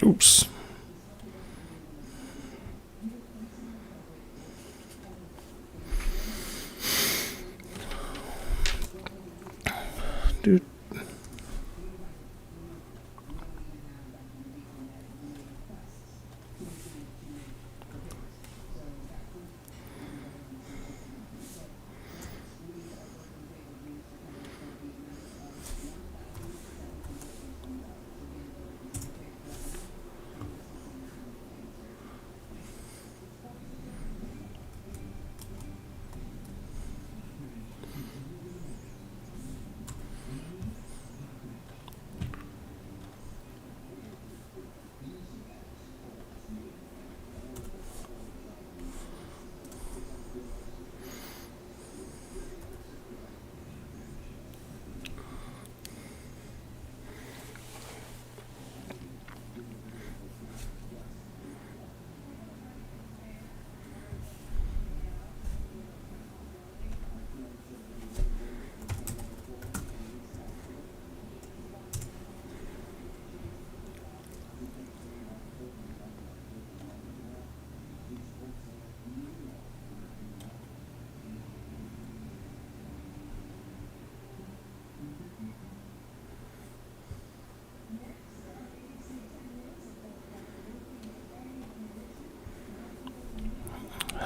Oops. Dude.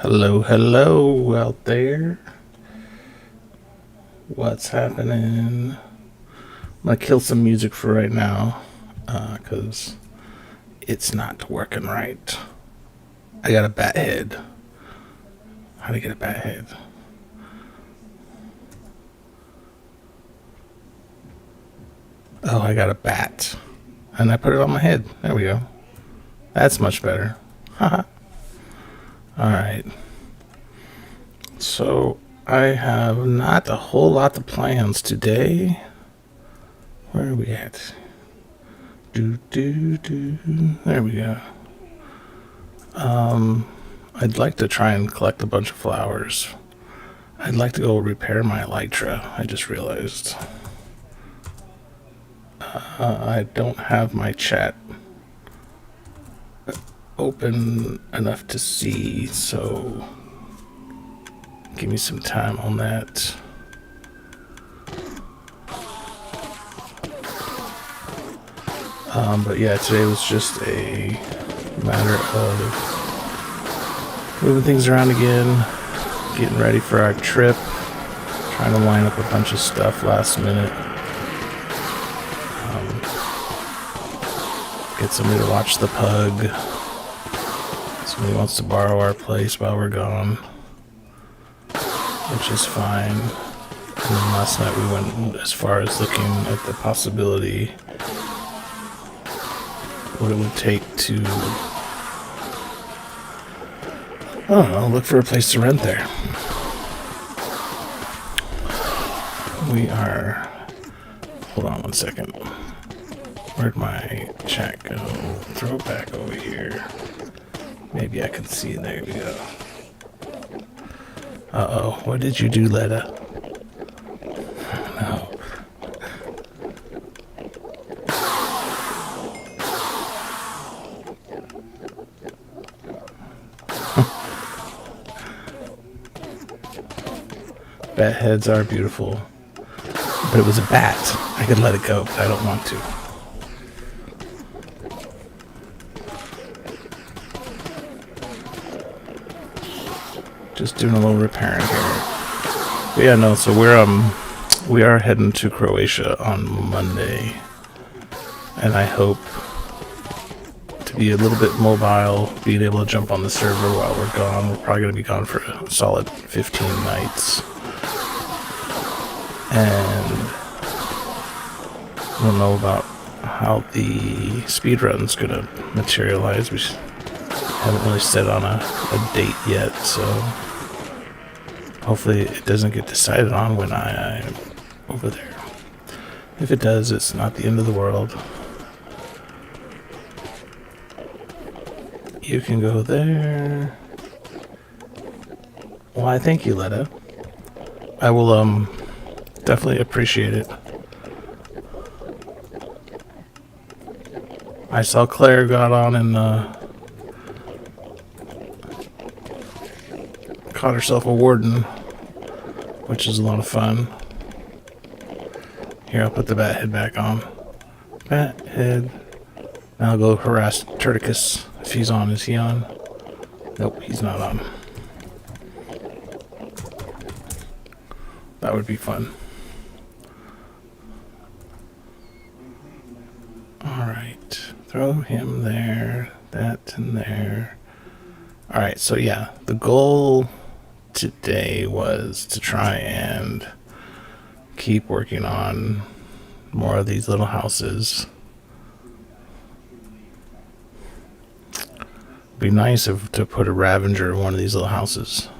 Hello, hello out there. What's happening? I'm gonna kill some music for right now, cause it's not working right. I got a bat head. How to get a bat head? Oh, I got a bat, and I put it on my head. There we go. That's much better. Haha. All right. So I have not a whole lot of plans today. Where are we at? There we go. I'd like to try and collect a bunch of flowers. I'd like to go repair my elytra. I just realized. I don't have my chat open enough to see, so give me some time on that. But yeah, today was just a matter of moving things around again, getting ready for our trip, trying to line up a bunch of stuff last minute. Get somebody to watch the pug. Somebody wants to borrow our place while we're gone, which is fine. And then last night we went as far as looking at the possibility what it would take to, I don't know, look for a place to rent there. We are, hold on one second. Where'd my chat go? Throw it back over here. Maybe I can see. There we go. Uh-oh. What did you do, Letta? No. Bat heads are beautiful. But it was a bat. I could let it go, but I don't want to. Just doing a little repairing here. But yeah, no, so we are heading to Croatia on Monday. And I hope to be a little bit mobile, being able to jump on the server while we're gone. We're probably going to be gone for a solid 15 nights. And I don't know about how the speedrun's going to materialize. We haven't really set on a date yet, so hopefully it doesn't get decided on when I'm over there. If it does, it's not the end of the world. You can go there. Why, thank you, Letta. I will definitely appreciate it. I saw Claire got on and caught herself a warden, which is a lot of fun. Here, I'll put the bat head back on. Bat head. Now I'll go harass Turticus if he's on. Is he on? Nope, he's not on. That would be fun. Alright, throw him there, that in there. Alright, so yeah, the goal today was to try and keep working on more of these little houses. It'd be nice to put a Ravager in one of these little houses.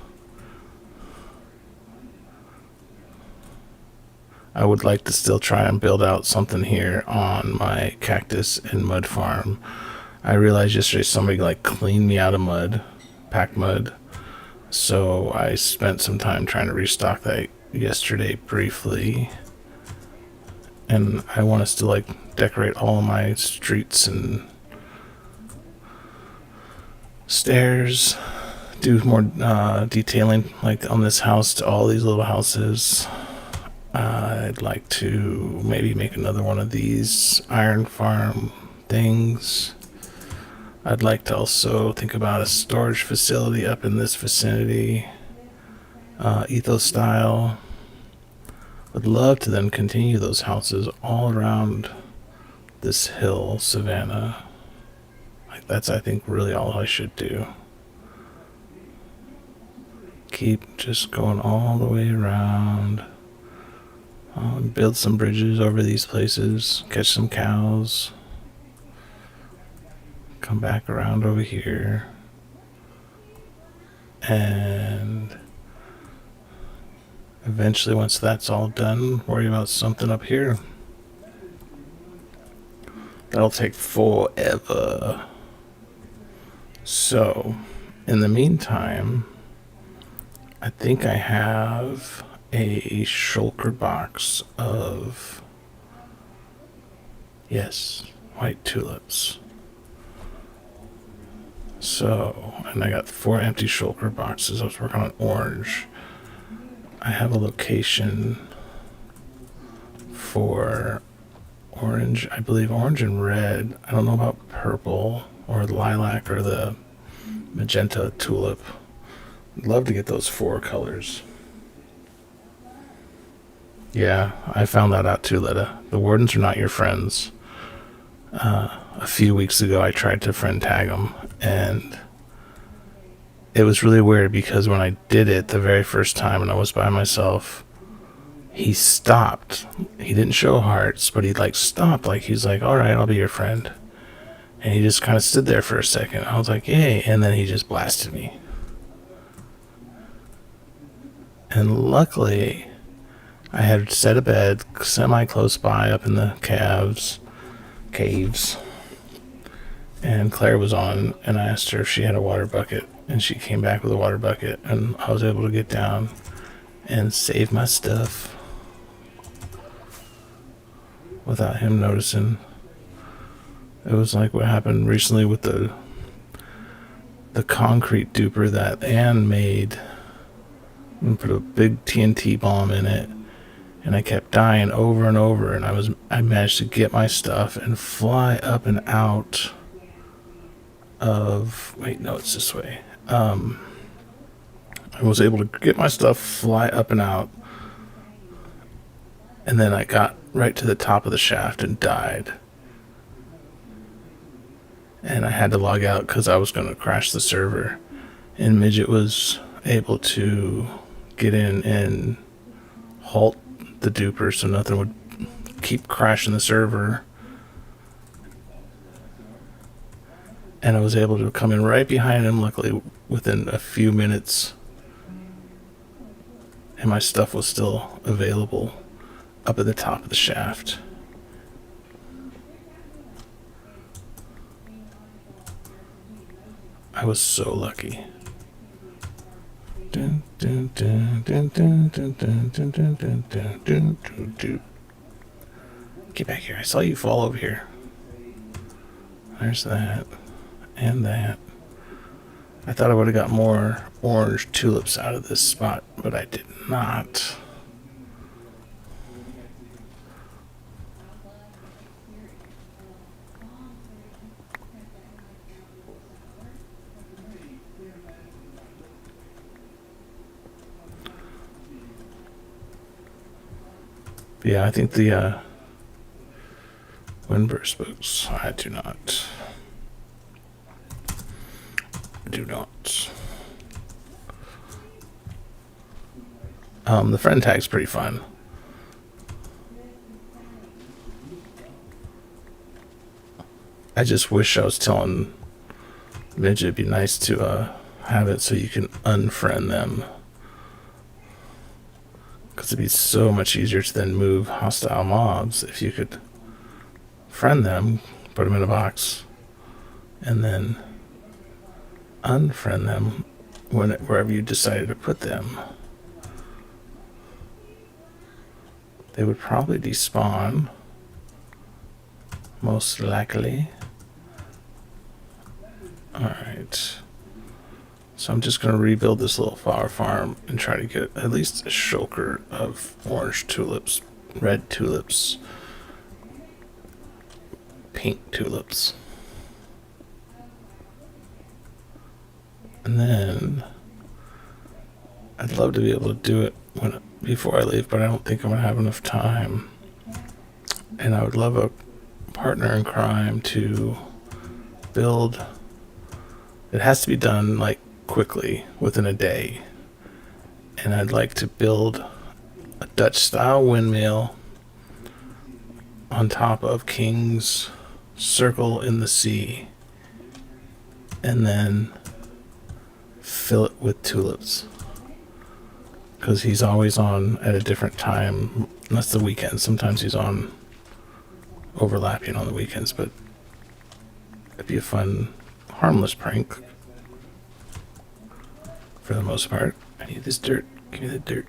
I would like to still try and build out something here on my cactus and mud farm. I realized yesterday somebody cleaned me out of mud, packed mud. So I spent some time trying to restock that yesterday briefly. And I want us to decorate all of my streets and stairs. Do more detailing on this house to all these little houses. I'd like to maybe make another one of these iron farm things. I'd like to also think about a storage facility up in this vicinity, ethos style. Would love to then continue those houses all around this hill, Savannah. Like that's, I think, really all I should do. Keep just going all the way around. Build some bridges over these places, catch some cows. Come back around over here. And eventually, once that's all done, worry about something up here. That'll take forever. So, in the meantime, I think I have a shulker box of, yes, white tulips. So, and I got 4 empty shulker boxes. I was working on orange. I have a location for orange, I believe orange and red. I don't know about purple or lilac or the magenta tulip. I'd love to get those 4 colors. Yeah, I found that out too, Letta. The wardens are not your friends. A few weeks ago, I tried to friend tag them, and it was really weird because when I did it the very first time and I was by myself, he stopped. He didn't show hearts, but he like stopped. Like he's like, all right, I'll be your friend. And he just kind of stood there for a second. I was like, yay. And then he just blasted me. And luckily, I had set a bed semi close by up in the caves. And Claire was on, and I asked her if she had a water bucket. And she came back with a water bucket. And I was able to get down and save my stuff without him noticing. It was like what happened recently with the concrete duper that Anne made and put a big TNT bomb in it, and I kept dying over and over, and I managed to get my stuff and fly up and out of, wait, no, it's this way. I was able to get my stuff, fly up and out, and then I got right to the top of the shaft and died. And I had to log out because I was going to crash the server. And Midget was able to get in and halt the duper so nothing would keep crashing the server. And I was able to come in right behind him, luckily within a few minutes. And my stuff was still available up at the top of the shaft. I was so lucky. Get back here. I saw you fall over here. There's that. And that. I thought I would have got more orange tulips out of this spot, but I did not. Yeah, I think the Windburst books, I do not. The friend tag's pretty fun. I just wish I was telling Midget it'd be nice to have it so you can unfriend them. Because it'd be so much easier to then move hostile mobs if you could friend them, put them in a box, and then unfriend them wherever you decided to put them. They would probably despawn, most likely. Alright. So I'm just going to rebuild this little flower farm and try to get at least a shulker of orange tulips, red tulips, pink tulips. And then I'd love to be able to do it before I leave, but I don't think I'm going to have enough time. And I would love a partner in crime to build. It has to be done like quickly, within a day. And I'd like to build a Dutch style windmill on top of King's Circle in the sea, and then fill it with tulips, because he's always on at a different time. That's the weekend. Sometimes he's on overlapping on the weekends, but it'd be a fun, harmless prank for the most part. I need this dirt. Give me the dirt.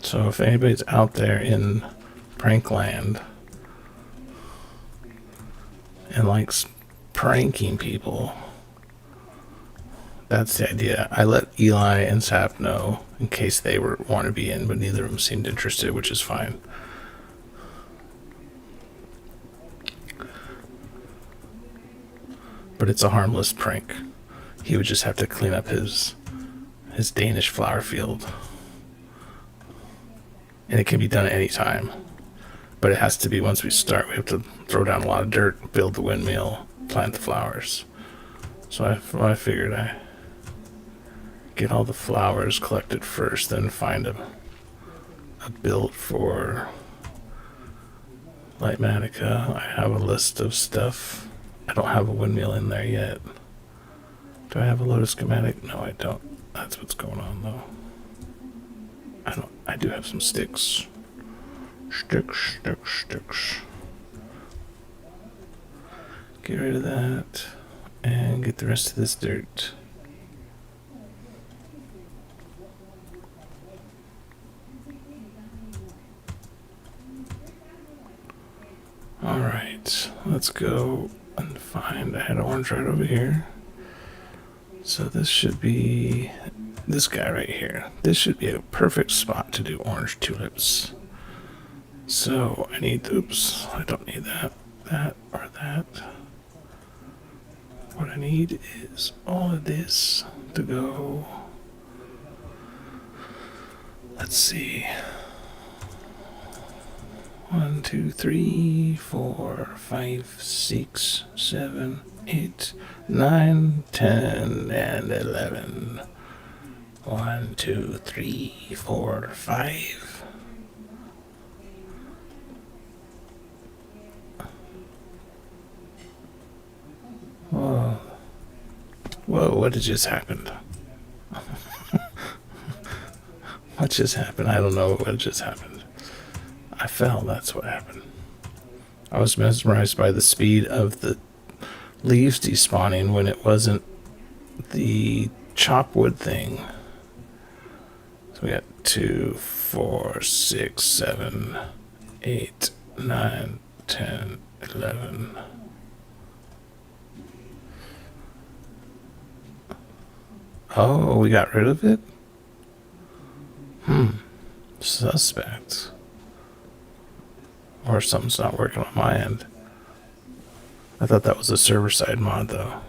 So if anybody's out there in Prankland and likes pranking people, that's the idea. I let Eli and Sap know in case they want to be in, but neither of them seemed interested, which is fine. But it's a harmless prank. He would just have to clean up his Danish flower field. And it can be done at any time. But it has to be, once we start, we have to throw down a lot of dirt, build the windmill, plant the flowers. So I figured I get all the flowers collected first, then find a build for Lightmatica. I have a list of stuff. I don't have a windmill in there yet. Do I have a Lotus schematic? No, I don't. That's what's going on, though. I do have some sticks. Sticks. Get rid of that. And get the rest of this dirt. Alright, let's go and find. I had orange right over here. So this should be this guy right here. This should be a perfect spot to do orange tulips. So I need, oops, I don't need that, or that. What I need is all of this to go. Let's see. 1, 2, 3, 4, 5, 6, 7, 8, 9, 10, and 11. 1, 2, 3, 4, 5. Whoa. Whoa, what just happened? What just happened? I don't know what just happened. I fell, that's what happened. I was mesmerized by the speed of the leaves despawning when it wasn't the chopwood thing. So we got 2, 4, 6, 7, 8, 9, 10, 11. Oh, we got rid of it? Suspect. Or something's not working on my end. I thought that was a server-side mod, though.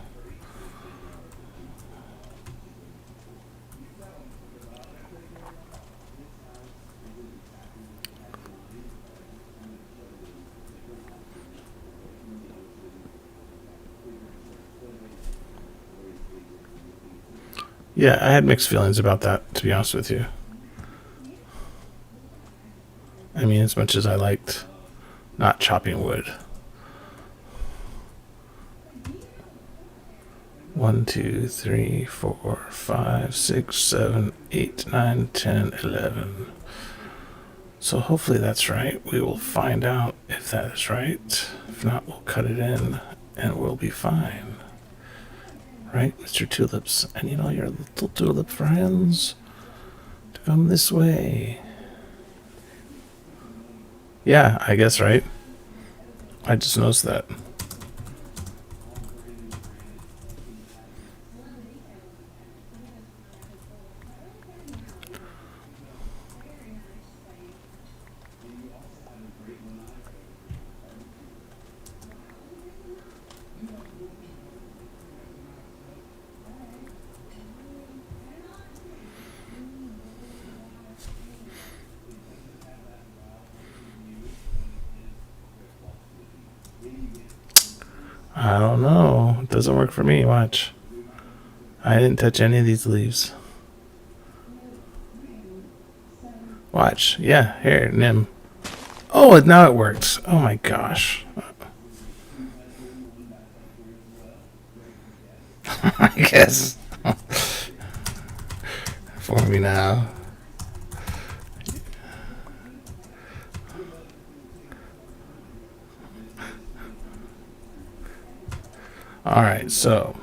Yeah, I had mixed feelings about that, to be honest with you. I mean, as much as I liked not chopping wood. 1, 2, 3, 4, 5, 6, 7, 8, 9, 10, 11. So hopefully that's right. We will find out if that is right. If not, we'll cut it in and we'll be fine. Right, Mr. Tulips? I need all your little tulip friends to come this way. Yeah, I guess, right? I just noticed that. I don't know. It doesn't work for me. Watch. I didn't touch any of these leaves. Watch. Yeah, here, Nim. Oh, now it works. Oh my gosh. I guess. For me now. Alright, so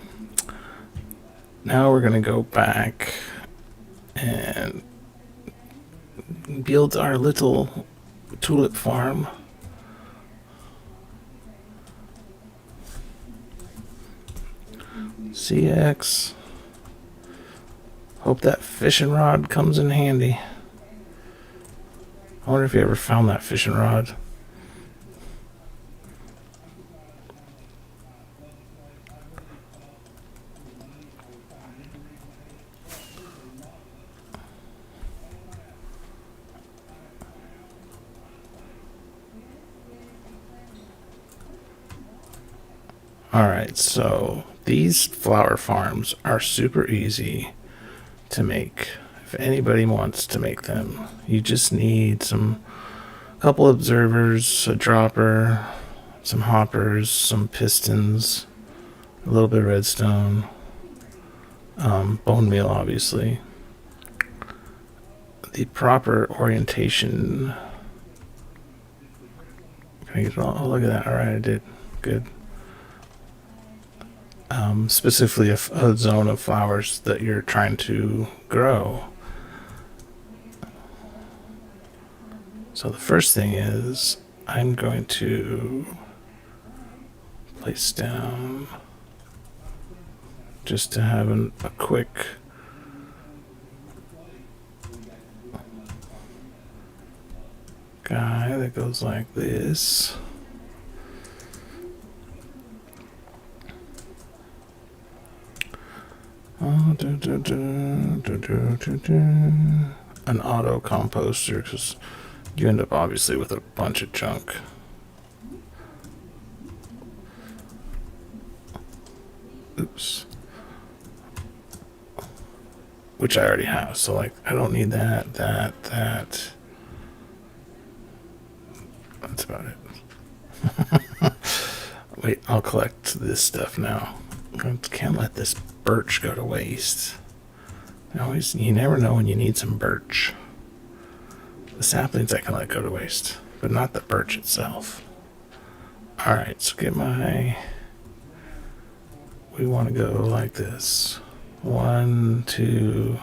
now we're going to go back and build our little tulip farm. CX. Hope that fishing rod comes in handy. I wonder if you ever found that fishing rod. Alright, so these flower farms are super easy to make. If anybody wants to make them, you just need a couple observers, a dropper, some hoppers, some pistons, a little bit of redstone, bone meal, obviously. The proper orientation. Can I get it all? Oh, look at that. Alright, I did. Good. Specifically a zone of flowers that you're trying to grow. So the first thing is I'm going to place down, just to have a quick guy that goes like this. An auto composter, because you end up obviously with a bunch of junk. Oops. Which I already have, so like I don't need that. That's about it. Wait, I'll collect this stuff now. I can't let this birch go to waste. You never know when you need some birch. The saplings I can let go to waste, but not the birch itself. Alright, so we want to go like this. 1, 2,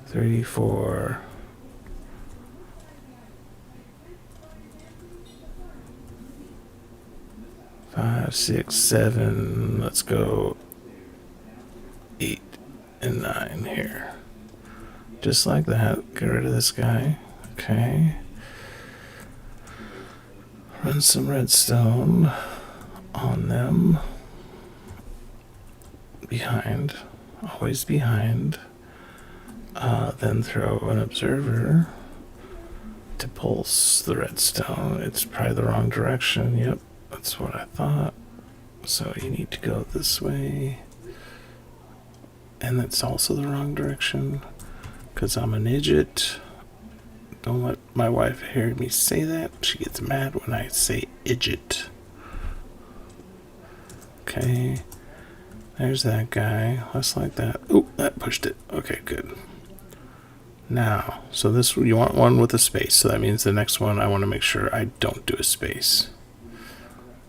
3, 4. 5, 6, 7. Let's go 8 and 9 here. Just like that. Get rid of this guy. Okay. Run some redstone on them. Behind. Always behind. Then throw an observer to pulse the redstone. It's probably the wrong direction. Yep, that's what I thought. So you need to go this way. And that's also the wrong direction, because I'm an idiot. Don't let my wife hear me say that. She gets mad when I say idiot. Okay. There's that guy. Let's like that. Oh, that pushed it. Okay, good. Now, so this, you want one with a space. So that means the next one I want to make sure I don't do a space.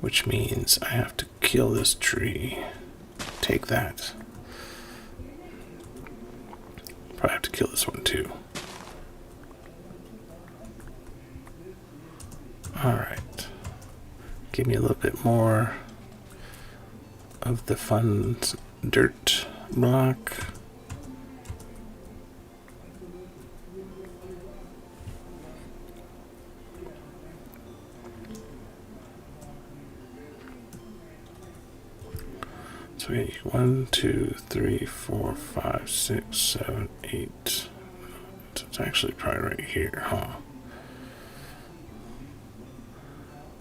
Which means I have to kill this tree. Take that. Probably have to kill this one too. Alright. Give me a little bit more of the fun dirt block. So we get 1, 2, 3, 4, 5, 6, 7, 8. So it's actually probably right here, huh?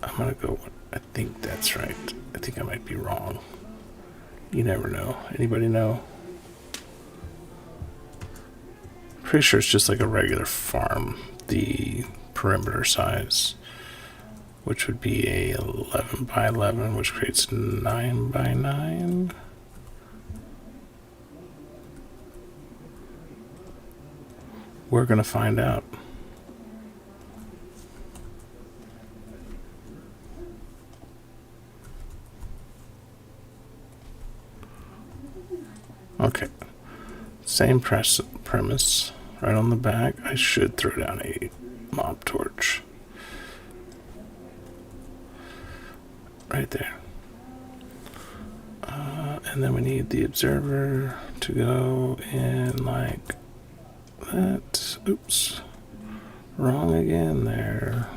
I'm gonna go, I think that's right. I think I might be wrong. You never know. Anybody know? Pretty sure it's just like a regular farm, the perimeter size, which would be a 11 by 11, which creates 9 by 9. We're gonna find out. Okay, same premise. Right on the back, I should throw down a mob torch. Right there. And then we need the observer to go in like that. Oops. Wrong again there.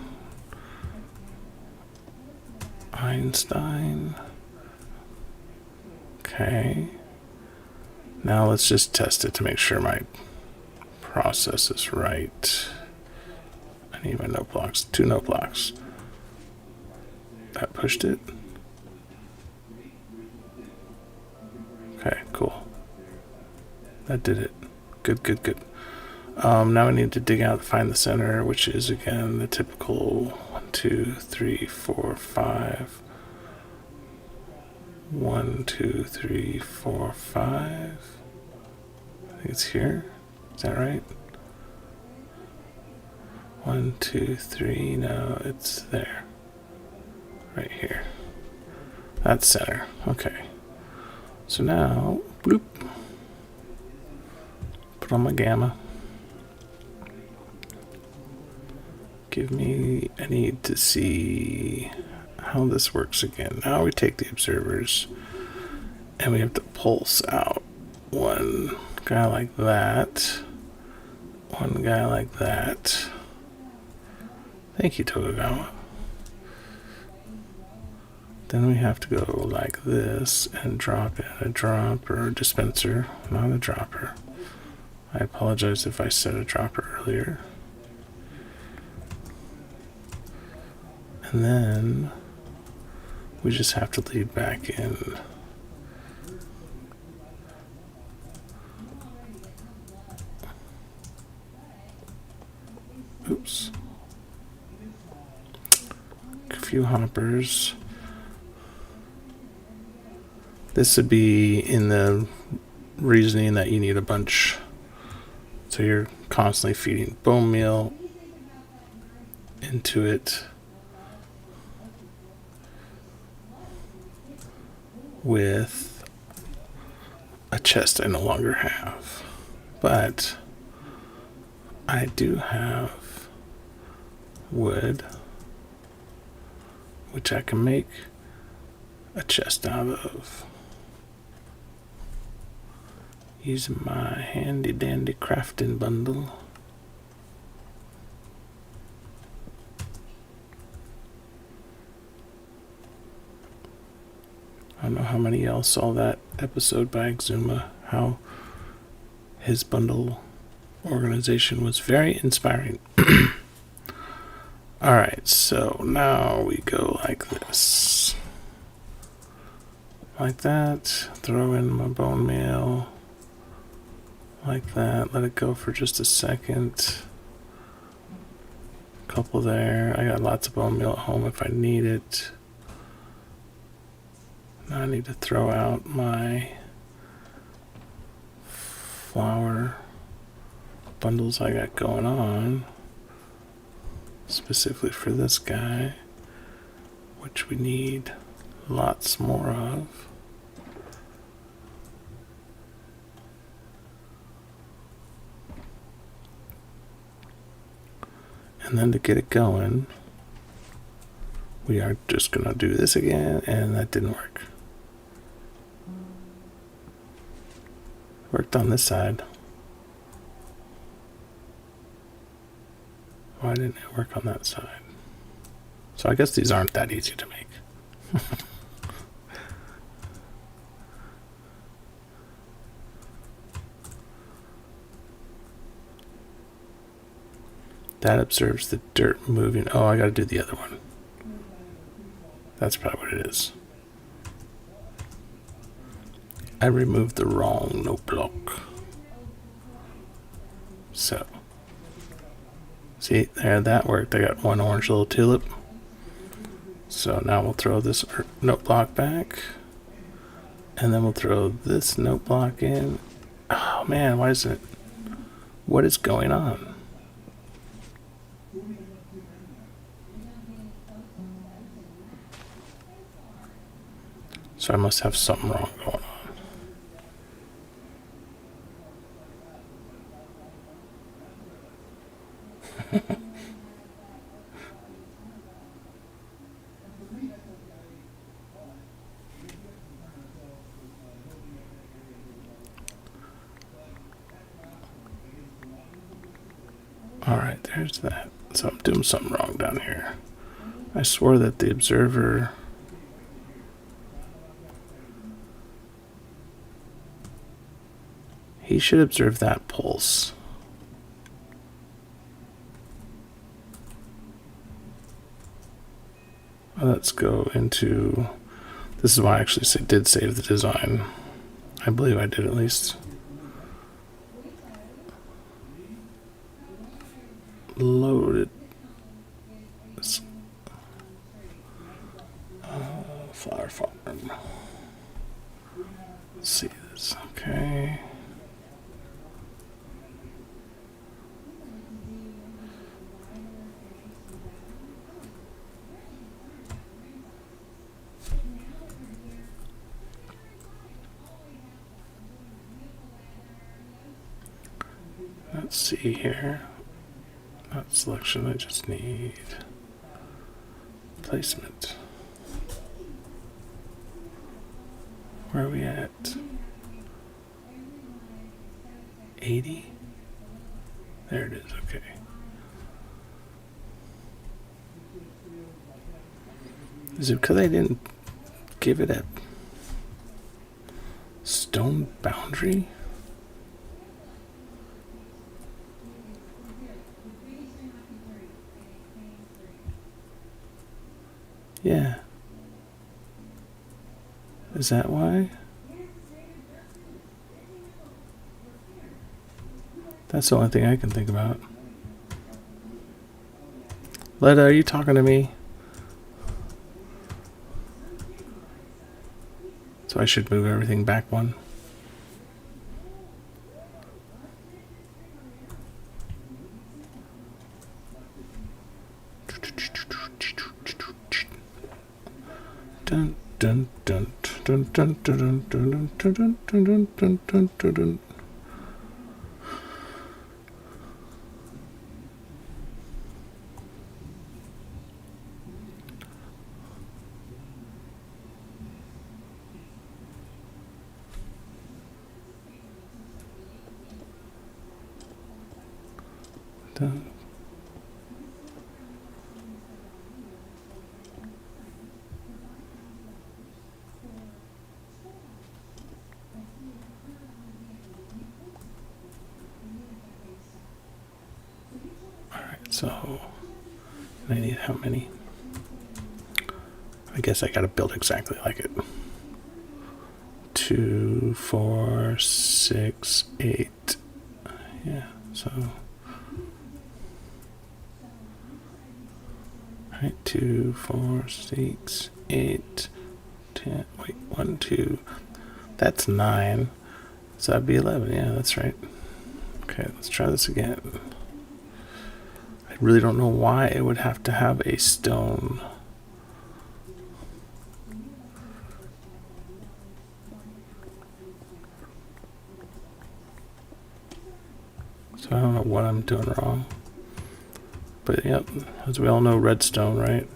Einstein. Okay. Now let's just test it to make sure my process is right. I need my note blocks. 2 note blocks. That pushed it. Okay, cool. That did it. Good, good, good. Now I need to dig out, find the center, which is again the typical 1, 2, 3, 4, 5. 1, 2, 3, 4, 5. I think it's here. Is that right? 1, 2, 3. No, it's there. Right here. That's center. Okay. So now, bloop. Put on my gamma. I need to see how this works again. Now we take the observers and we have to pulse out one guy like that, one guy like that. Thank you, Tokugawa. Then we have to go like this and drop in a dropper dispenser, not a dropper. I apologize if I said a dropper earlier. And then we just have to lead back in. Oops. A few hoppers. This would be in the reasoning that you need a bunch. So you're constantly feeding bone meal into it with a chest I no longer have. But I do have wood, which I can make a chest out of. Using my handy dandy crafting bundle. I don't know how many y'all saw that episode by Exuma, how his bundle organization was very inspiring. Alright, so now we go like this. Like that. Throw in my bone meal. Like that. Let it go for just a second. Couple there. I got lots of bone meal at home if I need it. Now I need to throw out my flour bundles I got going on. Specifically for this guy. Which we need lots more of. And then to get it going, we are just going to do this again, and that didn't work. Worked on this side. Why didn't it work on that side? So I guess these aren't that easy to make. That observes the dirt moving. Oh, I gotta do the other one. That's probably what it is. I removed the wrong note block. So, see, there, that worked. I got one orange little tulip. So now we'll throw this note block back. And then we'll throw this note block in. Oh man, why is it? What is going on? So I must have something wrong going on. Alright, there's that. So I'm doing something wrong down here. I swore that the observer... He should observe that pulse. Let's go into... This is why I actually did save the design. I believe I did at least. Loaded. Flower farm. Let's see this. Okay. Let's see here. Not selection, I just need placement. Where are we at? 80? There it is, okay. Is it because I didn't give it a stone boundary? Yeah. Is that why? That's the only thing I can think about. Letta, are you talking to me? So I should move everything back one. Dun dun dun dun dun dun dun dun dun dun dun dun dun dun. Dun. So, I need how many? I guess I gotta build exactly like it. 2, 4, 6, 8. Yeah, so. Alright, 2, 4, 6, 8, 10. Wait, 1, 2. That's 9. So that'd be 11. Yeah, that's right. Okay, let's try this again. I really don't know why it would have to have a stone. So I don't know what I'm doing wrong. But yep, as we all know, redstone, right?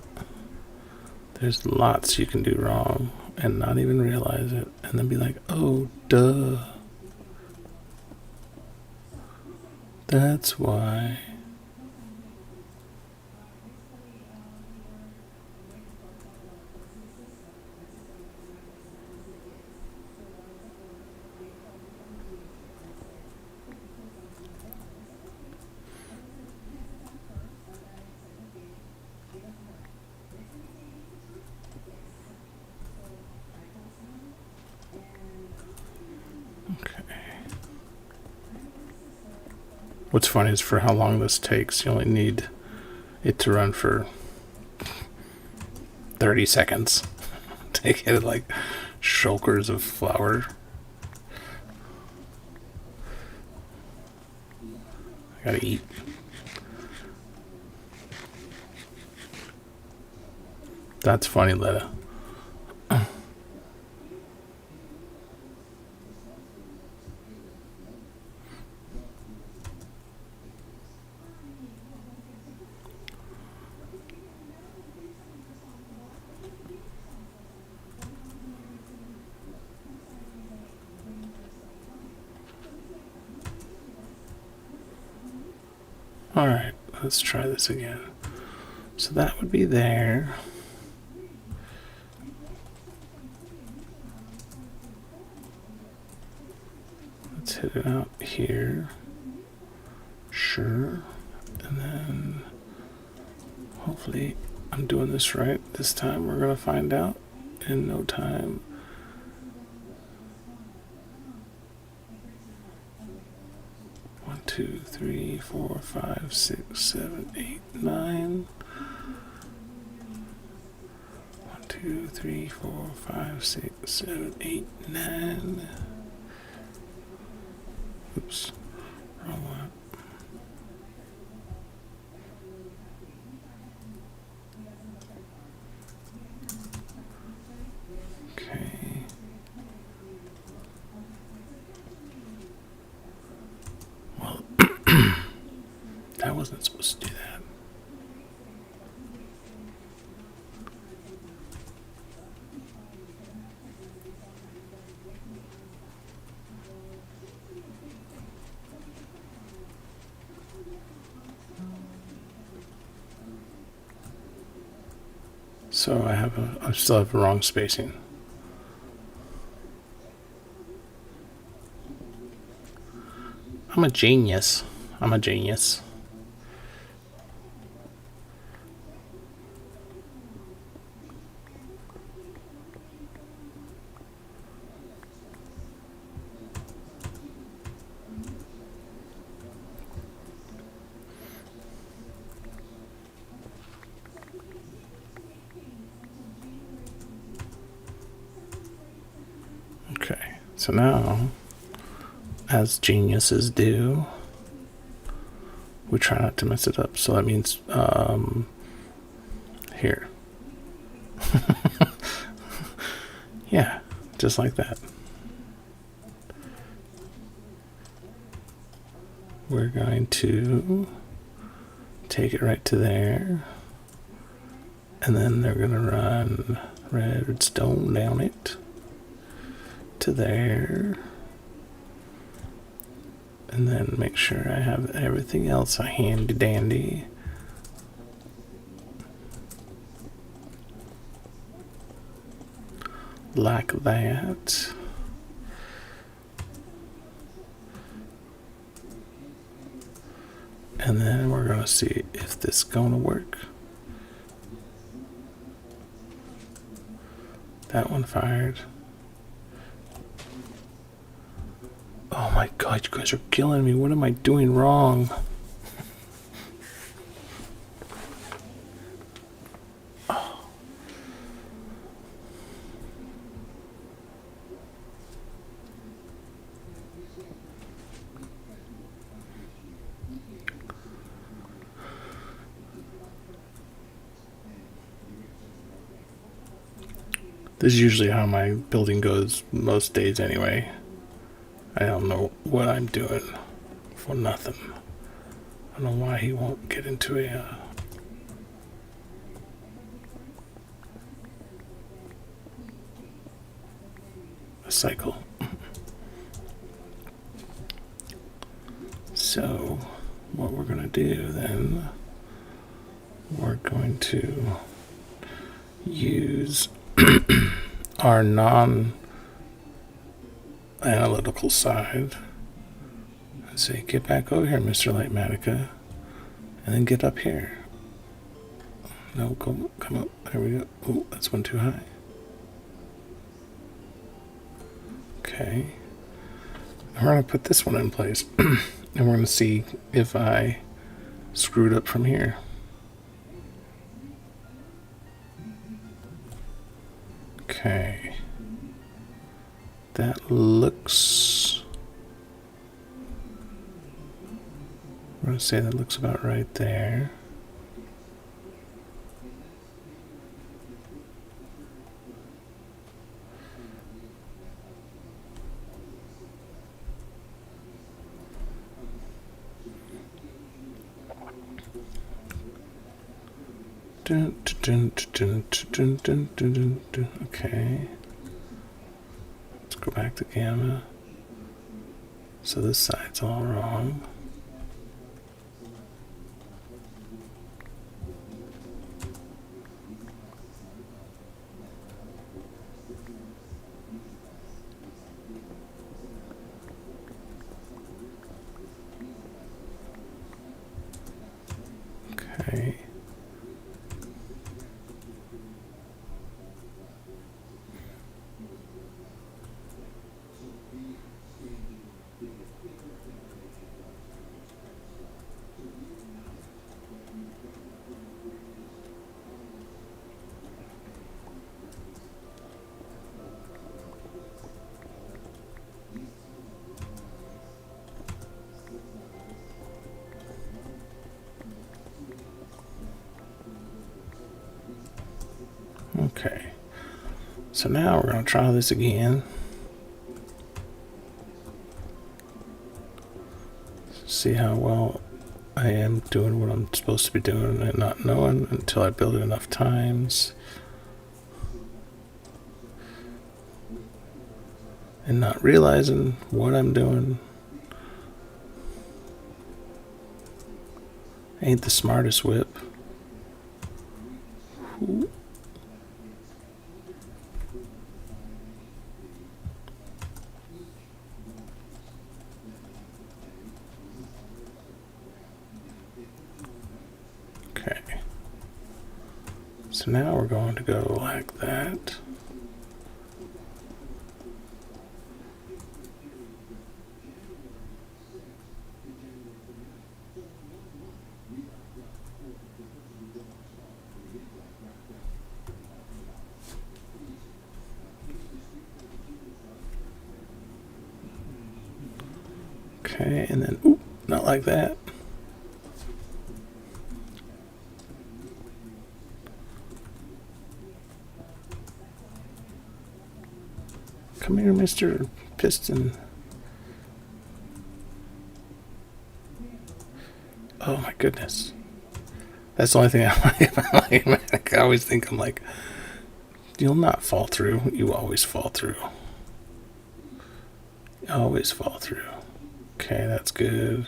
There's lots you can do wrong and not even realize it. And then be like, oh, duh. That's why. What's funny is for how long this takes, you only need it to run for 30 seconds to get like shulkers of flour. I gotta eat. That's funny, Letta. All right, let's try this again. So that would be there. Let's hit it out here. Sure. And then hopefully I'm doing this right this time. We're gonna find out in no time. One, 2, 3, 4, 5, 6, 7, 8, 9. 1, 2, 3, 4, 5, 6, 7, 8, 9. Oops. Wrong one. Okay. Well, I wasn't supposed to do that. So I still have the wrong spacing. I'm a genius. I'm a genius. Okay, so now, as geniuses do, we try not to mess it up. So that means here. Yeah, just like that. We're going to take it right to there. And then they're going to run redstone down it to there. And then make sure I have everything else handy dandy. Like that. And then we're going to see if this is going to work. That one fired. Oh my god, you guys are killing me. What am I doing wrong? Oh. This is usually how my building goes most days anyway. I don't know what I'm doing for nothing. I don't know why he won't get into a cycle. So what we're going to do then, we're going to use our non-analytical side and say, get back over here, Mr. Lightmatica, and then get up here. No, come up. There we go. Oh, that's one too high. Okay. We're going to put this one in place. And we're going to see if I screwed up from here. Okay. That looks... we're going to say that looks about right there. Okay. Let's go back to gamma. So this side's all wrong. Okay. Okay. So now we're going to try this again. See how well I am doing what I'm supposed to be doing and not knowing until I build it enough times. And not realizing what I'm doing. Ain't the smartest whip. Ooh. Okay. So now we're going to go like that. Okay, and then, oop, not like that. Come here, Mr. Piston. Oh my goodness. That's the only thing I always think, I'm like, you'll not fall through. You always fall through. You always fall through. Okay, that's good.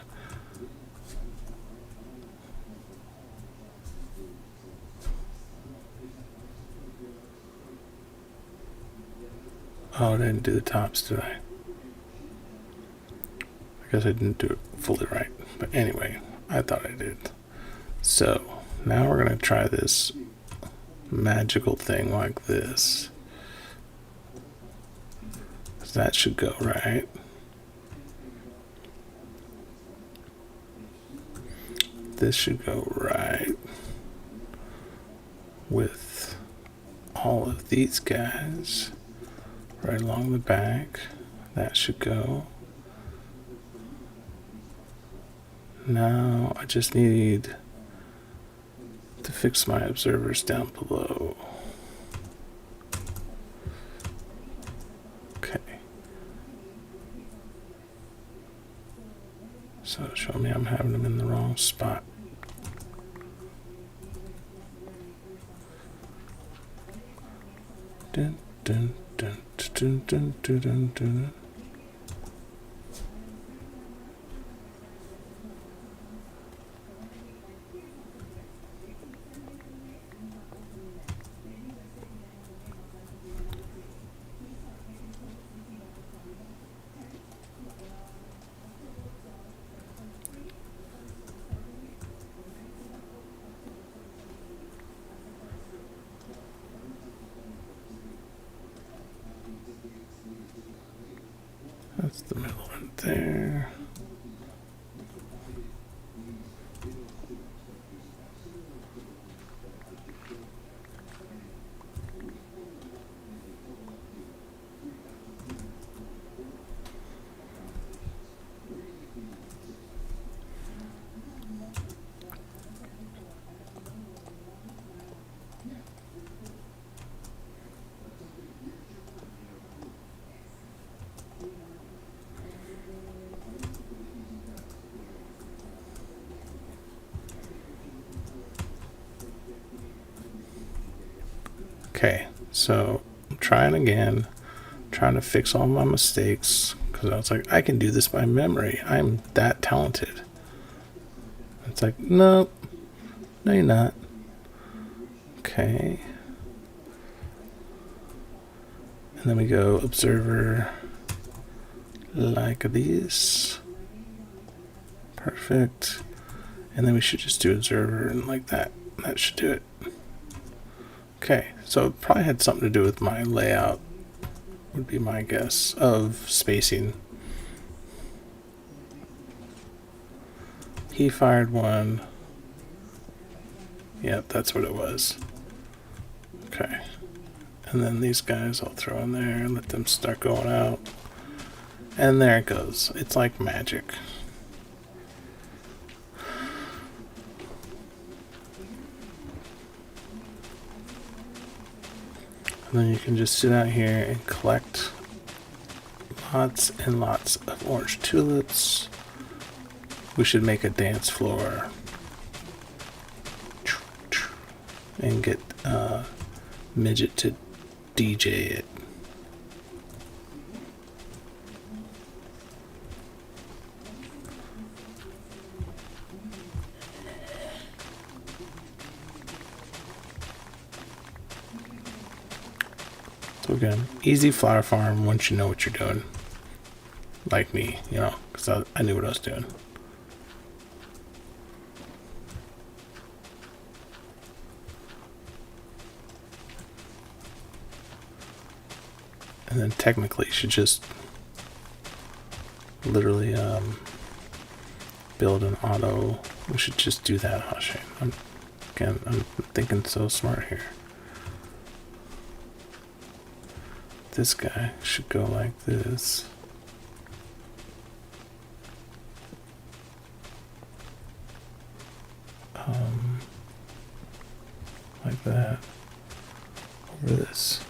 Oh, I didn't do the tops, did I? I guess I didn't do it fully right. But anyway, I thought I did. So, now we're going to try this magical thing like this. That should go right. This should go right with all of these guys right along the back. That should go. Now I just need to fix my observers down below. Okay. So show me I'm having them in the wrong spot. Dun, dun, dun, dun, dun, dun, dun, dun. That's the middle one there. Okay, so I'm trying again, trying to fix all my mistakes because I was like, I can do this by memory. I'm that talented. It's like, nope, no, you're not. Okay. And then we go observer like this. Perfect. And then we should just do observer and like that. That should do it. Okay, so it probably had something to do with my layout, would be my guess, of spacing. He fired one. Yep, that's what it was. Okay. And then these guys I'll throw in there and let them start going out. And there it goes. It's like magic. And then you can just sit out here and collect lots and lots of orange tulips. We should make a dance floor and get Midget to DJ it. So again, easy flower farm once you know what you're doing. Like me, you know, because I knew what I was doing. And then technically you should just literally build an auto. We should just do that, Hashane. I'm thinking so smart here. This guy should go like this. Like that. Over this.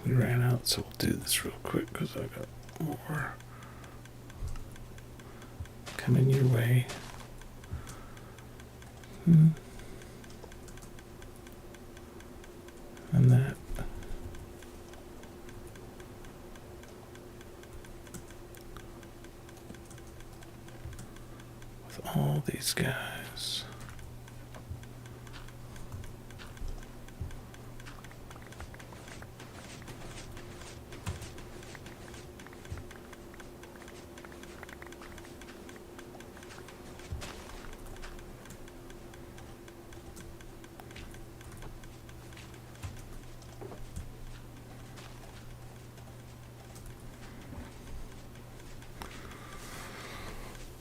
We ran out, so we'll do this real quick because I got more coming your way. And that. With all these guys.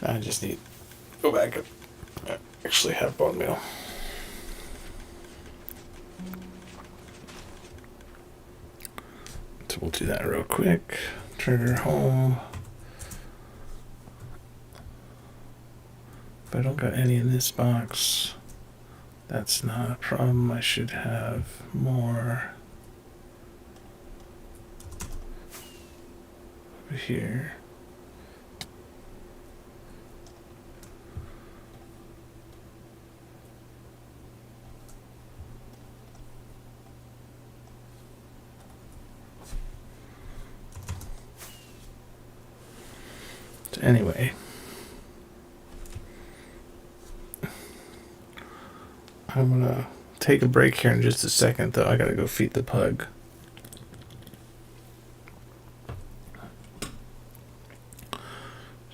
I just need to go back and actually have bone meal. So we'll do that real quick. Trigger home. If I don't got any in this box, that's not a problem. I should have more over here. Anyway, I'm gonna take a break here in just a second, though. I gotta go feed the pug.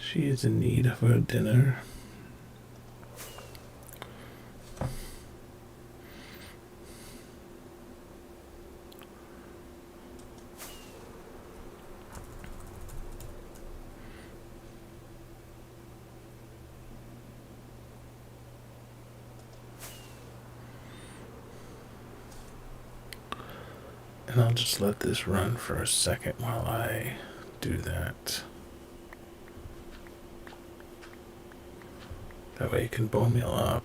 She is in need of a dinner. And I'll just let this run for a second while I do that. That way you can bone meal up.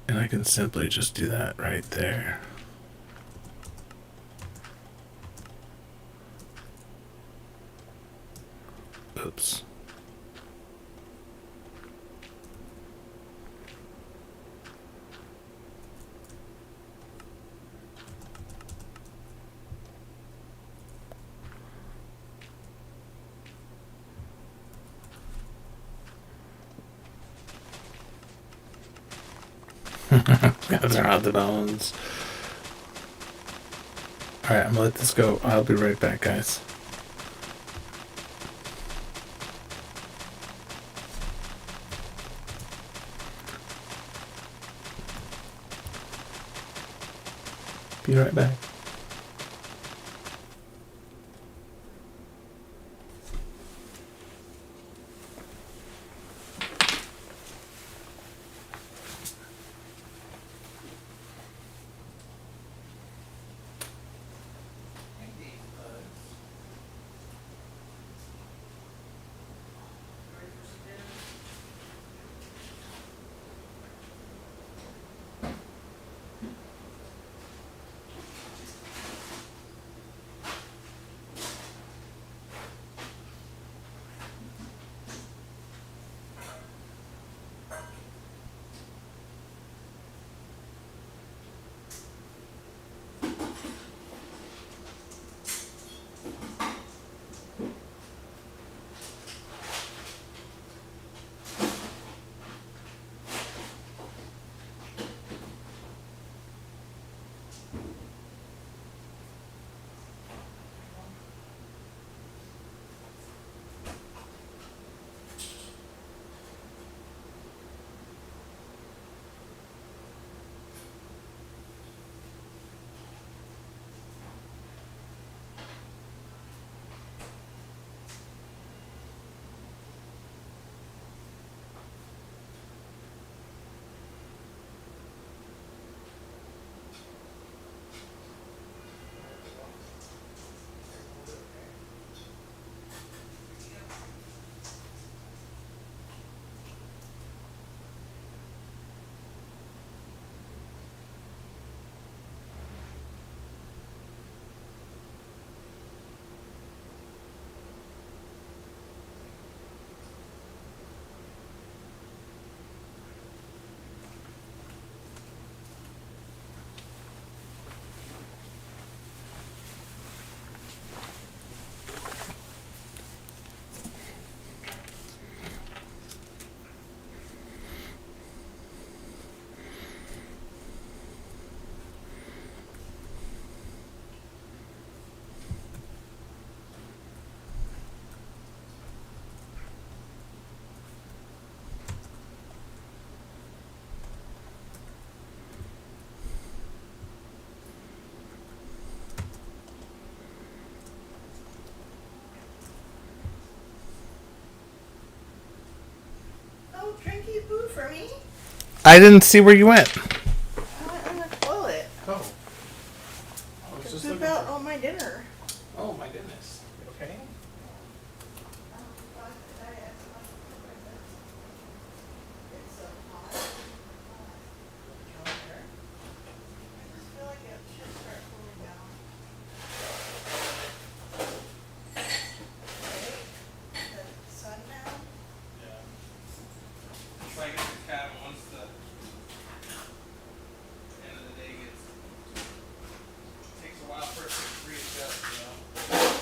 And I can simply just do that right there. Oops. Gotta throw out the bones. Alright, I'm gonna let this go. I'll be right back, guys. Be right back. Drinky food for me? I didn't see where you went. I went on the toilet Oh. to poop out all my dinner. Oh my goodness. Okay. It's so hot. I just feel like it should start cooling down. Right? The sun now? Yeah. It's like if the cat once the end of the day takes a while for it to readjust, you know.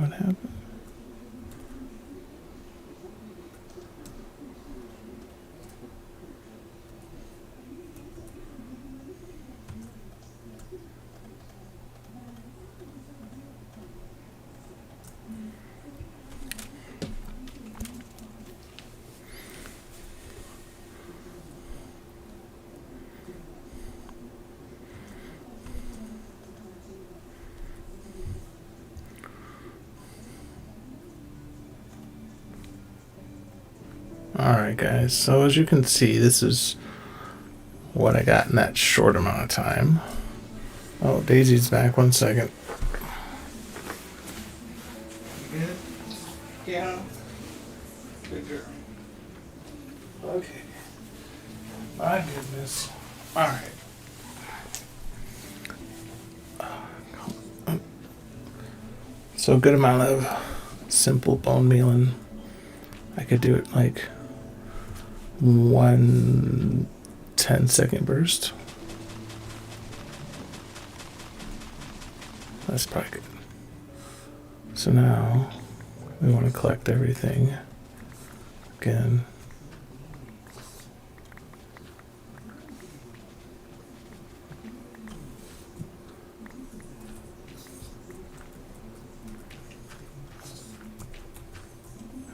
What happened? Alright guys, so as you can see, this is what I got in that short amount of time. Oh, Daisy's back. 1 second. Good? Yeah. Good girl. Okay. My goodness. Alright. So a good amount of simple bone mealing. I could do it like 1 10-second burst. That's probably good. So now we want to collect everything again.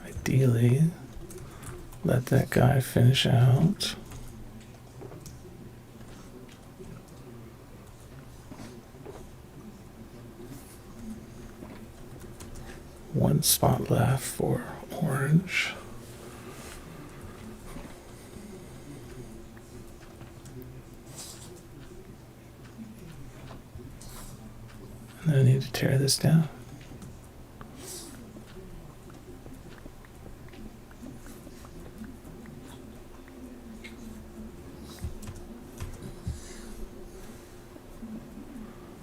Ideally, let that guy finish out. One spot left for orange. And then I need to tear this down.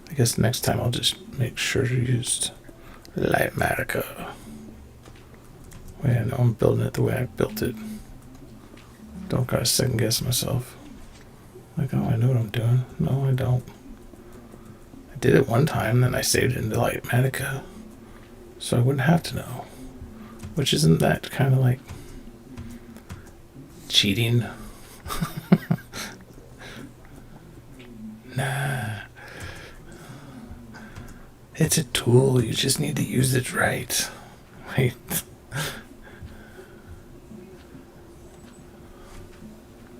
I guess next time I'll just make sure to use Lightmatica. Wait, I know I'm building it the way I built it. Don't gotta second guess myself. Like, oh, I know what I'm doing. No, I don't. I did it one time, then I saved it into Lightmatica, so I wouldn't have to know. Which isn't that kind of like cheating? Nah. It's a tool, you just need to use it right. Wait.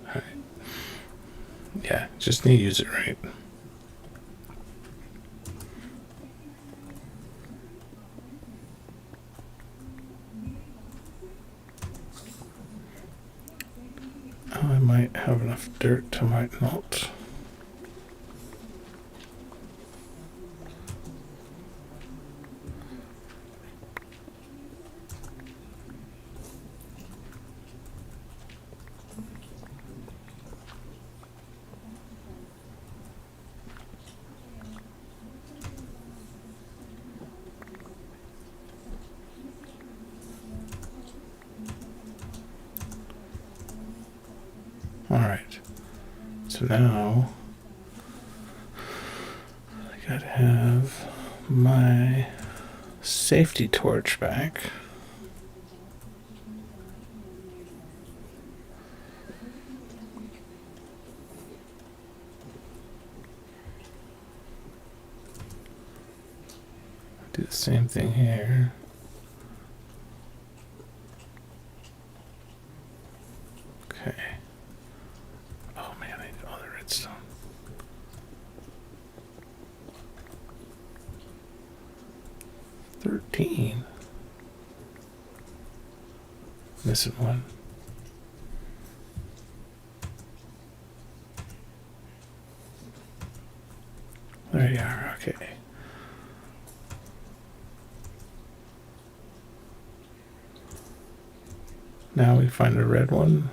Alright. Yeah, just need to use it right. Oh, I might have enough dirt, I might not. Alright, so now I gotta have my safety torch back. Do the same thing here. Okay. Oh man, I need all the redstone. $13. Missing one. There you are, okay. Now we find a red one.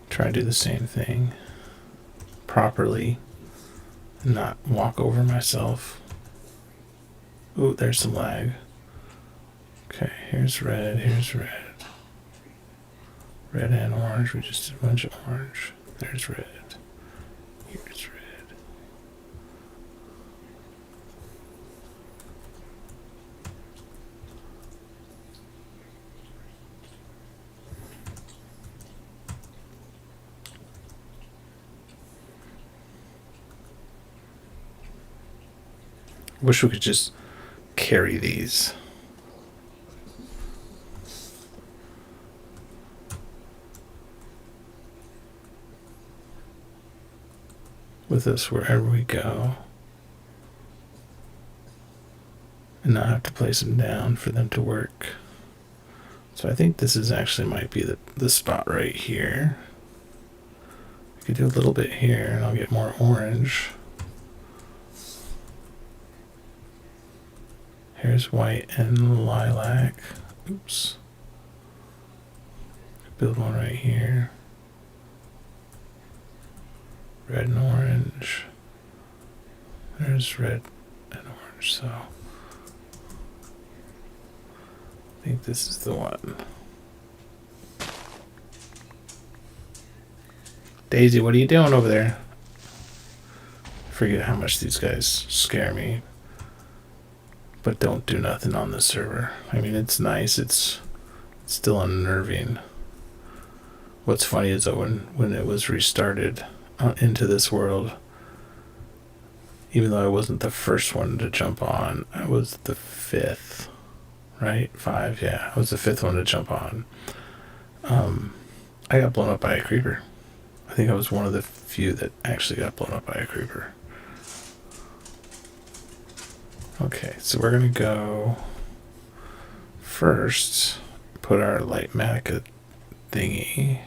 Try to do the same thing properly and not walk over myself. Ooh, there's some lag. Okay, here's red, here's red. Red and orange, we just did a bunch of orange. There's red. Here's red. Wish we could just carry these. With us wherever we go. And not have to place them down for them to work. So I think this is actually might be the spot right here. I could do a little bit here and I'll get more orange. Here's white and lilac. Oops. Build one right here. Red and orange. There's red and orange, so I think this is the one. Daisy, what are you doing over there? I forget how much these guys scare me. But don't do nothing on this server. I mean, it's nice. It's still unnerving. What's funny is that when it was restarted into this world, even though I wasn't the first one to jump on, I was the fifth, right? 5, yeah. I was the 5th one to jump on. I got blown up by a creeper. I think I was one of the few that actually got blown up by a creeper. Okay, so we're gonna go first, put our light matica thingy.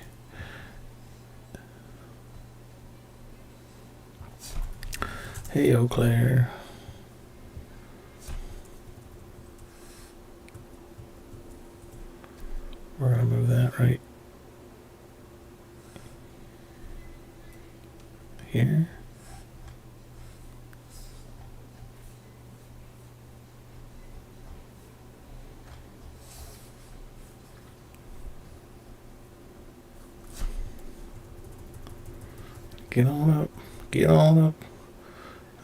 Hey, Eau Claire. We're gonna move that right here. Get on up, get on up,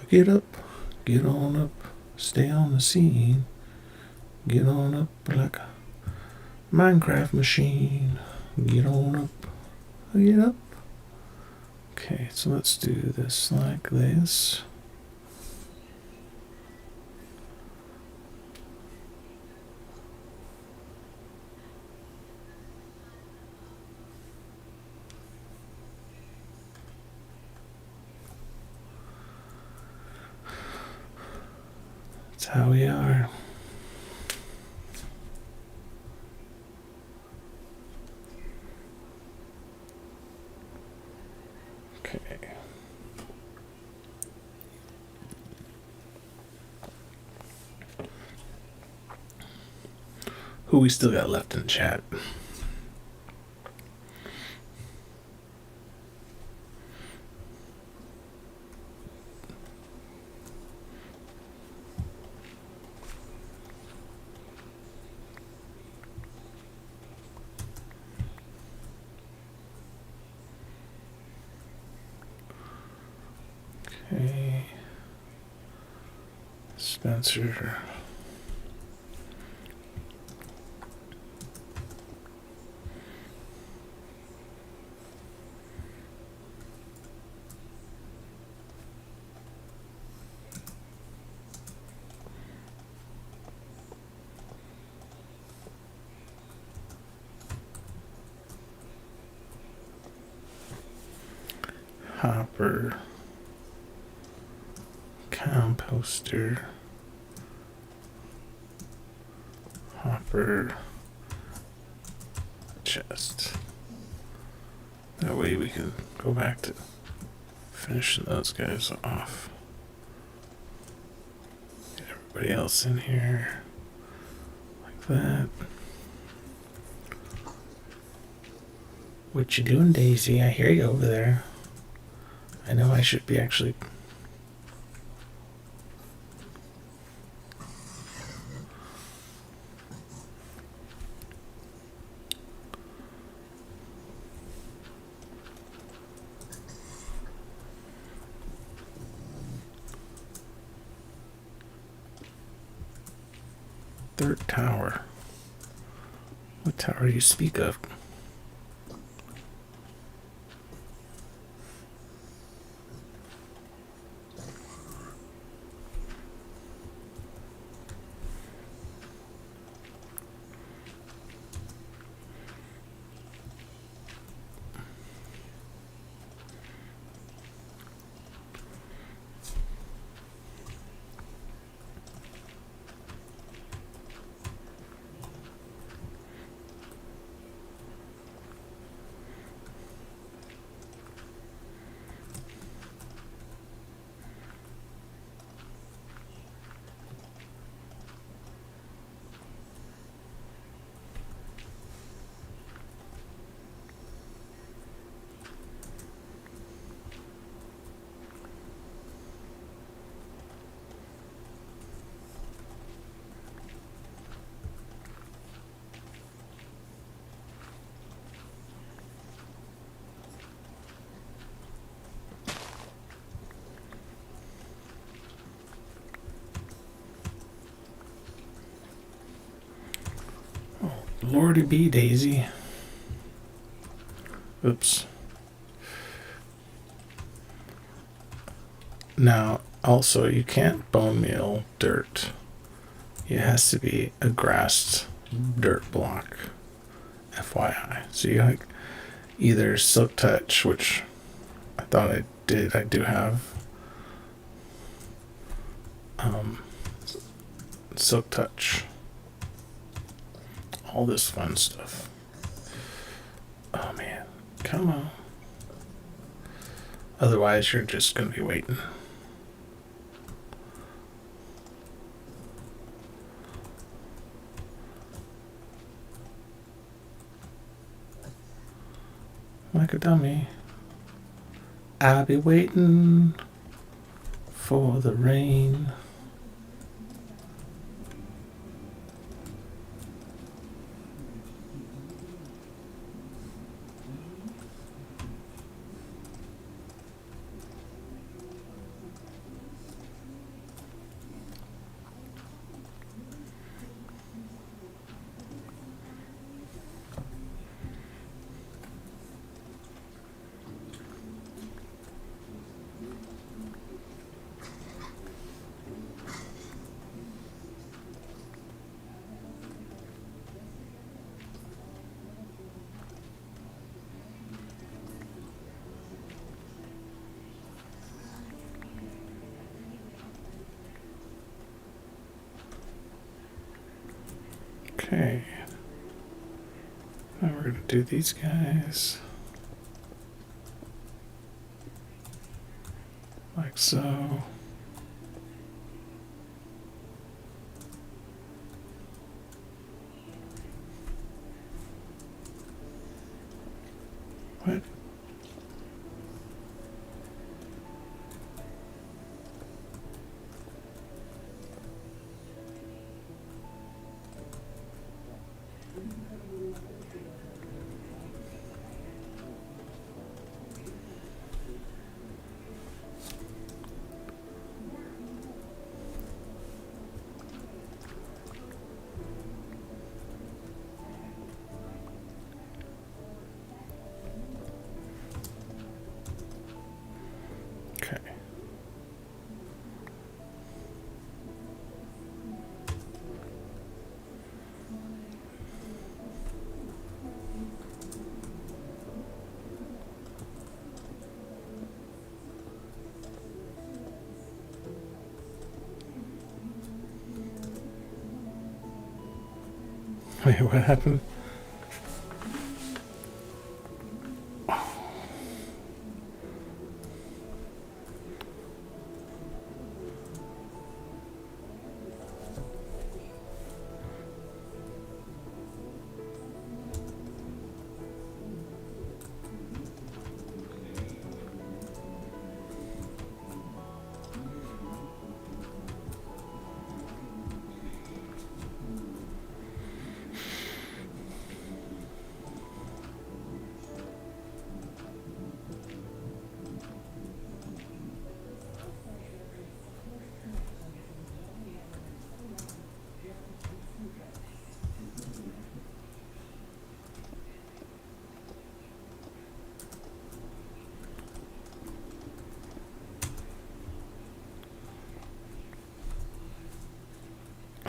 get up, get on up, stay on the scene, get on up like a Minecraft machine, get on up, get up. Okay, so let's do this like this. That's how we are. Okay. Who we still got left in chat? Okay. Spencer. Hopper. Composter. Hopper. Chest. That way we can go back to finishing those guys off. Get everybody else in here. Like that. What you doing, Daisy? I hear you over there. I know I should be actually... Third tower. What tower do you speak of? Lordy be Daisy. Oops. Now, also, you can't bone meal dirt. It has to be a grassed dirt block. FYI. So you like either Silk Touch, which I thought I did. I do have. Silk Touch. All this fun stuff. Oh man. Come on. Otherwise, you're just going to be waiting. Like a dummy. I'll be waiting for the rain. Okay. Now we're going to do these guys. Like so. What? Okay. Wait, what happened?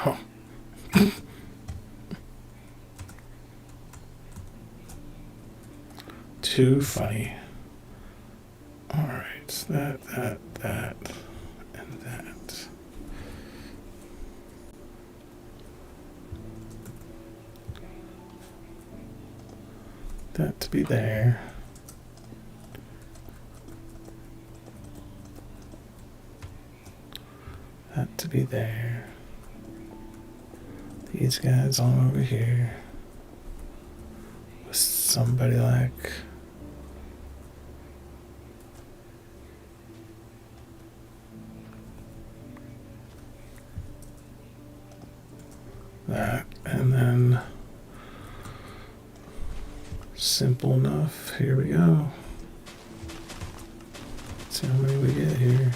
Oh. Too funny. Alright, that, and that. That to be there. That to be there. These guys all over here. With somebody like that, and then simple enough. Here we go. Let's see how many we get here.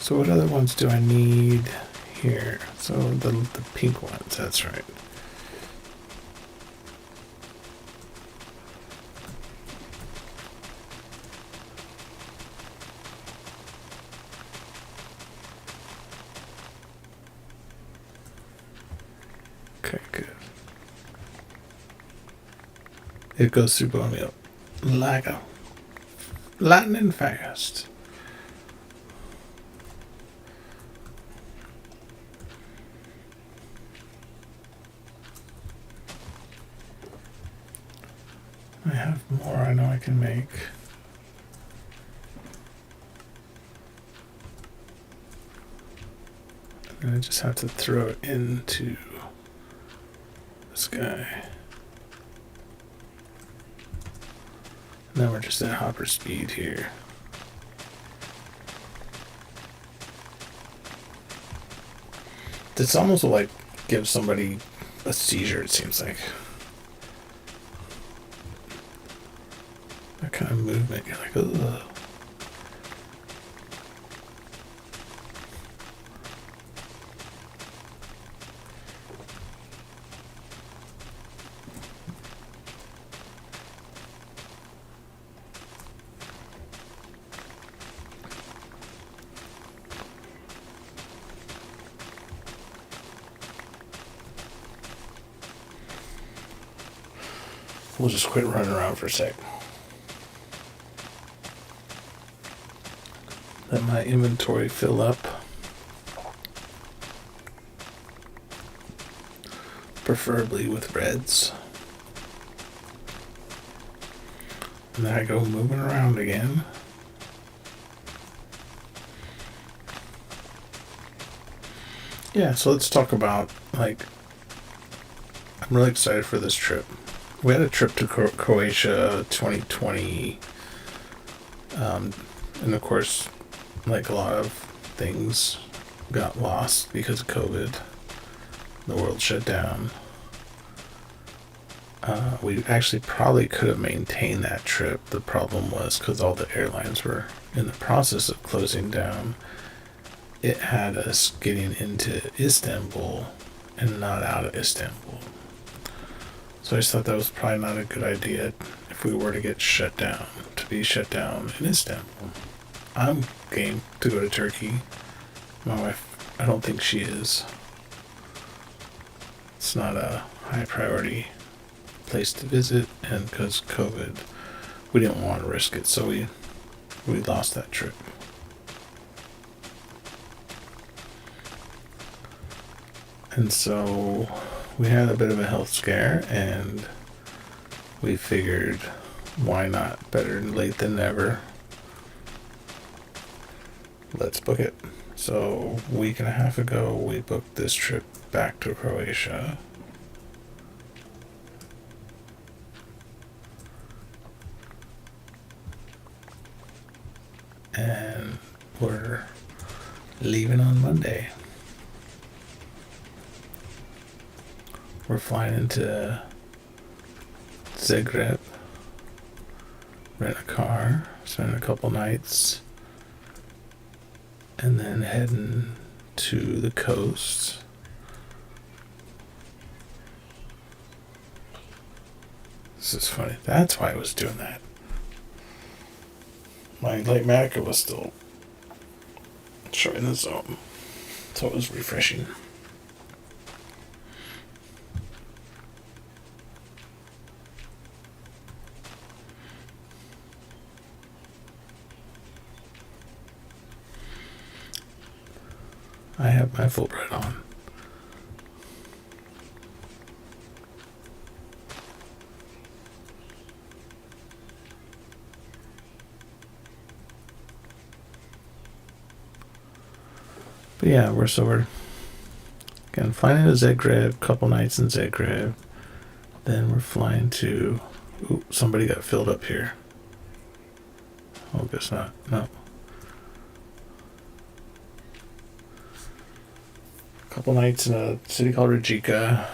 So what other ones do I need here? So the pink ones, that's right. Okay, good. It goes through bone meal like a lightning fast. I have more I know I can make. And I just have to throw it into this guy. Now we're just at hopper speed here. This almost like gives somebody a seizure, it seems like. That kind of movement, you're like, ugh. We'll just quit running around for a sec. Let my inventory fill up. Preferably with reds. And then I go moving around again. Yeah, so let's talk about, like, I'm really excited for this trip. We had a trip to Croatia 2020. And of course, like a lot of things got lost because of COVID. The world shut down. We actually probably could have maintained that trip. The problem was because all the airlines were in the process of closing down, it had us getting into Istanbul and not out of Istanbul. So I just thought that was probably not a good idea if we were to get shut down, to be shut down in Istanbul. I'm game to go to Turkey. My wife, I don't think she is. It's not a high priority place to visit, and because COVID, we didn't want to risk it, so we lost that trip. And so we had a bit of a health scare, and we figured, why not? Better late than never. Let's book it. So a week and a half ago, we booked this trip back to Croatia. And we're leaving on Monday. We're flying into Zagreb, rent a car, spend a couple nights, and then heading to the coast. This is funny. That's why I was doing that. My Litematica was still showing the zone, so it was refreshing. I have my Fulbright on. But yeah, we're again flying into Zagreb, couple nights in Zagreb. Then we're flying to. Ooh, somebody got filled up here. Oh, guess not. No. Couple nights in a city called Rijeka,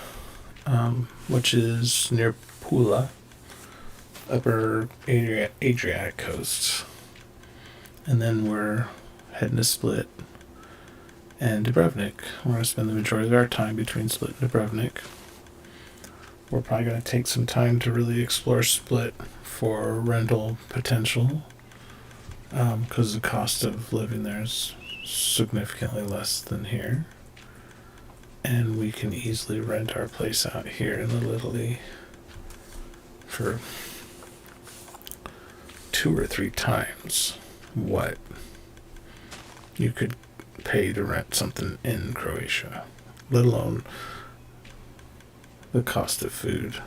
which is near Pula, upper Adriatic coast. And then we're heading to Split and Dubrovnik. We're going to spend the majority of our time between Split and Dubrovnik. We're probably going to take some time to really explore Split for rental potential, because the cost of living there is significantly less than here. And we can easily rent our place out here in Little Italy for 2 or 3 times what you could pay to rent something in Croatia, let alone the cost of food.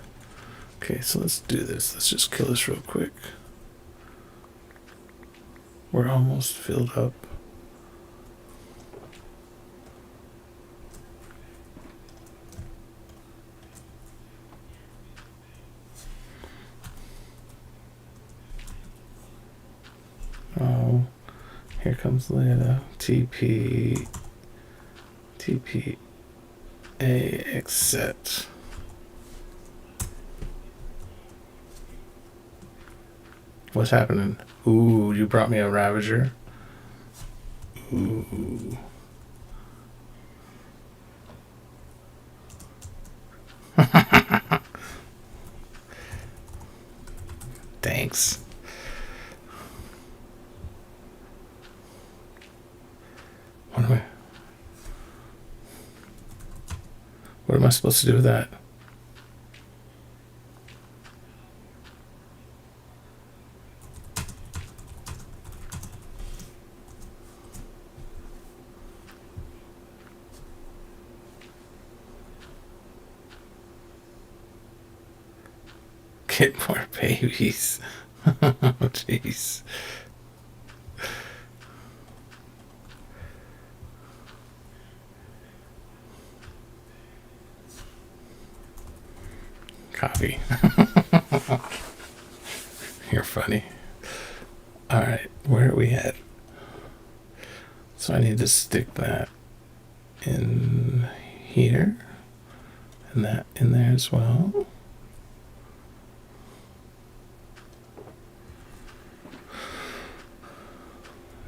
Okay, so let's do this. Let's just kill this real quick. We're almost filled up. Oh, here comes Lana. TPA accept. What's happening? Ooh, you brought me a Ravager. Ooh. Thanks. What am I supposed to do with that? Get more babies. Jeez. Copy. You're funny. Alright, where are we at? So I need to stick that in here. And that in there as well.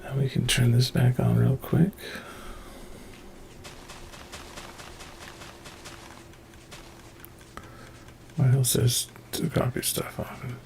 Now we can turn this back on real quick. What else is to copy stuff on?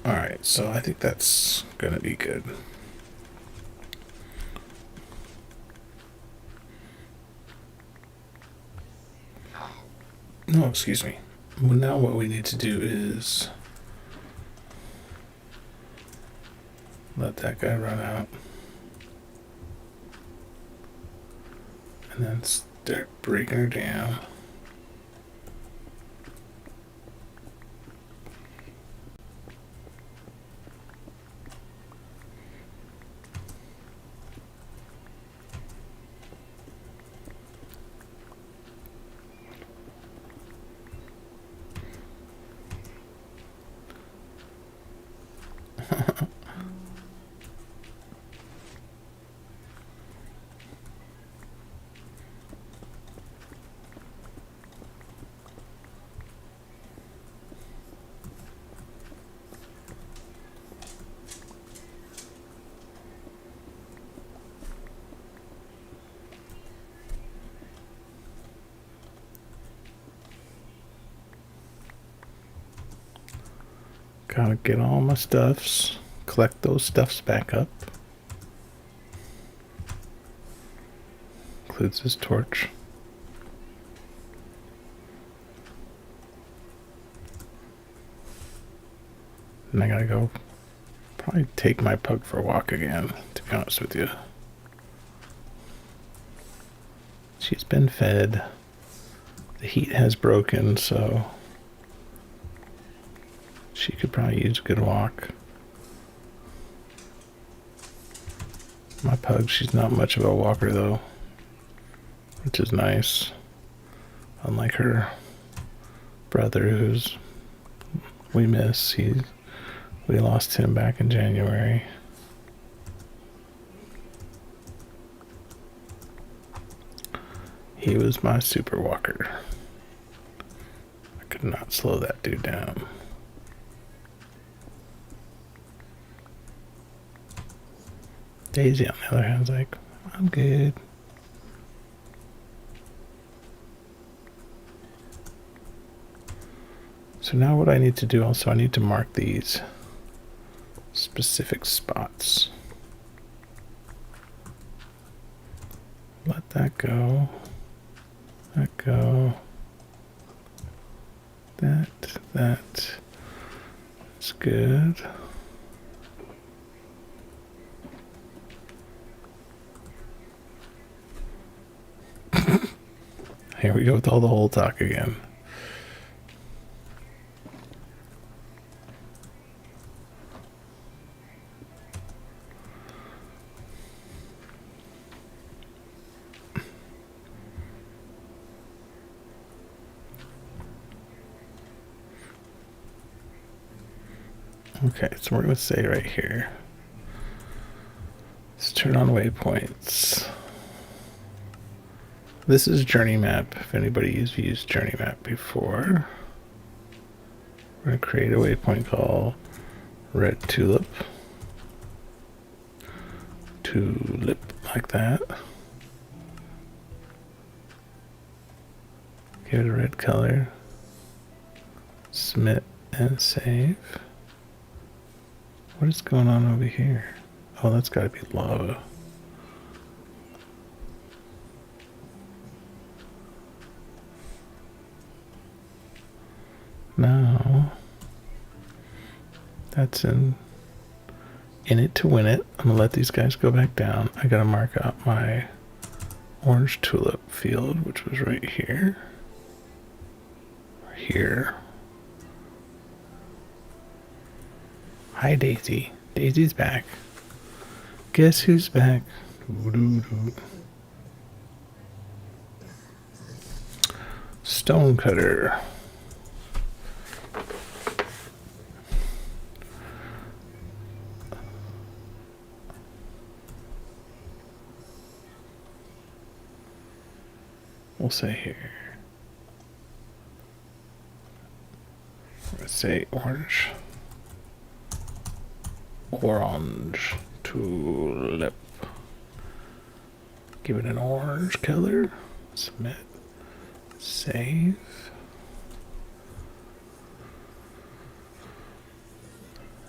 Alright, so I think that's gonna be good. No, excuse me. Well, now what we need to do is let that guy run out. And then start breaking her down. Gotta get all my stuffs, collect those stuffs back up. Includes this torch. And I gotta go probably take my pug for a walk again, to be honest with you. She's been fed. The heat has broken, so she could probably use a good walk. My pug, she's not much of a walker though, which is nice. Unlike her brother, who's we miss. We lost him back in January. He was my super walker. I could not slow that dude down. Daisy, on the other hand, is like, I'm good. So now what I need to do also, I need to mark these specific spots. Let that go. That go. That's good. Here we go with all the whole talk again. Okay, so we're going to say right here, let's turn on waypoints. This is Journey Map, if anybody's used Journey Map before. We're going to create a waypoint called Red Tulip. Tulip, like that. Give it a red color. Submit and save. What is going on over here? Oh, that's got to be lava. Now, that's in it to win it. I'm gonna let these guys go back down. I gotta mark out my orange tulip field, which was right here. Here. Hi, Daisy. Daisy's back. Guess who's back? Stonecutter. We'll say here. Let's say orange. Orange tulip. Give it an orange color. Submit. Save.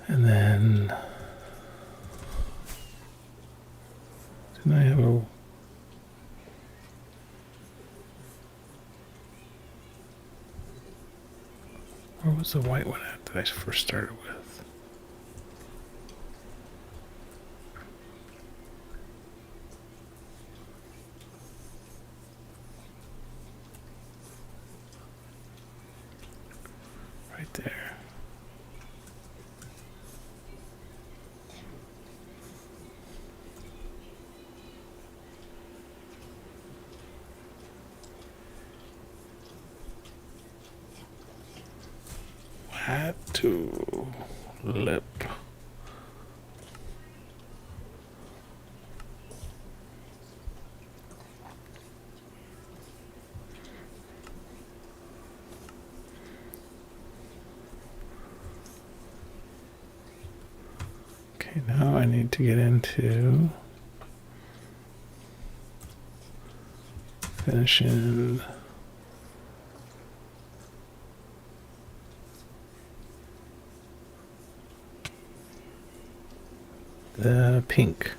And then I have a where was the white one at that I first started with? Right there. Hat to lip. Okay, now I need to get into finishing the pink.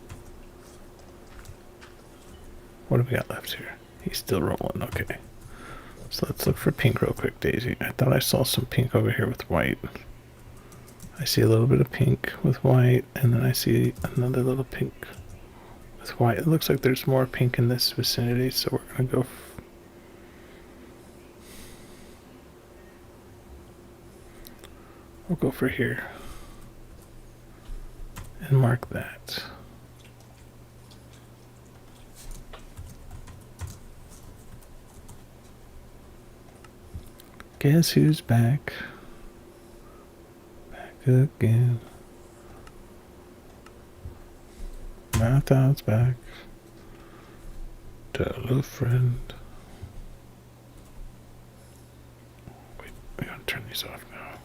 What have we got left here? He's still rolling. Okay. So let's look for pink real quick, Daisy. I thought I saw some pink over here with white. I see a little bit of pink with white, and then I see another little pink with white. It looks like there's more pink in this vicinity, so we're going to go. We'll go for here and mark that. Guess who's back? Back again. My thoughts back. Tell a friend. Wait, I gotta turn these off now.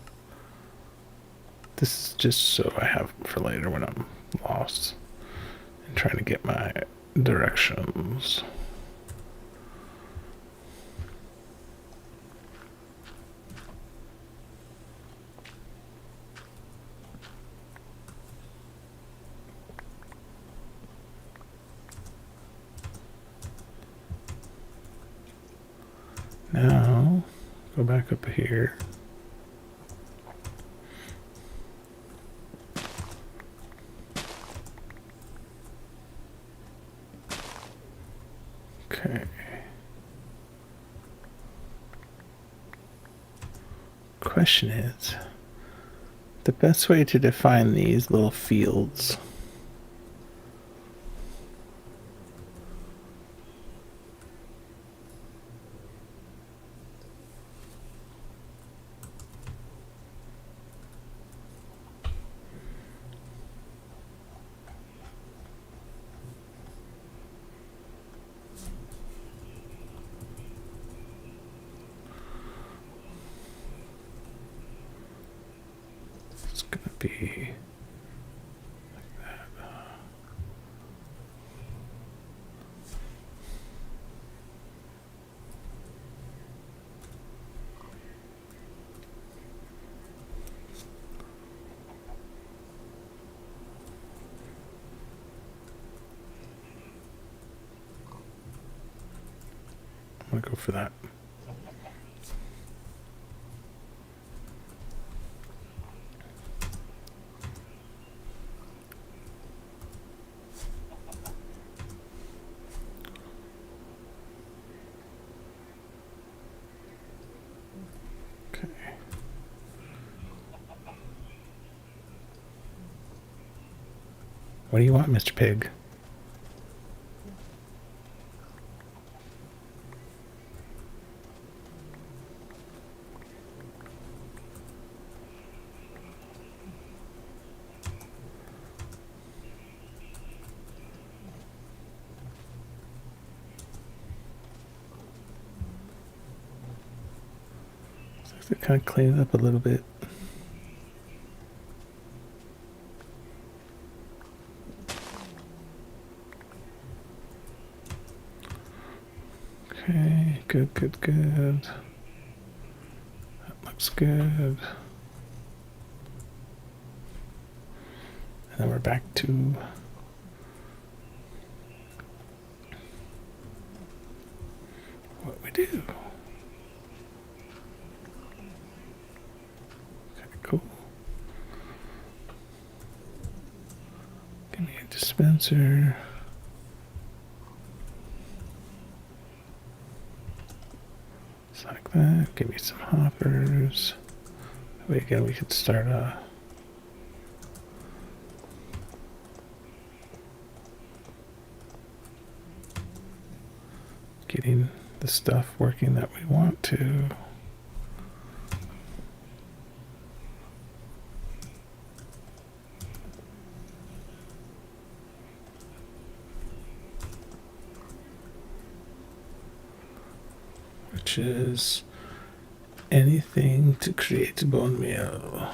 This is just so I have for later when I'm lost and trying to get my directions. Now, go back up here. Okay. Question is, the best way to define these little fields. It's gonna be like that. I'm gonna go for that. Okay. What do you want, Mr. Pig? To kind of clean it up a little bit. Okay, good, good, good. That looks good. And then we're back to what we do. Okay, cool. Give me a dispenser. Just like that. Give me some hoppers. That way again we could start getting the stuff working that we want to. Which is anything to create bone meal.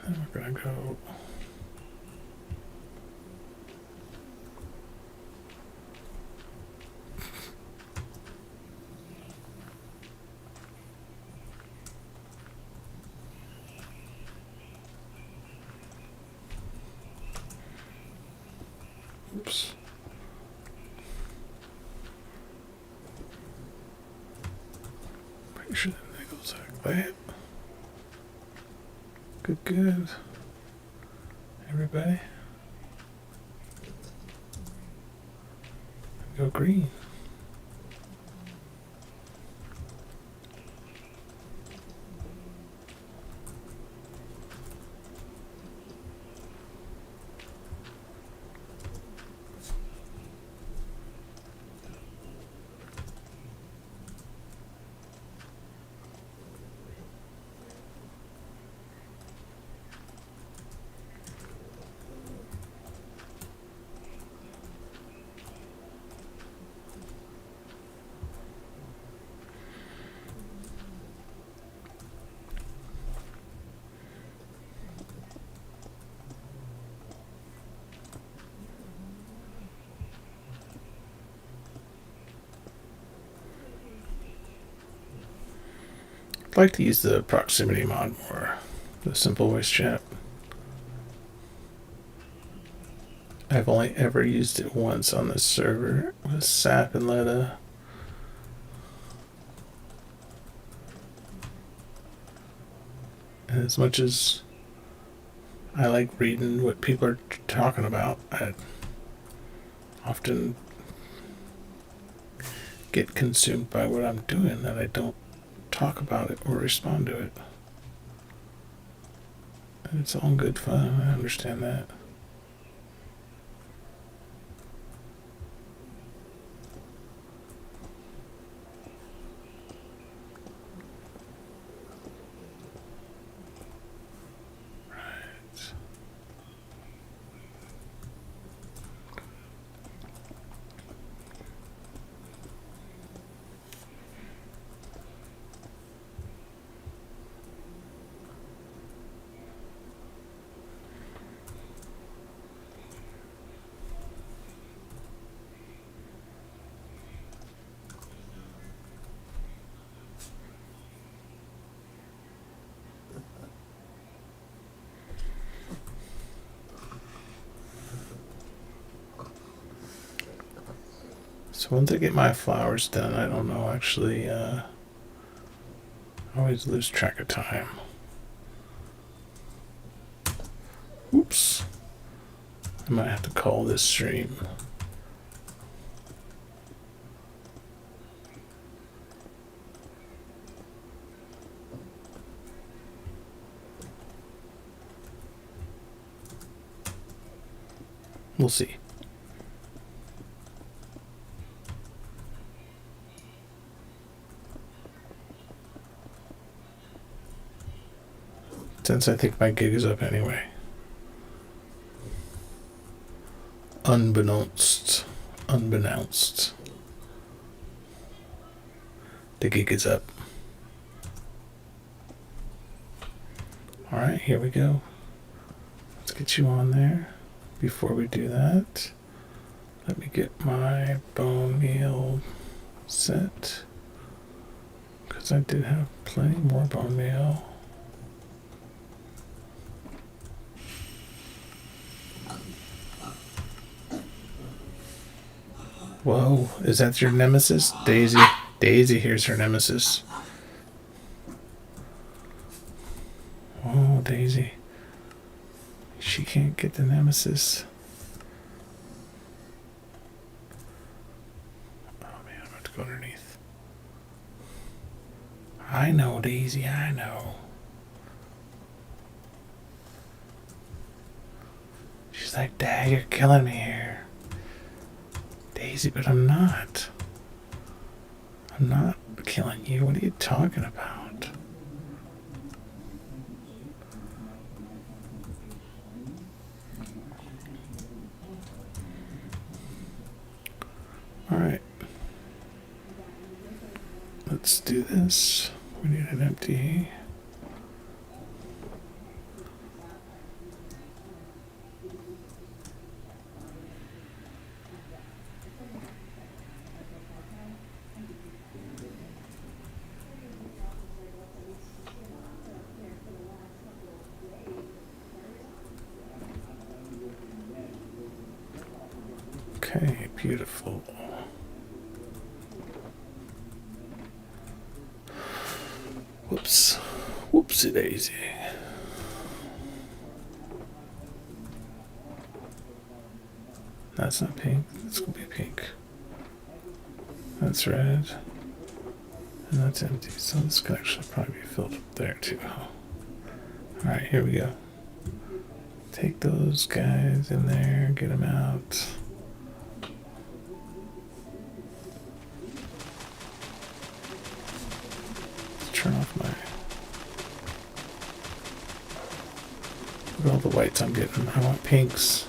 And we're gonna go oops. Pretty sure that goes like that. Good, good. Everybody. Go green. I'd like to use the proximity mod more. The simple voice chat. I've only ever used it once on this server with Sap and Letta. And as much as I like reading what people are talking about, I often get consumed by what I'm doing that I don't talk about it or respond to it. And it's all good fun. I understand that. So once I get my flowers done, I don't know, actually, I always lose track of time. Oops. I might have to call this stream. We'll see. Since I think my gig is up anyway. Unbeknownst. The gig is up. Alright, here we go. Let's get you on there. Before we do that, let me get my bone meal set. Because I did have plenty more bone meal. Whoa, is that your nemesis? Daisy. Daisy, here's her nemesis. Oh, Daisy. She can't get the nemesis. Oh man, I'm about to go underneath. I know, Daisy, I know. She's like, Dad, you're killing me here. Daisy, but I'm not. I'm not killing you. What are you talking about? Alright. Let's do this. We need an empty. Okay, beautiful. Whoops. Whoopsie daisy. That's not pink. That's gonna be pink. That's red. And that's empty. So this could actually probably be filled up there too. Alright, here we go. Take those guys in there, get them out. Turn off my... Look at all the whites I'm getting. I want pinks.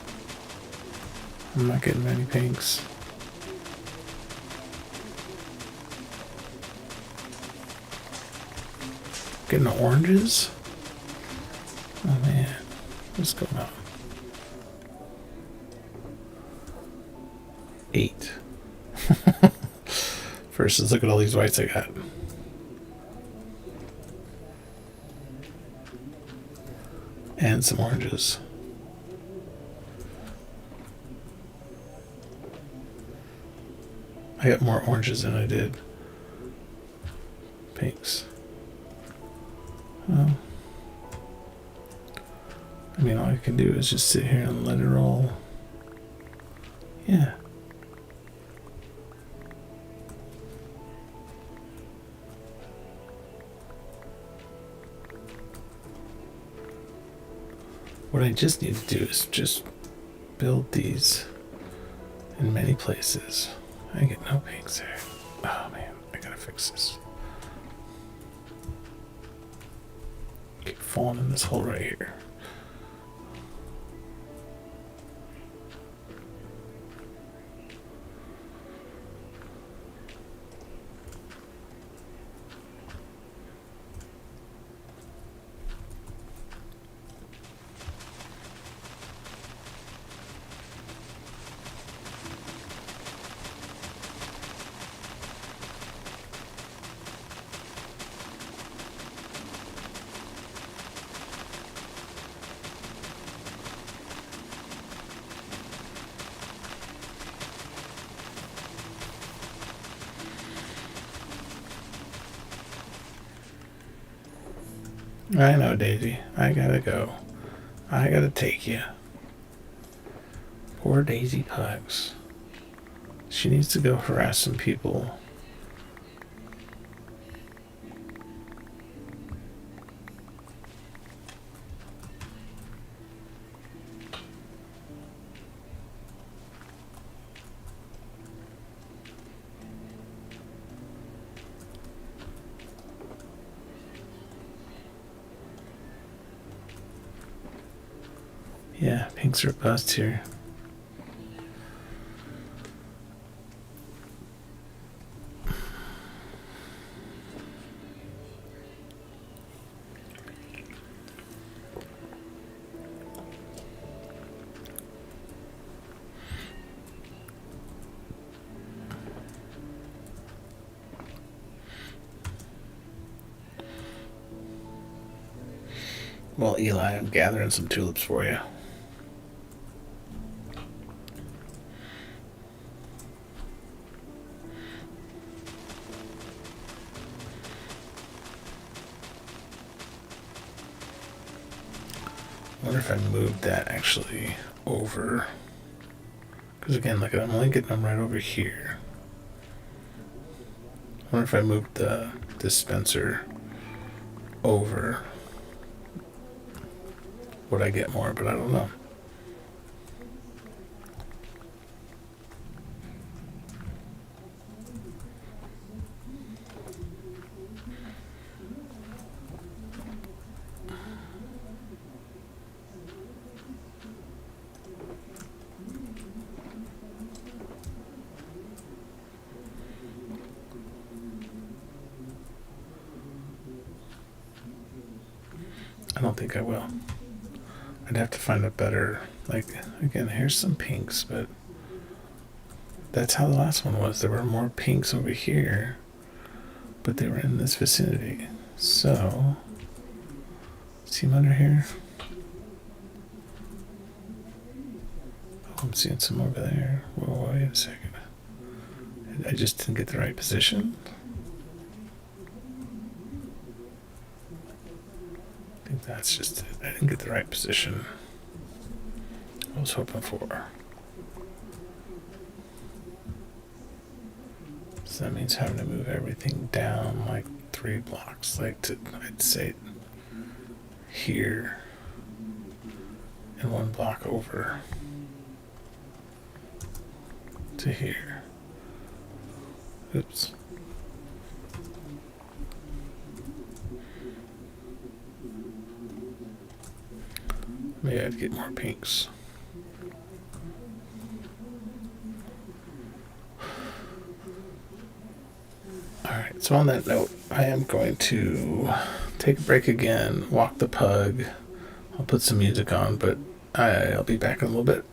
I'm not getting many pinks. Getting the oranges? Oh man. What's going on? 8. Versus look at all these whites I got. And some oranges. I got more oranges than I did pinks. Well, I mean, all I can do is just sit here and let it roll. Yeah. What I just need to do is just build these in many places. I get no pinks there. Oh man, I gotta fix this. Keep falling in this hole right here. I know, Daisy. I gotta go. I gotta take you. Poor Daisy Pugs. She needs to go harass some people. Yeah, pinks are bust here. Well, Eli, I'm gathering some tulips for you. I wonder if I moved that actually over. Because again, like I'm only getting them right over here. I wonder if I moved the dispenser over. Would I get more? But I don't know. I don't think I will. I'd have to find a better, like, again, here's some pinks, but that's how the last one was. There were more pinks over here, but they were in this vicinity. So, see them under here? Oh, I'm seeing some over there. Whoa, wait a second. I just didn't get the right position. I think that's just it. I didn't get the right position I was hoping for. So that means having to move everything down like 3 blocks, like to, I'd say, here and 1 block over to here. Oops. Maybe I'd get more pinks. Alright, so on that note, I am going to take a break again, walk the pug. I'll put some music on, but I'll be back in a little bit.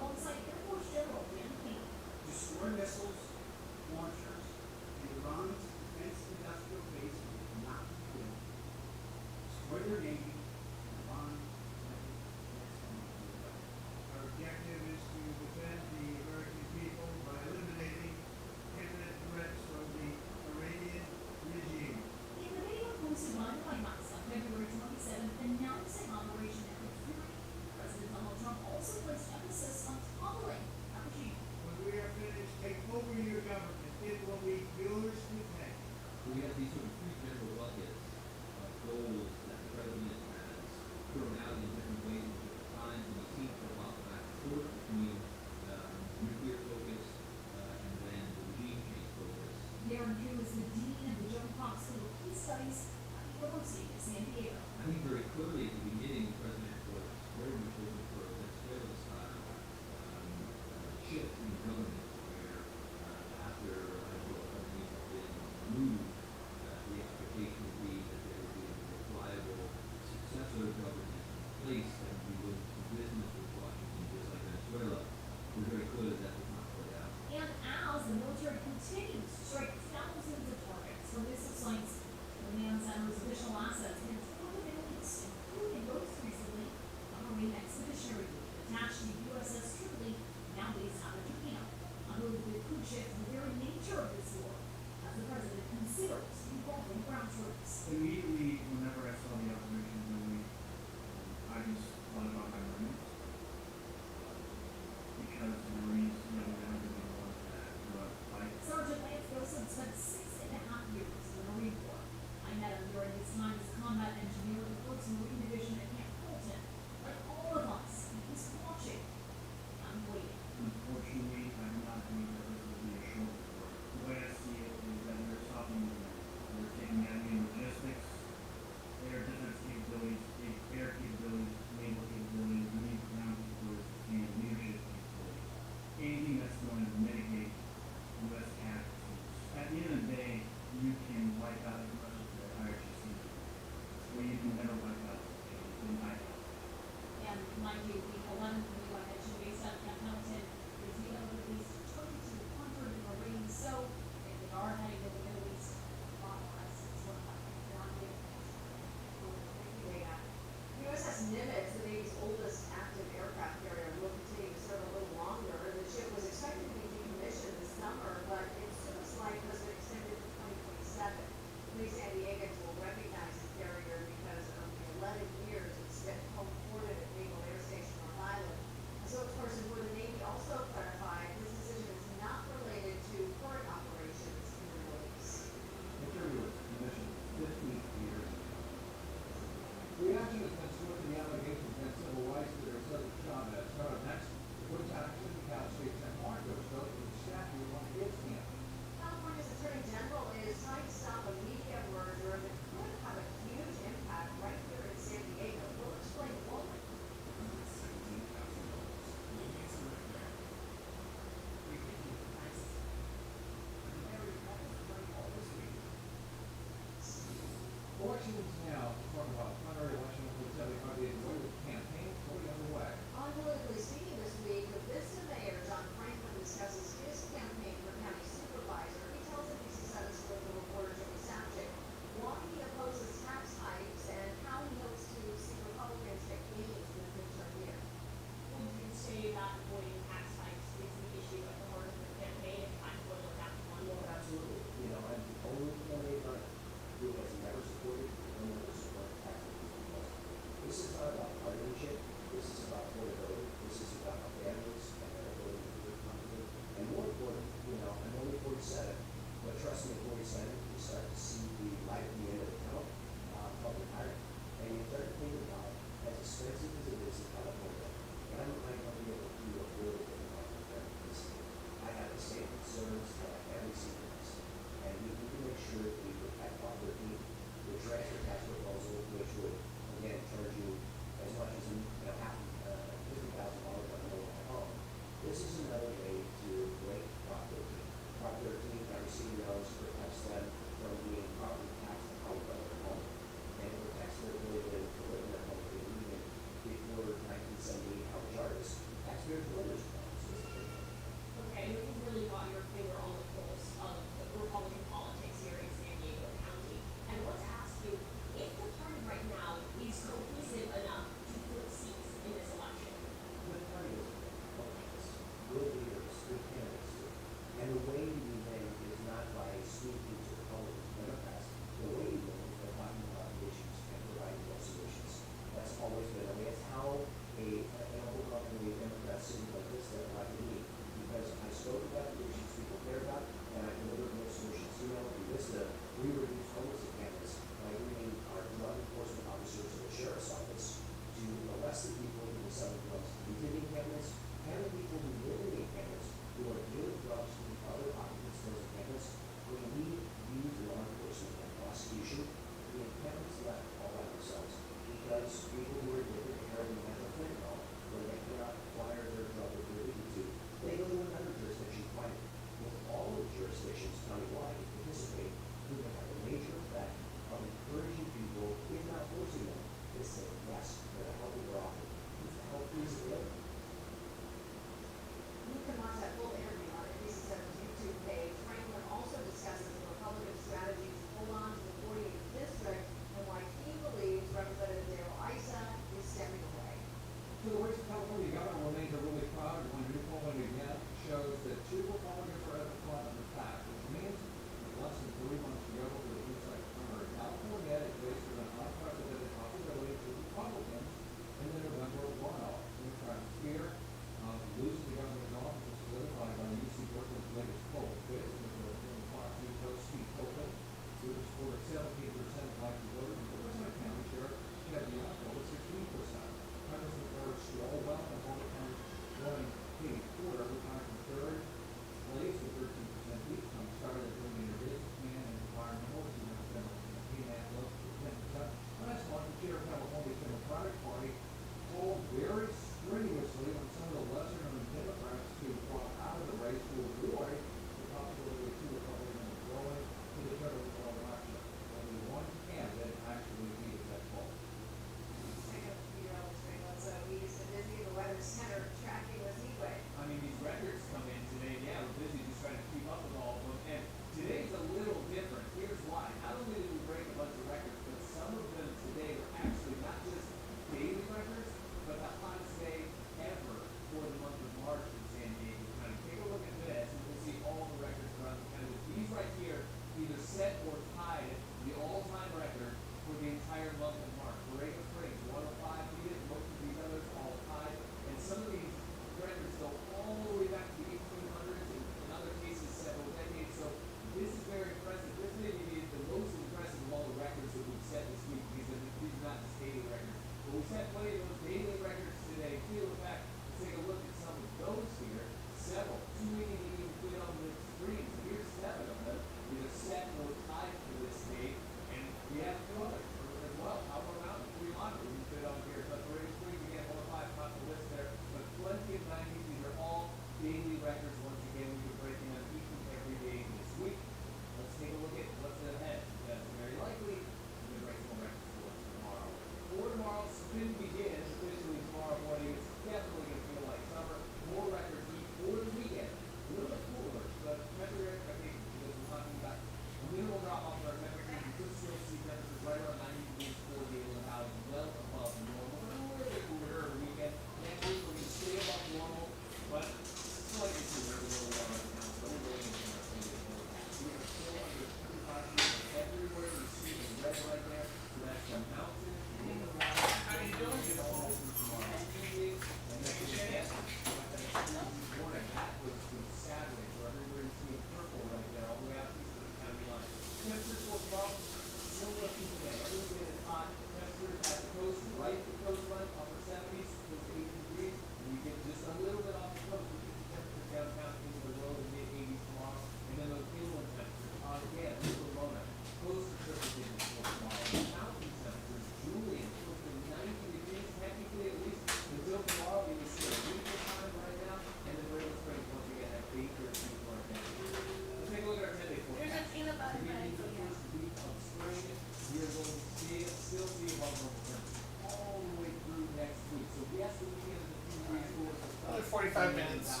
5 minutes.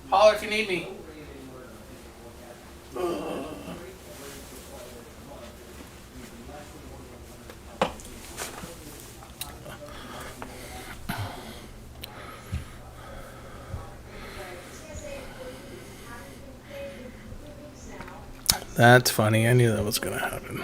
Holler if you need me. That's funny. I knew that was going to happen.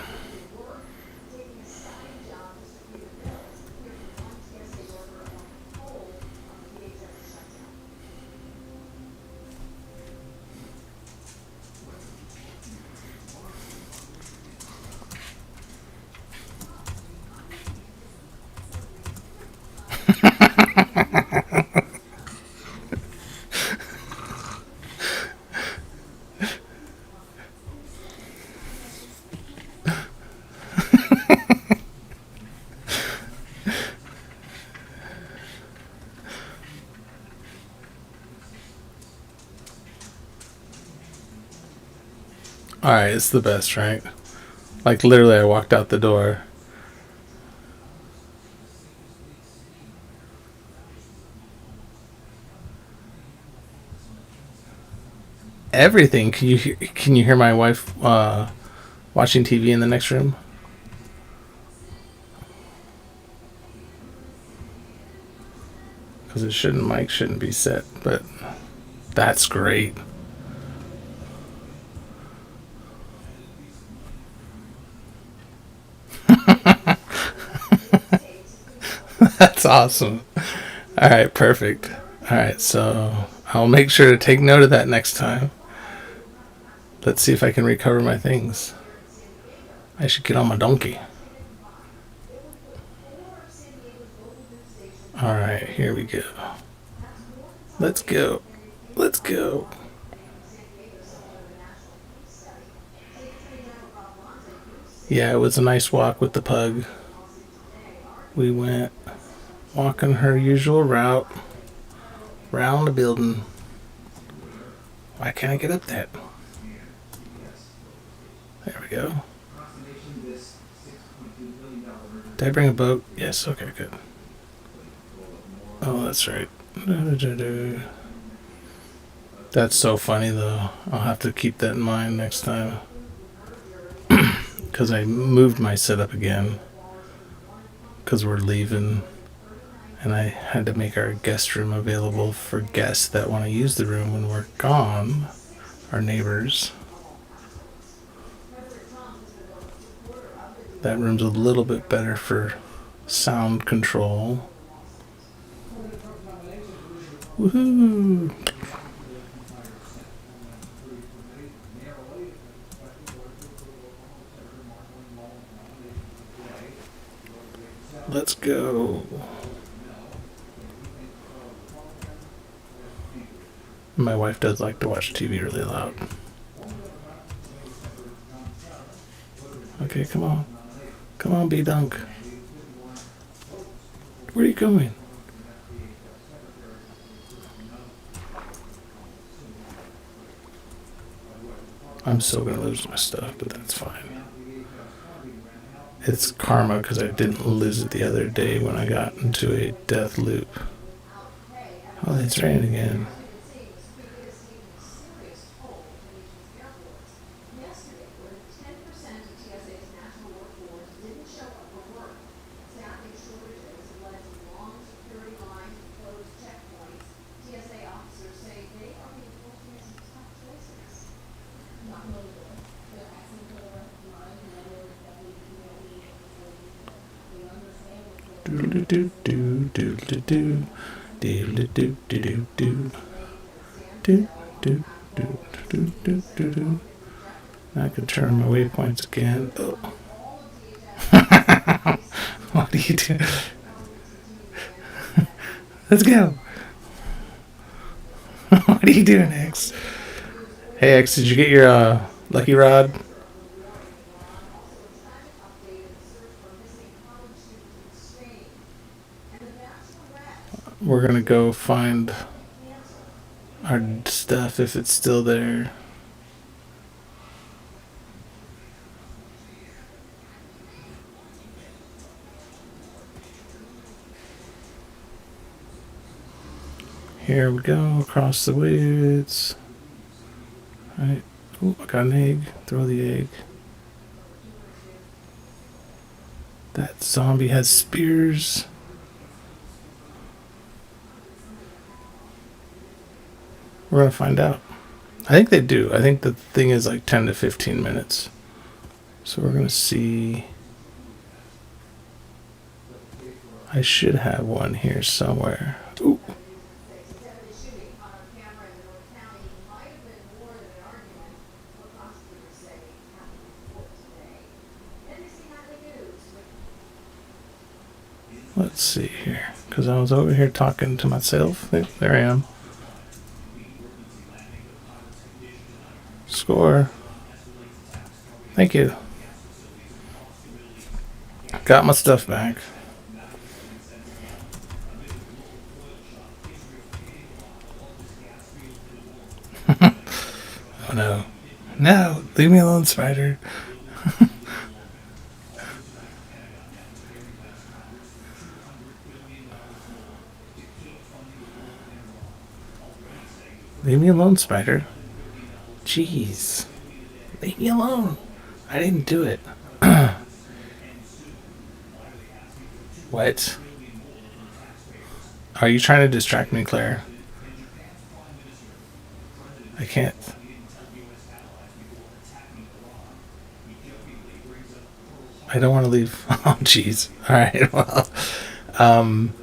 Alright, it's the best, right? Like, literally, I walked out the door. Everything. Can you hear my wife watching TV in the next room? because it shouldn't, mic shouldn't be set, but that's great. That's awesome. All right, perfect. All right, so I'll make sure to take note of that next time. Let's see if I can recover my things. I should get on my donkey. All right, here we go. Let's go. Let's go. Yeah, it was a nice walk with the pug. We went walking her usual route round the building. Why can't I get up that? There we go. Did I bring a boat? Yes, okay, good. Oh, that's right. That's so funny, though. I'll have to keep that in mind next time. Because I moved my setup again. Because we're leaving. And I had to make our guest room available for guests that want to use the room when we're gone. Our neighbors. That room's a little bit better for sound control. Woohoo! Let's go. My wife does like to watch TV really loud. Okay, come on. Come on, B-Dunk. Where are you going? I'm still going to lose my stuff, but that's fine. It's karma because I didn't lose it the other day when I got into a death loop. Oh, it's raining again. I can turn my waypoints again. Oh. What do you do? Let's go. What are you doing, X? Hey, X, did you get your lucky rod? We're gonna go find our stuff if it's still there. Here we go, across the woods. Alright. Oh, I got an egg. Throw the egg. That zombie has spears. We're gonna find out. I think they do. I think the thing is like 10 to 15 minutes. So we're gonna see. I should have one here somewhere. Ooh. Let's see here, because I was over here talking to myself. There I am. Score. Thank you. Got my stuff back. Oh no. No, leave me alone, spider. Leave me alone, spider. Jeez. Leave me alone. I didn't do it. What? Are you trying to distract me, Claire? I can't. I don't want to leave. Oh, jeez. All right. Well, um,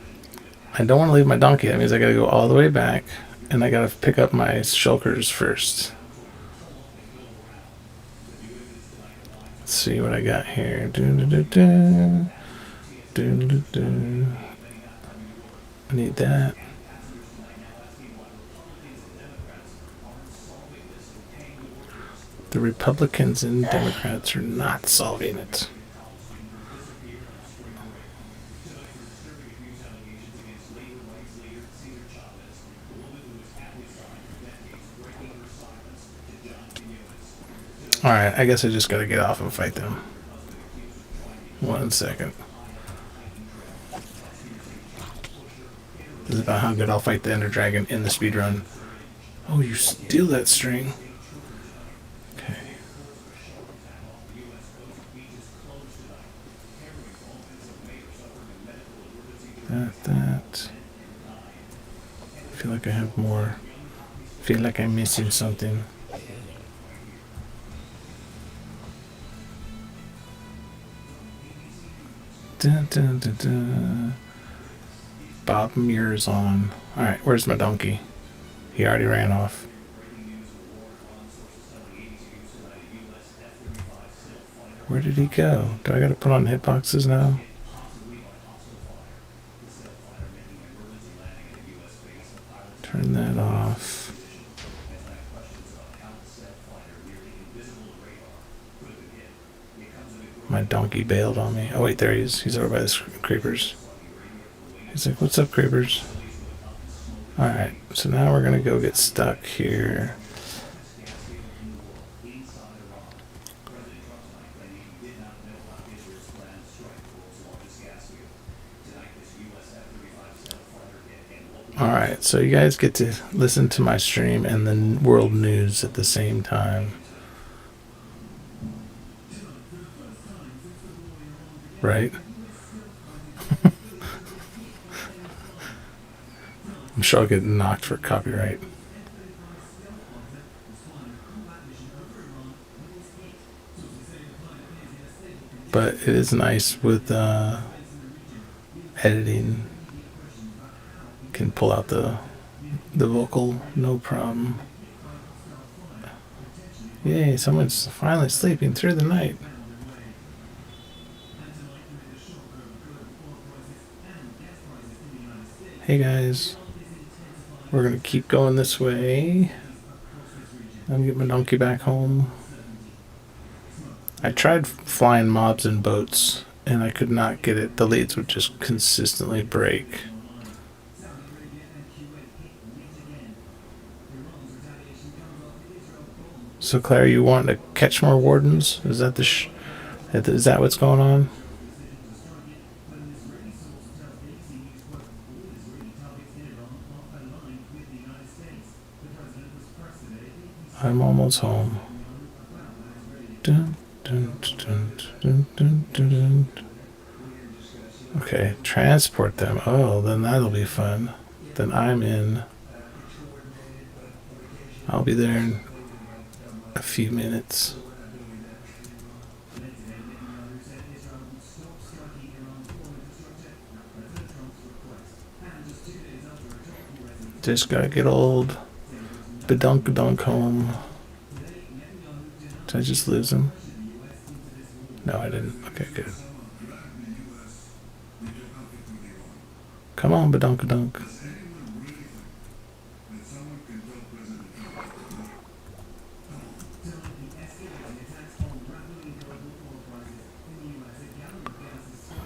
I don't want to leave my donkey. That means I got to go all the way back, and I got to pick up my shulkers first. Let's see what I got here. I need that. The Republicans and Democrats are not solving it. Alright, I guess I just gotta get off and fight them. 1 second. This is about how good I'll fight the Ender Dragon in the speedrun. Oh, you steal that string. Okay. That. I feel like I have more. I feel like I'm missing something. Dun, dun, dun, dun. Bob Muir's on. Alright, where's my donkey? He already ran off. Where did he go? Do I gotta put on hitboxes now? Turn that off. My donkey bailed on me. Oh wait, there he is. He's over by the creepers. He's like, what's up, creepers? Alright, so now we're gonna go get stuck here. Alright, so you guys get to listen to my stream and the world news at the same time. Right? I'm sure I'll get knocked for copyright. But it is nice with editing. Can pull out the vocal, no problem. Yay, someone's finally sleeping through the night. Hey guys, we're gonna keep going this way. I'm gonna get my donkey back home. I tried flying mobs in boats and I could not get it. The leads would just consistently break. So Claire, you want to catch more wardens? Is that is that what's going on? I'm almost home. Dun, dun, dun, dun, dun, dun, dun. Okay, transport them. Oh, then that'll be fun. Then I'm in. I'll be there in a few minutes. Just gotta get old Badunk home. Did I just lose him? No, I didn't. Okay, good. Come on, Badunk.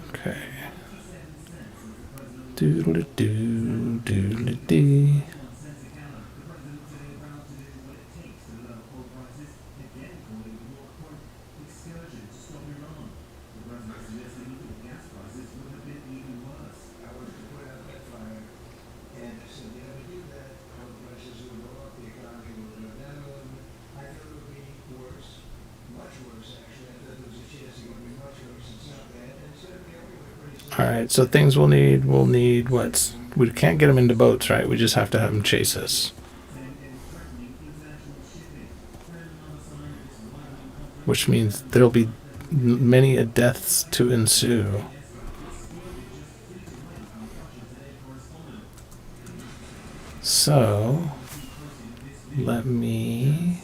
Okay. Doodle-doo, doodle-dee. Alright, so things we'll need what? We can't get them into boats, right? We just have to have them chase us. Which means there'll be many a deaths to ensue. So, let me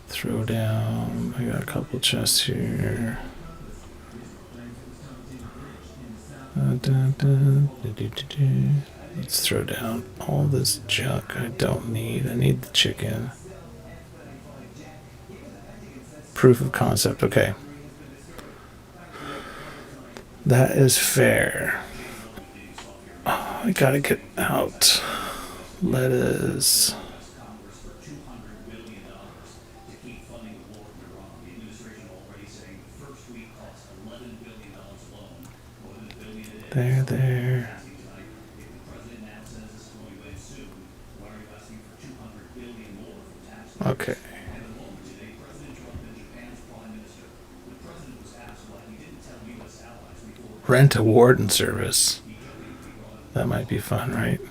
throw down. I got a couple chests here. Let's throw down all this junk I don't need. I need the chicken. Proof of concept. Okay. That is fair. Oh, I gotta get out. Lettuce. There. Okay. Rent a warden service. That might be fun, right?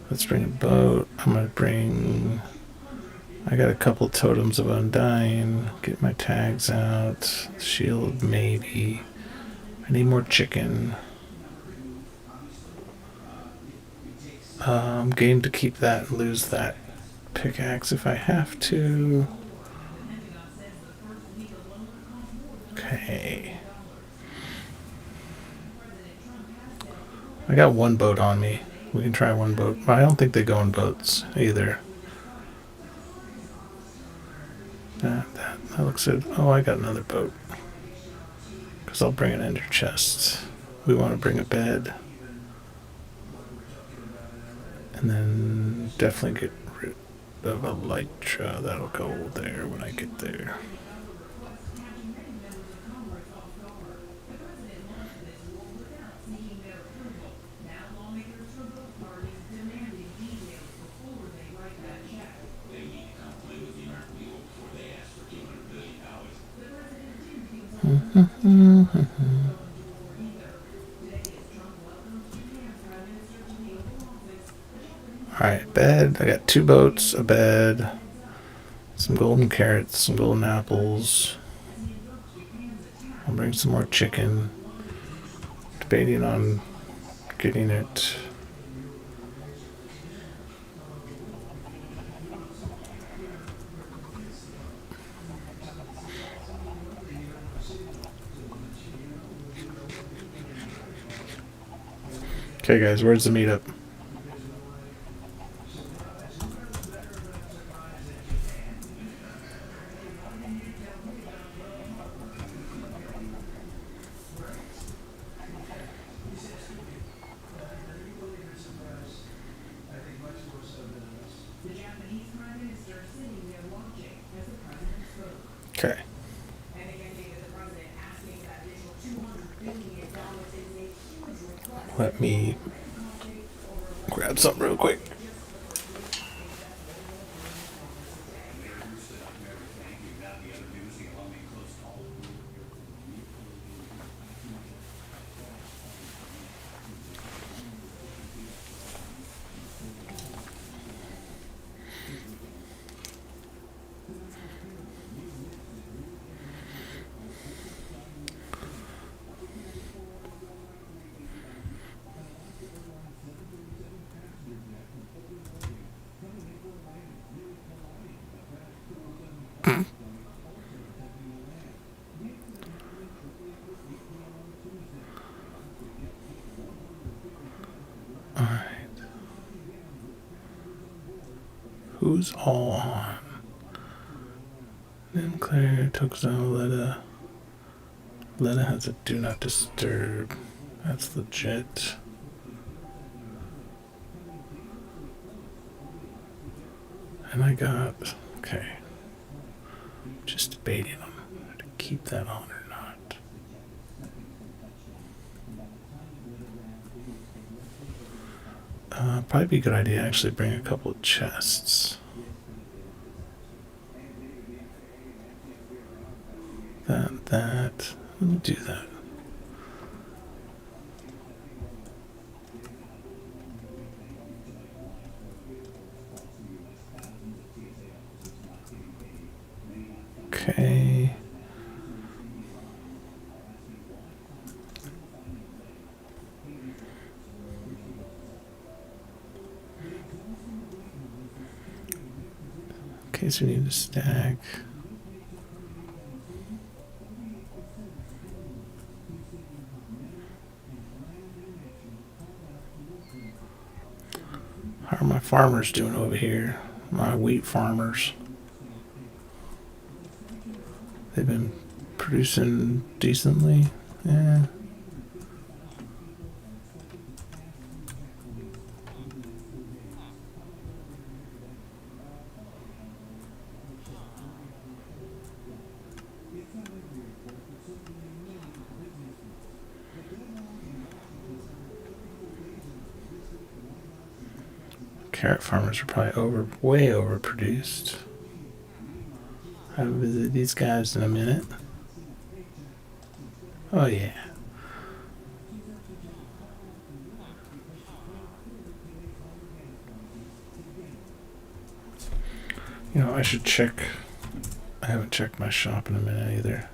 Let's bring a boat. I'm gonna bring. I got a couple totems of undying. Get my tags out. Shield, maybe. I need more chicken. Game to keep that and lose that pickaxe if I have to. Okay. I got one boat on me. We can try one boat. But I don't think they go in boats either. That looks good. Oh, I got another boat. Because I'll bring an ender chest. We want to bring a bed. And then definitely get rid of elytra. That'll go there when I get there. Alright, bed. I got 2 boats, a bed, some golden carrots, some golden apples. I'll bring some more chicken. Debating on getting it. Okay, guys, where's the meetup? Okay. Let me grab something real quick. Alright. Who's all on? Then Claire, Tokuzo, Letta. Letta has a do not disturb. That's legit. And I got. Okay. Just debating on to keep that on or not. Probably be a good idea to actually bring a couple of chests. That. Let me do that. case we need to stack. How are my farmers doing over here? My wheat farmers. They've been producing decently. Yeah. Carrot farmers are probably way overproduced. I haven't visited these guys in a minute. Oh yeah. You know, I should check. I haven't checked my shop in a minute either.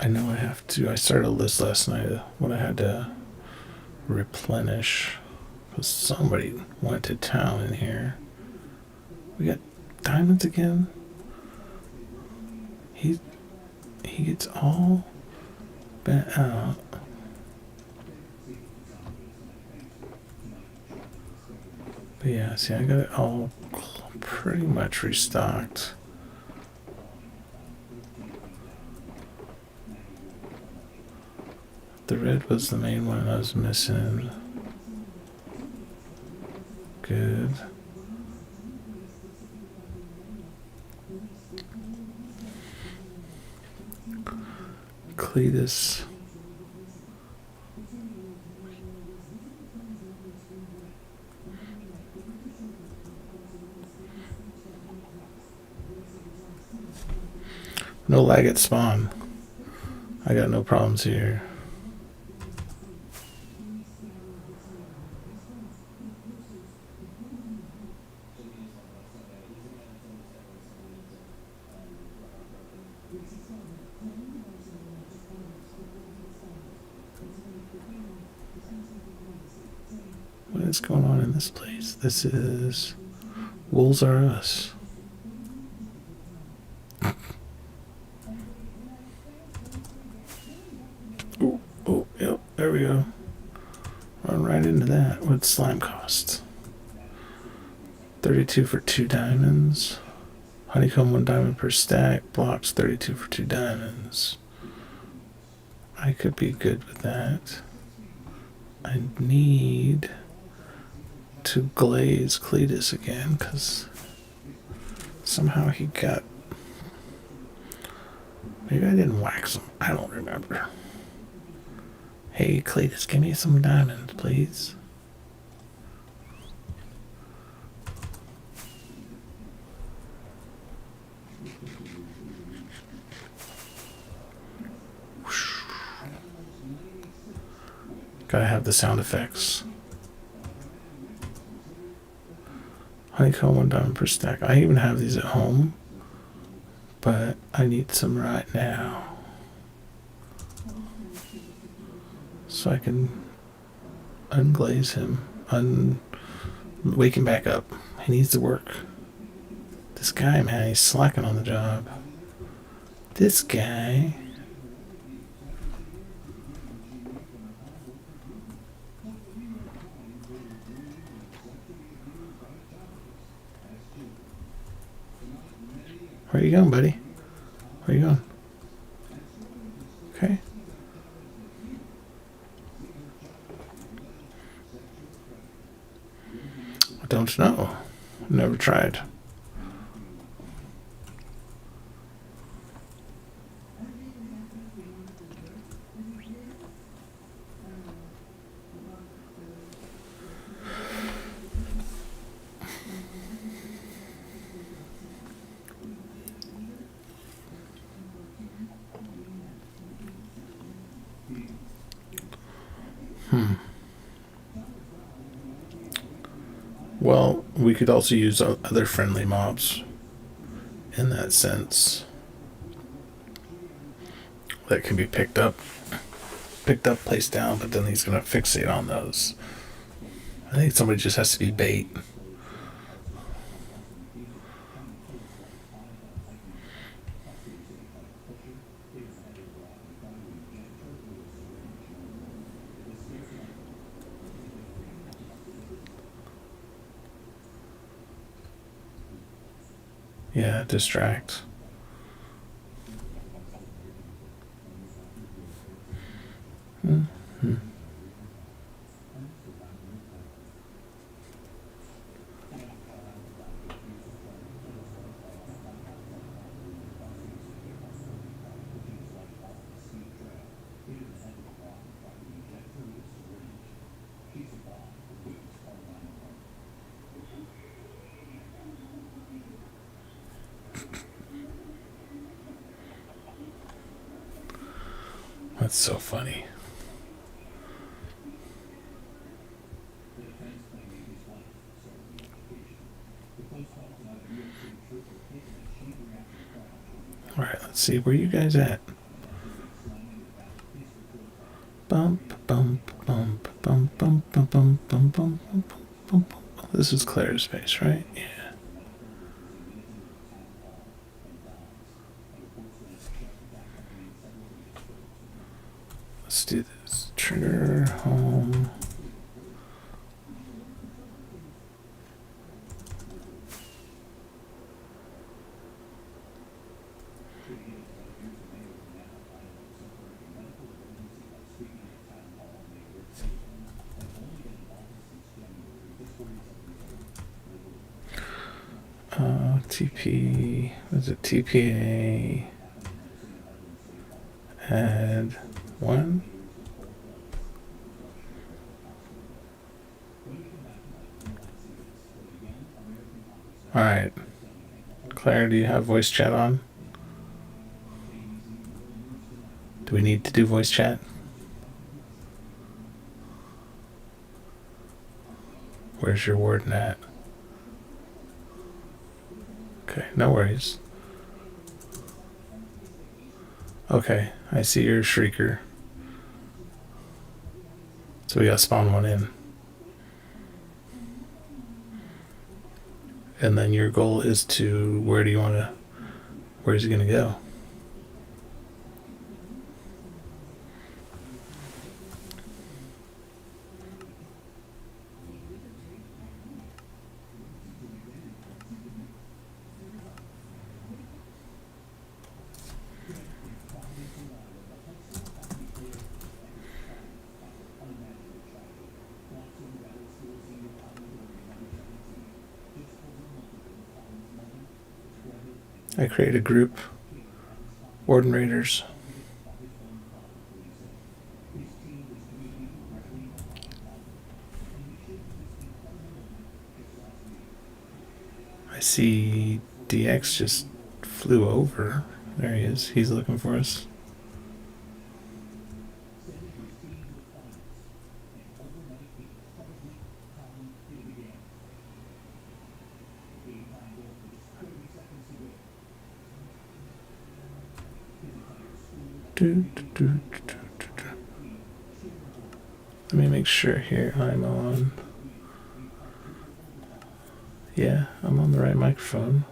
I know I have to. I started a list last night of what I had to replenish. Because somebody went to town in here. We got diamonds again. He gets all bent out. But yeah, see, I got it all pretty much restocked. The red was the main one I was missing. Good. Cletus. No lag at spawn. I got no problems here. What is going on in this place? This is Wolves Are Us. Oh, yep, there we go. Run right into that. What's slime cost? 32 for 2 diamonds. Honeycomb 1 diamond per stack. Blocks 32 for 2 diamonds. I could be good with that. I need to glaze Cletus again because somehow he got. Maybe I didn't wax him. I don't remember. Hey, Cletus, give me some diamonds, please. Gotta have the sound effects. Honeycomb 1 diamond per stack. I even have these at home, but I need some right now. So I can unglaze him, wake him back up. He needs to work. This guy, man, he's slacking on the job. This guy. Where you going, buddy? Where you going? Okay. I don't know. Never tried. Well, we could also use other friendly mobs in that sense that can be picked up, placed down, but then he's going to fixate on those. I think somebody just has to be bait. Yeah, distract. Mm-hmm. That's so funny. All right, let's see where you guys at. Bump, bump, bump, bump, bump, bump, bump, bump, bump, bump, bump. This is Claire's space, right? Yeah. Let's do this. Trigger home. TP, was it TPA? Add one. All right. Claire, do you have voice chat on? Do we need to do voice chat? Where's your warden at? Okay, no worries. Okay, I see your shrieker. So we gotta spawn one in. And then your goal is to, where's he gonna go? I create a group, Warden Raiders. I see DX just flew over. There he is. He's looking for us. Let me make sure here I'm on. Yeah, I'm on the right microphone.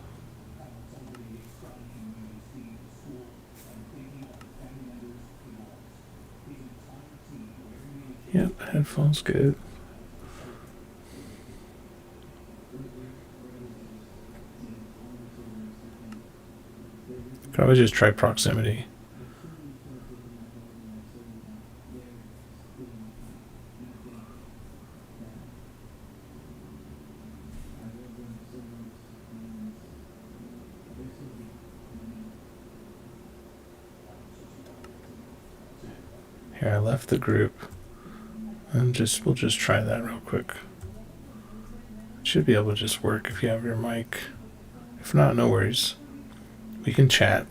Yep, headphones good. Could always just try proximity. Here, I left the group. And we'll just try that real quick. It should be able to just work if you have your mic. If not, no worries. We can chat.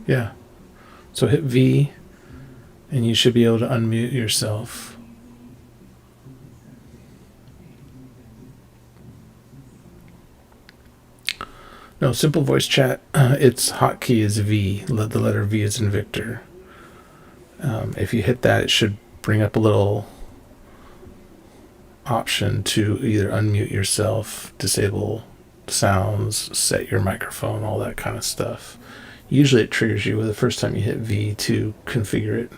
Yeah. So hit V and you should be able to unmute yourself. No, simple voice chat. Its hotkey is V. The letter V is in Victor. If you hit that, it should bring up a little option to either unmute yourself, disable sounds, set your microphone, all that kind of stuff. Usually it triggers you the first time you hit V to configure it.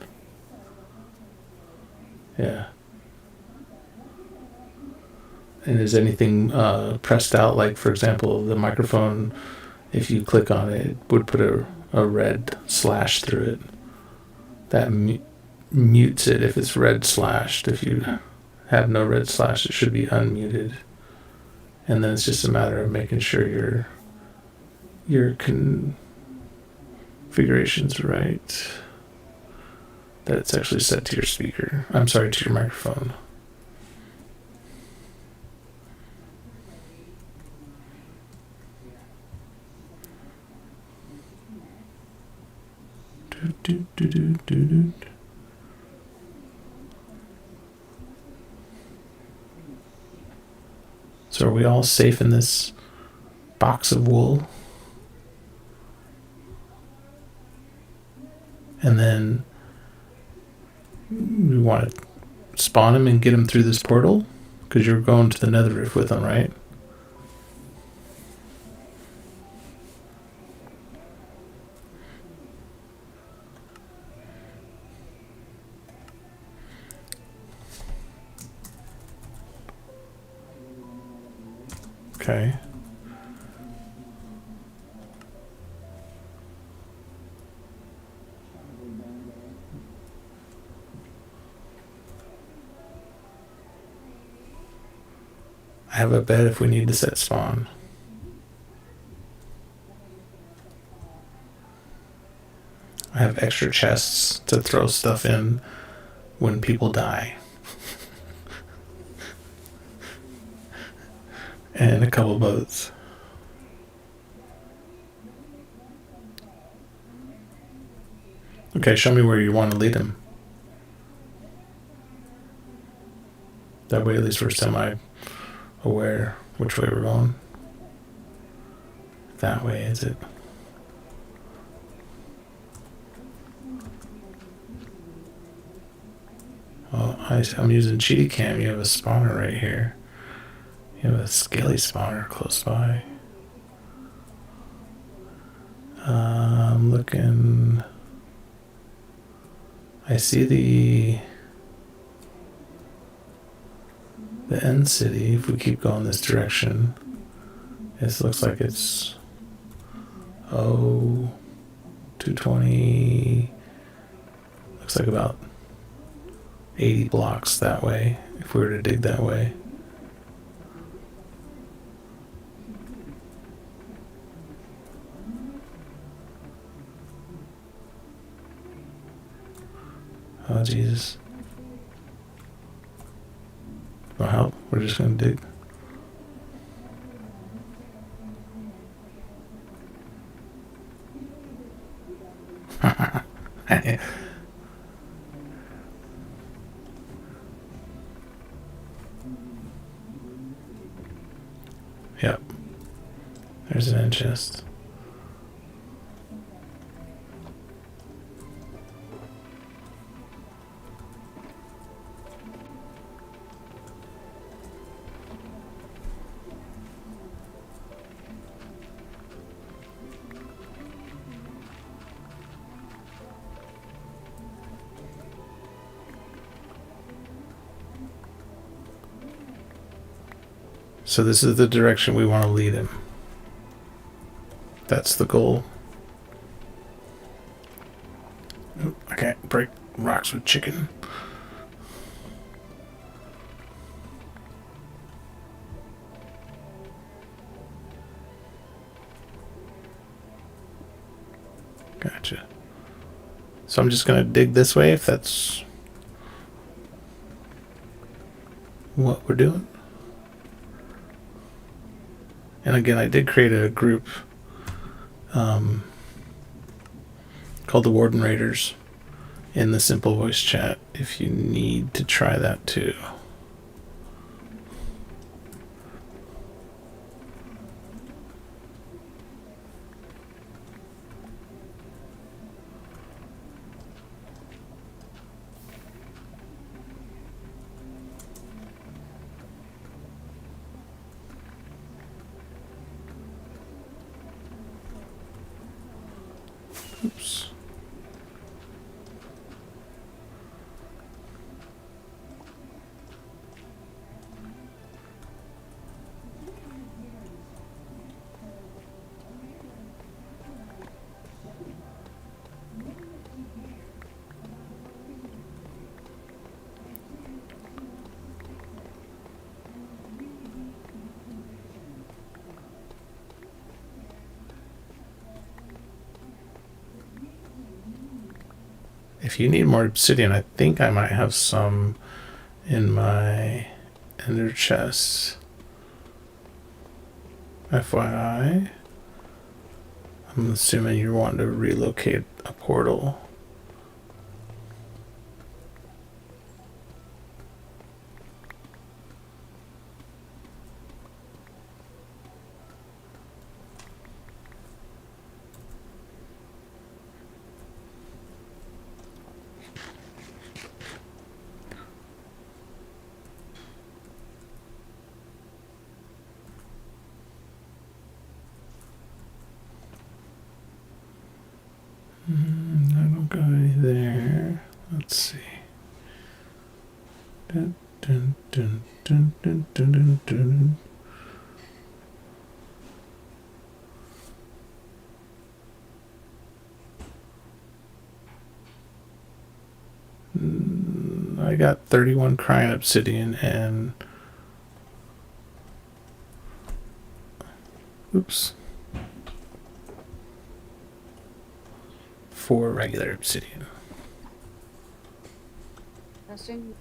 Yeah. And is anything pressed out? Like, for example, the microphone, if you click on it, it would put a red slash through it. That mutes it if it's red slashed. If you have no red slash, it should be unmuted. And then it's just a matter of making sure your configuration's right. That it's actually set to your speaker. I'm sorry, to your microphone. Do, do, do, do, do. So are we all safe in this box of wool? And then we want to spawn him and get him through this portal? Because you're going to the Netherrift with him, right? Okay. I have a bed if we need to set spawn. I have extra chests to throw stuff in when people die. And a couple boats. Okay, show me where you want to lead him. That way at least we're semi-aware which way we're going. That way, is it? Well, I'm using Cheetah Cam. You have a spawner right here. You have a scaly spawner close by. I'm looking. I see the end city. If we keep going this direction, it looks like it's 220. Looks like about 80 blocks that way. If we were to dig that way. Oh, Jesus. No help. We're just going to dig. Yep. There's an end chest. So this is the direction we want to lead him. That's the goal. Oop, I can't break rocks with chicken. Gotcha. So I'm just going to dig this way if that's what we're doing. And again, I did create a group called the Warden Raiders in the Simple Voice chat if you need to try that too. Oops. If you need more obsidian, I think I might have some in my ender chest. FYI. I'm assuming you're wanting to relocate a portal. I don't got any there. Let's see. Dun, dun, dun, dun, dun, dun, dun, dun. I got 31 crying obsidian and oops. 4 regular obsidian. Testing.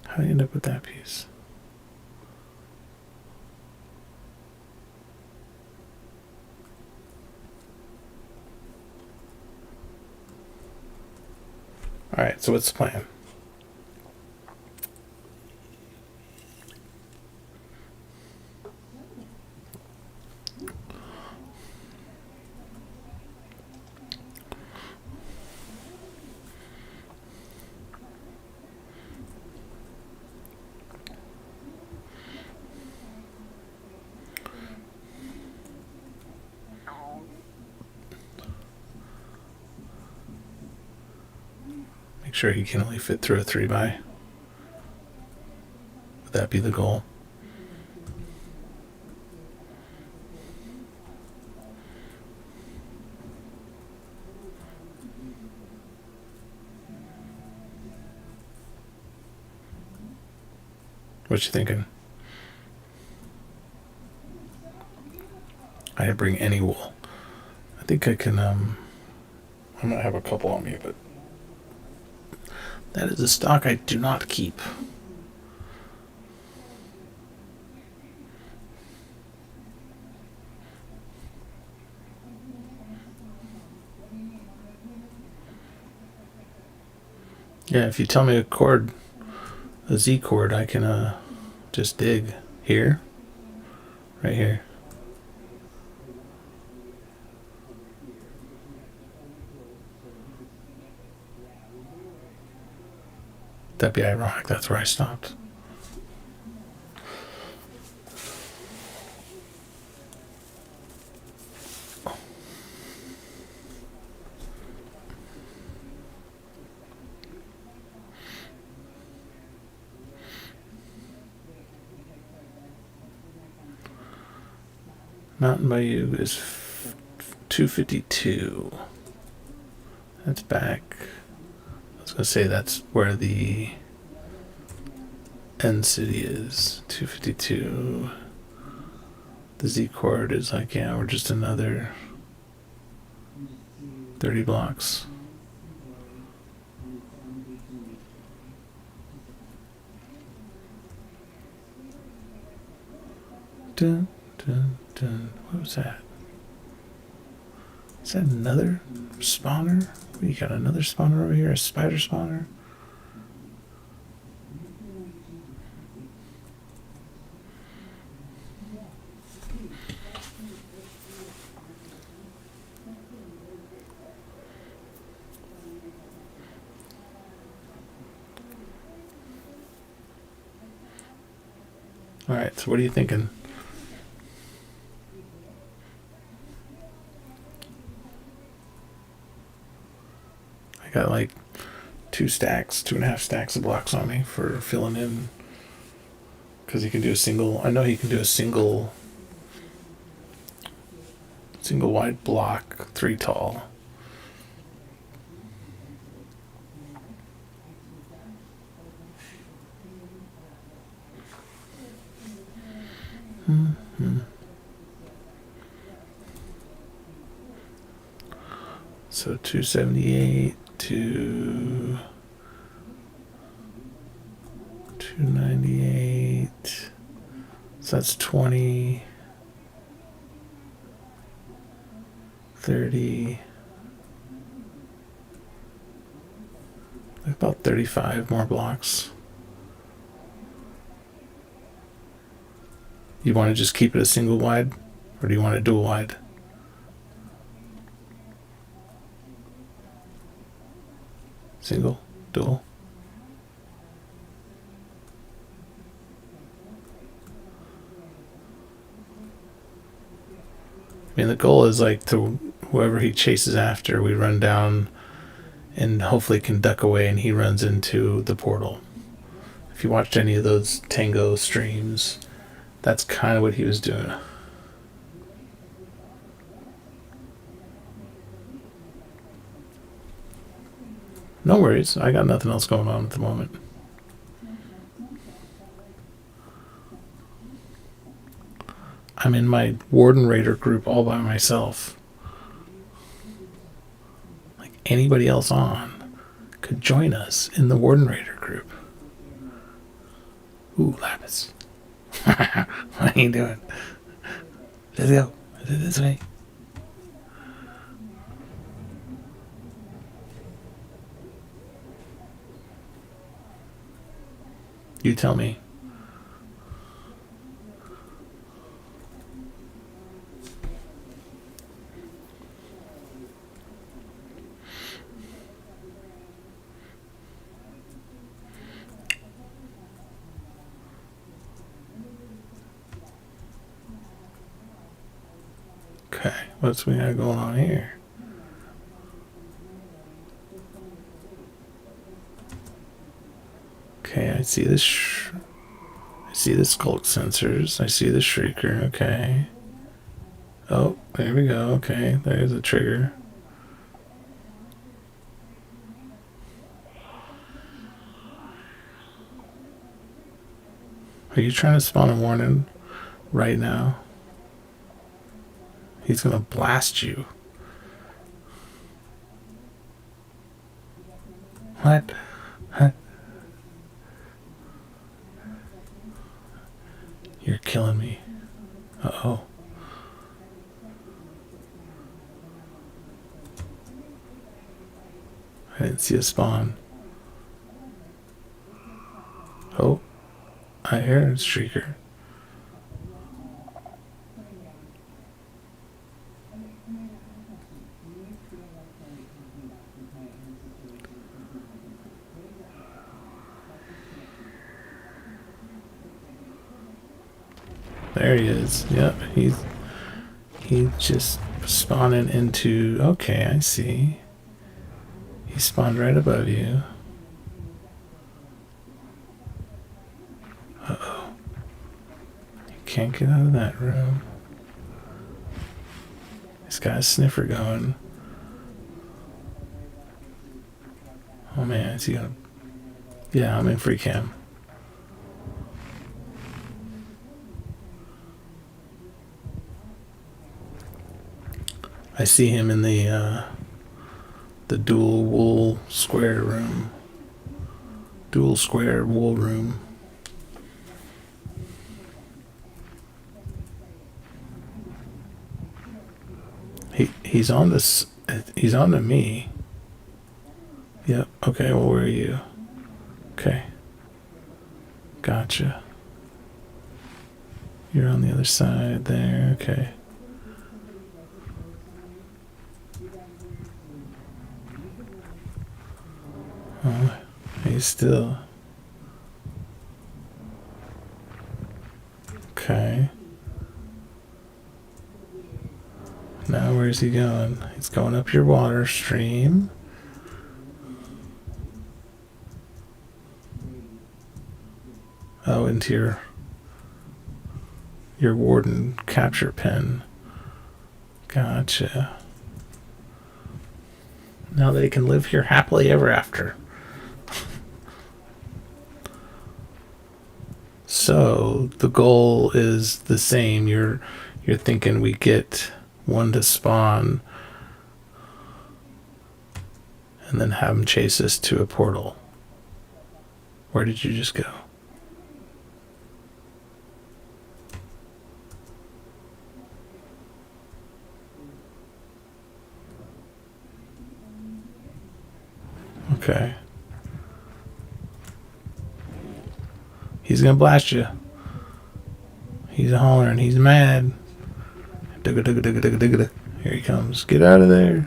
How do you end up with that piece? Alright, so what's the plan? Make sure he can only fit through a 3x. Would that be the goal? What you thinking? I didn't bring any wool. I think I can, I might have a couple on me, but that is a stock I do not keep. Yeah, if you tell me a Z chord, I can just dig here, right here. That'd be ironic. That's where I stopped. Mountain Bayou is 252. That's back. I was gonna say that's where the end city is. 252. The Z chord is like, yeah, we're just another 30 blocks. Dun, dun, dun. What was that? Is that another spawner? We got another spawner over here, a spider spawner. All right, so what are you thinking? I got like 2.5 stacks of blocks on me for filling in Because he can do a single. I know he can do a single wide block, 3 tall. So 278 to 298. So that's 20, 30, about 35 more blocks. You want to just keep it a single wide, or do you want a dual wide? Single, dual. I mean, the goal is like to whoever he chases after, we run down and hopefully can duck away and he runs into the portal. If you watched any of those Tango streams, that's kind of what he was doing. No worries, I got nothing else going on at the moment. I'm in my Warden Raider group all by myself. Like anybody else on could join us in the Warden Raider group. Ooh, Lapis. What are you doing? Let's go. Is it this way? You tell me. Okay, what's we got going on here? Okay, I see this. I see the skulk sensors. I see the shrieker. Okay. Oh, there we go. Okay, there's the trigger. Are you trying to spawn a warning right now? He's gonna blast you. What? Huh? You're killing me. Uh-oh. I didn't see a spawn. Oh, I hear a shrieker. There he is. Yep, he's just spawning into. Okay, I see. He spawned right above you. Uh-oh. You can't get out of that room. He's got a sniffer going. Oh man, is he gonna... Yeah, I'm in free cam. I see him in the dual wool square room. Dual square wool room. He's on this. He's on to me. Yep. Okay. Well, where are you? Okay. Gotcha. You're on the other side there. Okay. Oh, he's still. Okay. Now where's he going? He's going up your water stream. Oh, into your Your warden capture pin. Gotcha. Now they can live here happily ever after. So the goal is the same. You're thinking we get one to spawn and then have him chase us to a portal. Where did you just go? Okay. He's gonna blast you. He's hollering. He's mad. Dugga, dugga, dugga, dugga, dugga, dugga. Here he comes. Get out of there.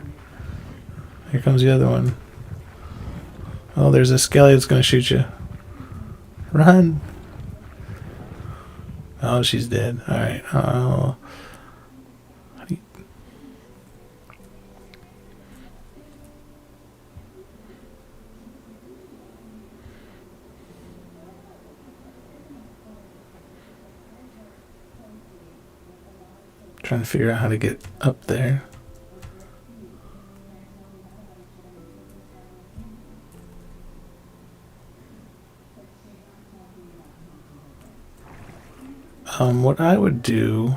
Here comes the other one. Oh, there's a skelly that's gonna shoot you. Run. Oh, she's dead. Alright. Oh. Trying to figure out how to get up there. What I would do.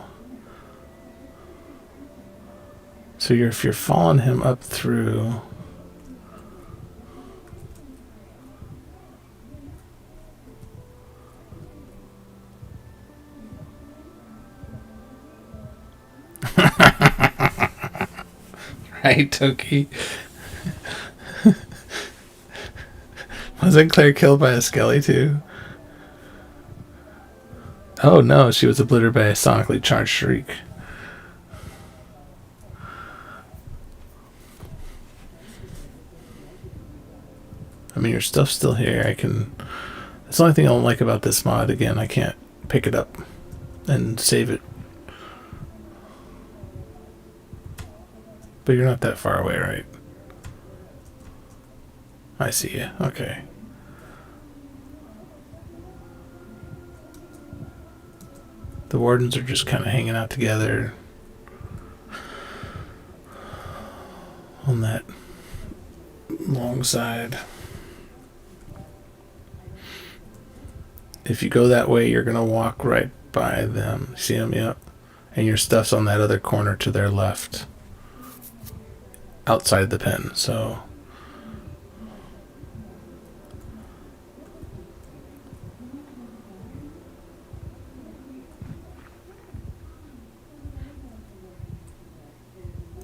So if you're following him up through. Right, Toki? Wasn't Claire killed by a skelly too? Oh no, she was obliterated by a sonically charged shriek. I mean, your stuff's still here. I can. That's the only thing I don't like about this mod. Again, I can't pick it up and save it. But you're not that far away, right? I see you. Okay. The wardens are just kind of hanging out together on that long side. If you go that way, you're going to walk right by them. See them? Yep. And your stuff's on that other corner to their left. Outside the pen, so...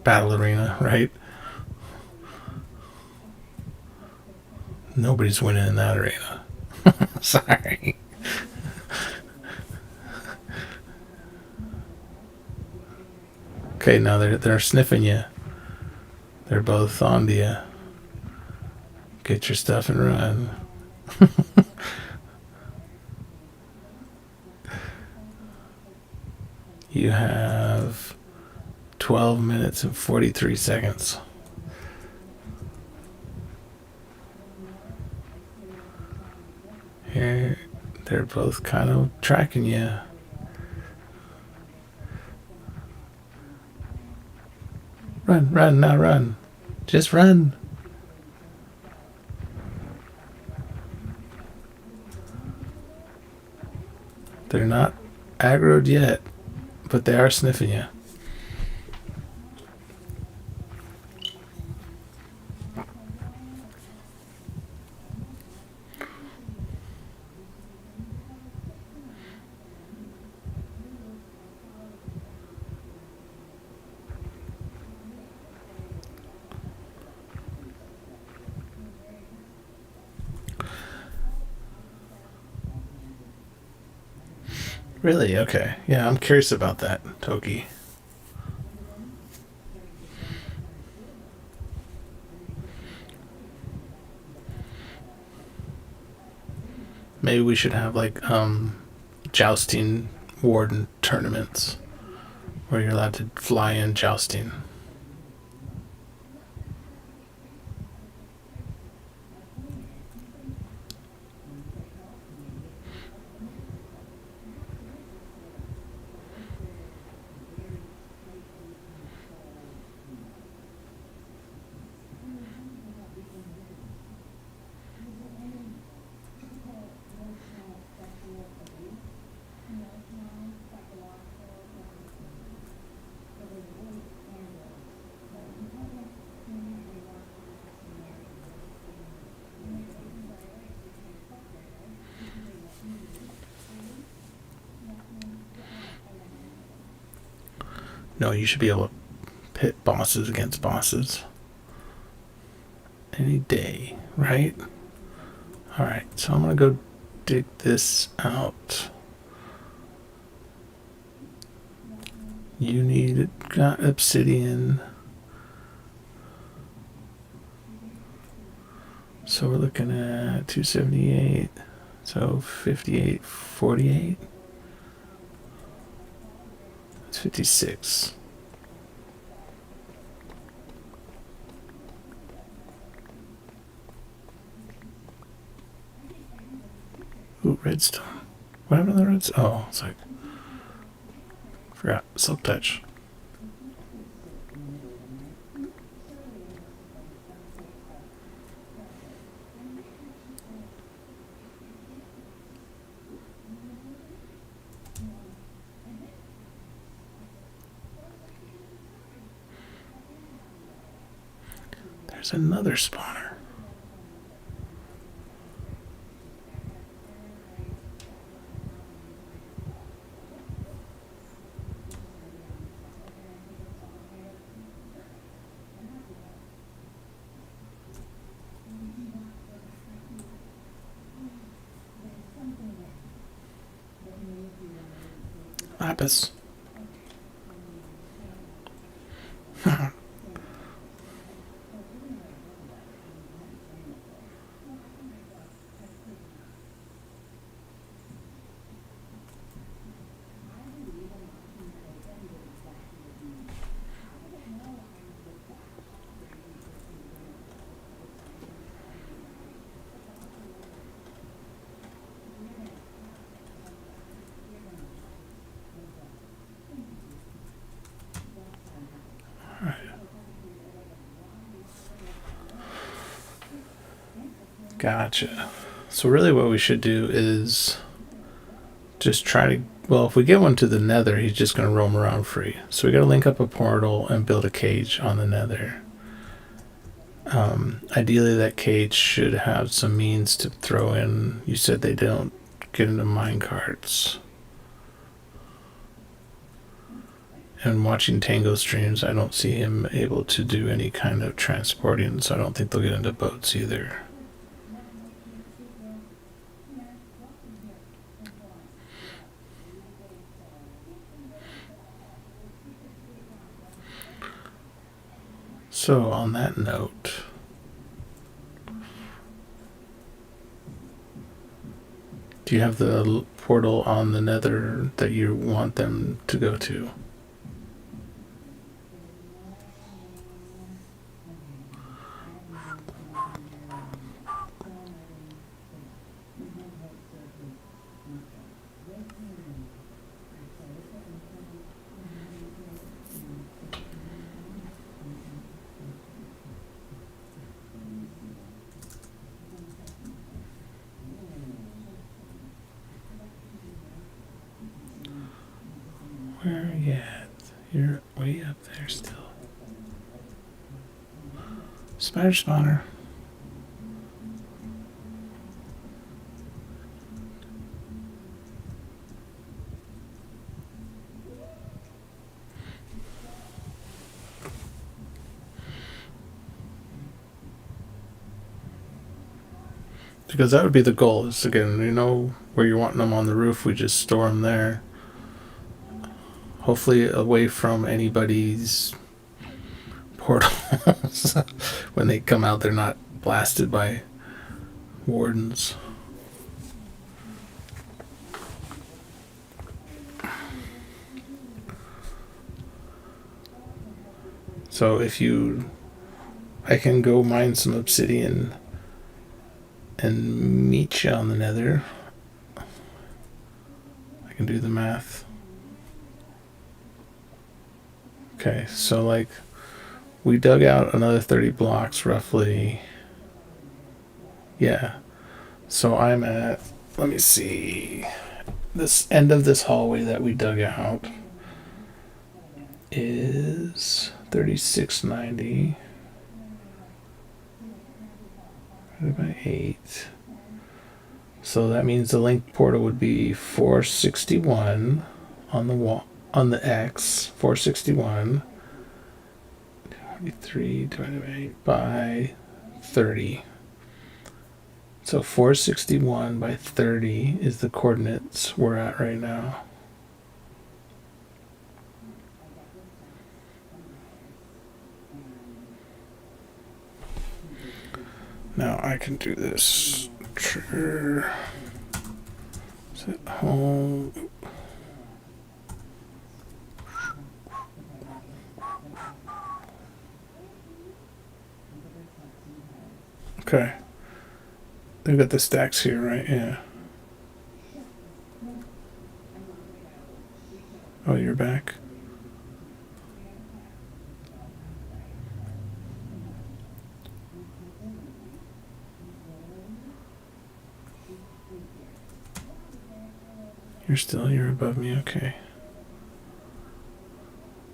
Battle arena, right? Nobody's winning in that arena. Sorry. Okay, now they're sniffing you. They're both on to you. Get your stuff and run. You have 12 minutes and 43 seconds. Here, they're both kind of tracking you. Run, run, now run. Just run. They're not aggroed yet, but they are sniffing you. Really? Okay. Yeah, I'm curious about that, Toki. Maybe we should have like jousting warden tournaments where you're allowed to fly in jousting. No, you should be able to pit bosses against bosses any day, right? All right, so I'm gonna go dig this out. You need got obsidian. So we're looking at 278. So 58, 48. It's 56. Ooh, redstone. What happened to the redstone? Oh, it's like, forgot. Silk touch. There's another spawner. Lapis. Gotcha. So really what we should do is just try to, well, if we get one to the nether, he's just going to roam around free. So we got to link up a portal and build a cage on the nether. Ideally that cage should have some means to throw in. You said they don't get into mine carts. And watching Tango streams, I don't see him able to do any kind of transporting, so I don't think they'll get into boats either. So on that note, do you have the portal on the nether that you want them to go to? Where are you at? You're way up there still. Spider spawner. Because that would be the goal, is again, you know, where you're wanting them on the roof, we just store them there. Hopefully away from anybody's portals. When they come out, they're not blasted by wardens. So if you, I can go mine some obsidian and meet you on the nether. I can do the math. Okay, so like we dug out another 30 blocks roughly. Yeah. So I'm at, let me see, this end of this hallway that we dug out is 3690 divided by 8. So that means the link portal would be 461 on the wall, on the X, 461 23 divided by 30. So 461 by 30 is the coordinates we're at right now. Now I can do this. Trigger. Set home. Okay. They've got the stacks here, right? Yeah. Oh, you're back. You're above me, okay.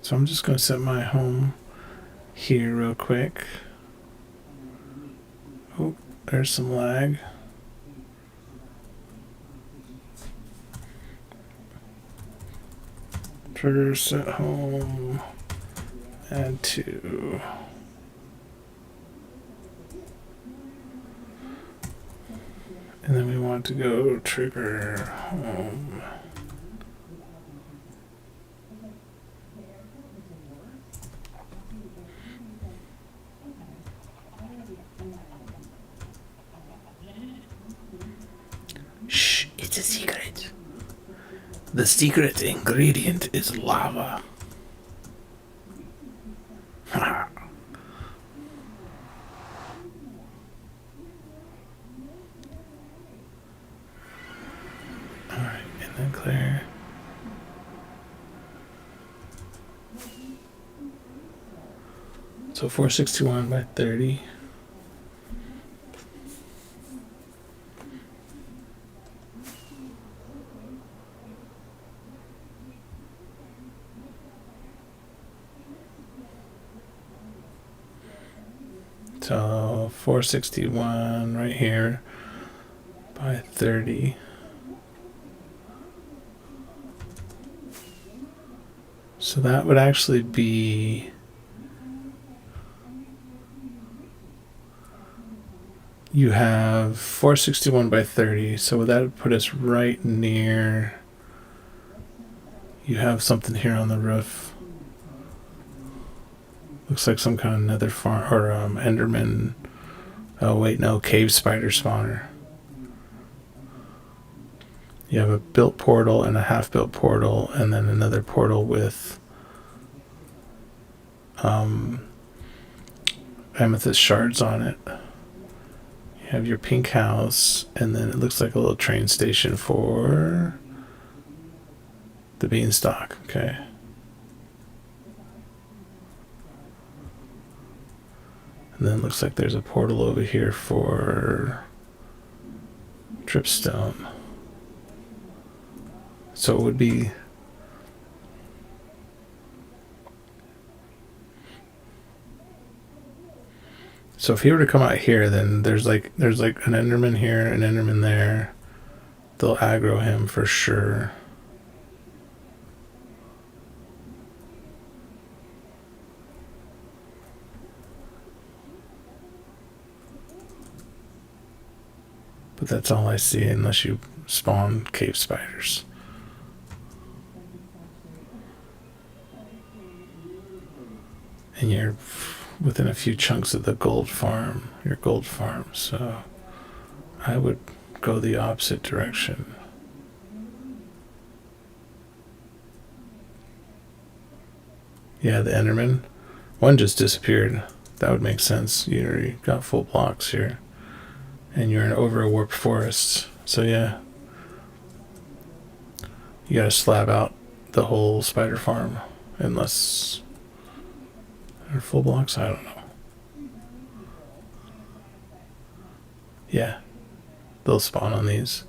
So I'm just gonna set my home here real quick. Oh, there's some lag. Trigger set home, add 2. And then we want to go trigger home. Shh, it's a secret. The secret ingredient is lava. Alright, and then clear. So 461 by 30. So 461 right here by 30. So that would actually be, you have 461 by 30, so that would put us right near, you have something here on the roof. Looks like some kind of nether farm, or Enderman, oh wait, no, cave spider spawner. You have a built portal and a half-built portal, and then another portal with amethyst shards on it. You have your pink house, and then it looks like a little train station for the beanstalk. Okay. And then it looks like there's a portal over here for dripstone. So it would be, so if he were to come out here, then there's like an Enderman here, an Enderman there. They'll aggro him for sure. But that's all I see unless you spawn cave spiders. And you're within a few chunks of the gold farm, your gold farm. So I would go the opposite direction. Yeah, the Enderman. One just disappeared. That would make sense. You already got full blocks here. And you're in over a warped forest. So yeah. You gotta slab out the whole spider farm. Unless they're full blocks, I don't know. Yeah. They'll spawn on these.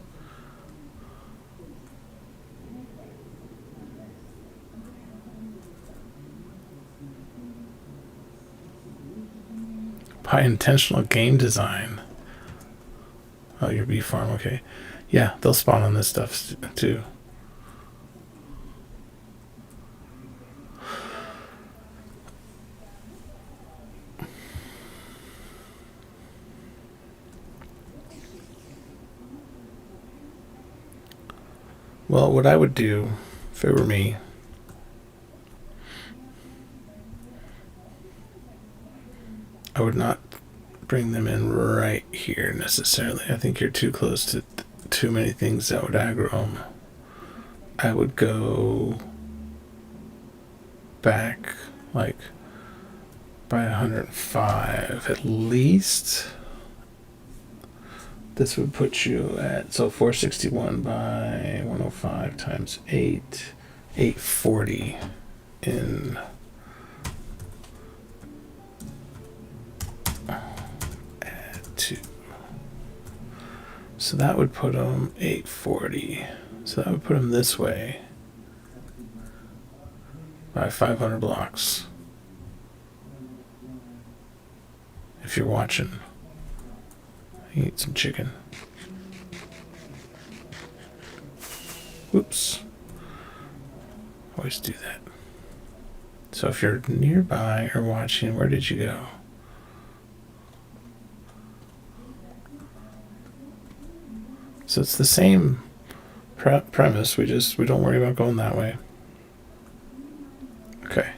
By intentional game design. Oh, your bee farm, okay. Yeah, they'll spawn on this stuff too. Well, what I would do if it were me, I would not bring them in right here necessarily. I think you're too close to too many things that would aggro them. I would go back like by 105 at least. This would put you at, so 461 by 105 times 8, 840 in add 2. So that would put them 840. So that would put them this way by 500 blocks. If you're watching, eat some chicken. Whoops. Always do that. So if you're nearby or watching, where did you go? So it's the same premise. We don't worry about going that way. Okay.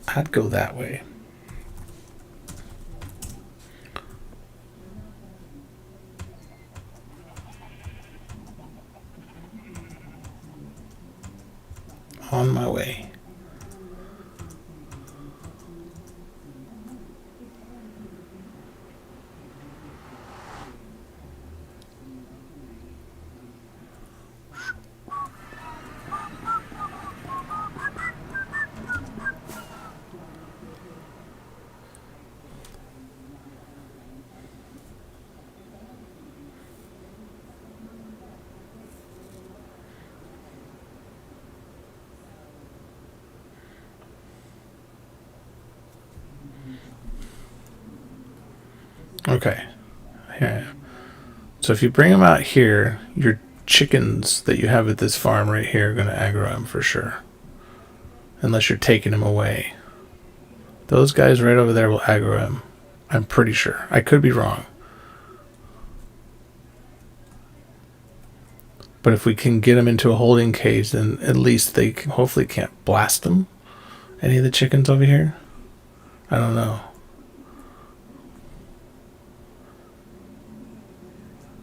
I'd go that way. On my way. Okay. Yeah. So if you bring them out here, your chickens that you have at this farm right here are going to aggro them for sure. Unless you're taking them away. Those guys right over there will aggro him. I'm pretty sure. I could be wrong. But if we can get them into a holding cage, then at least they can, hopefully can't blast them. Any of the chickens over here? I don't know.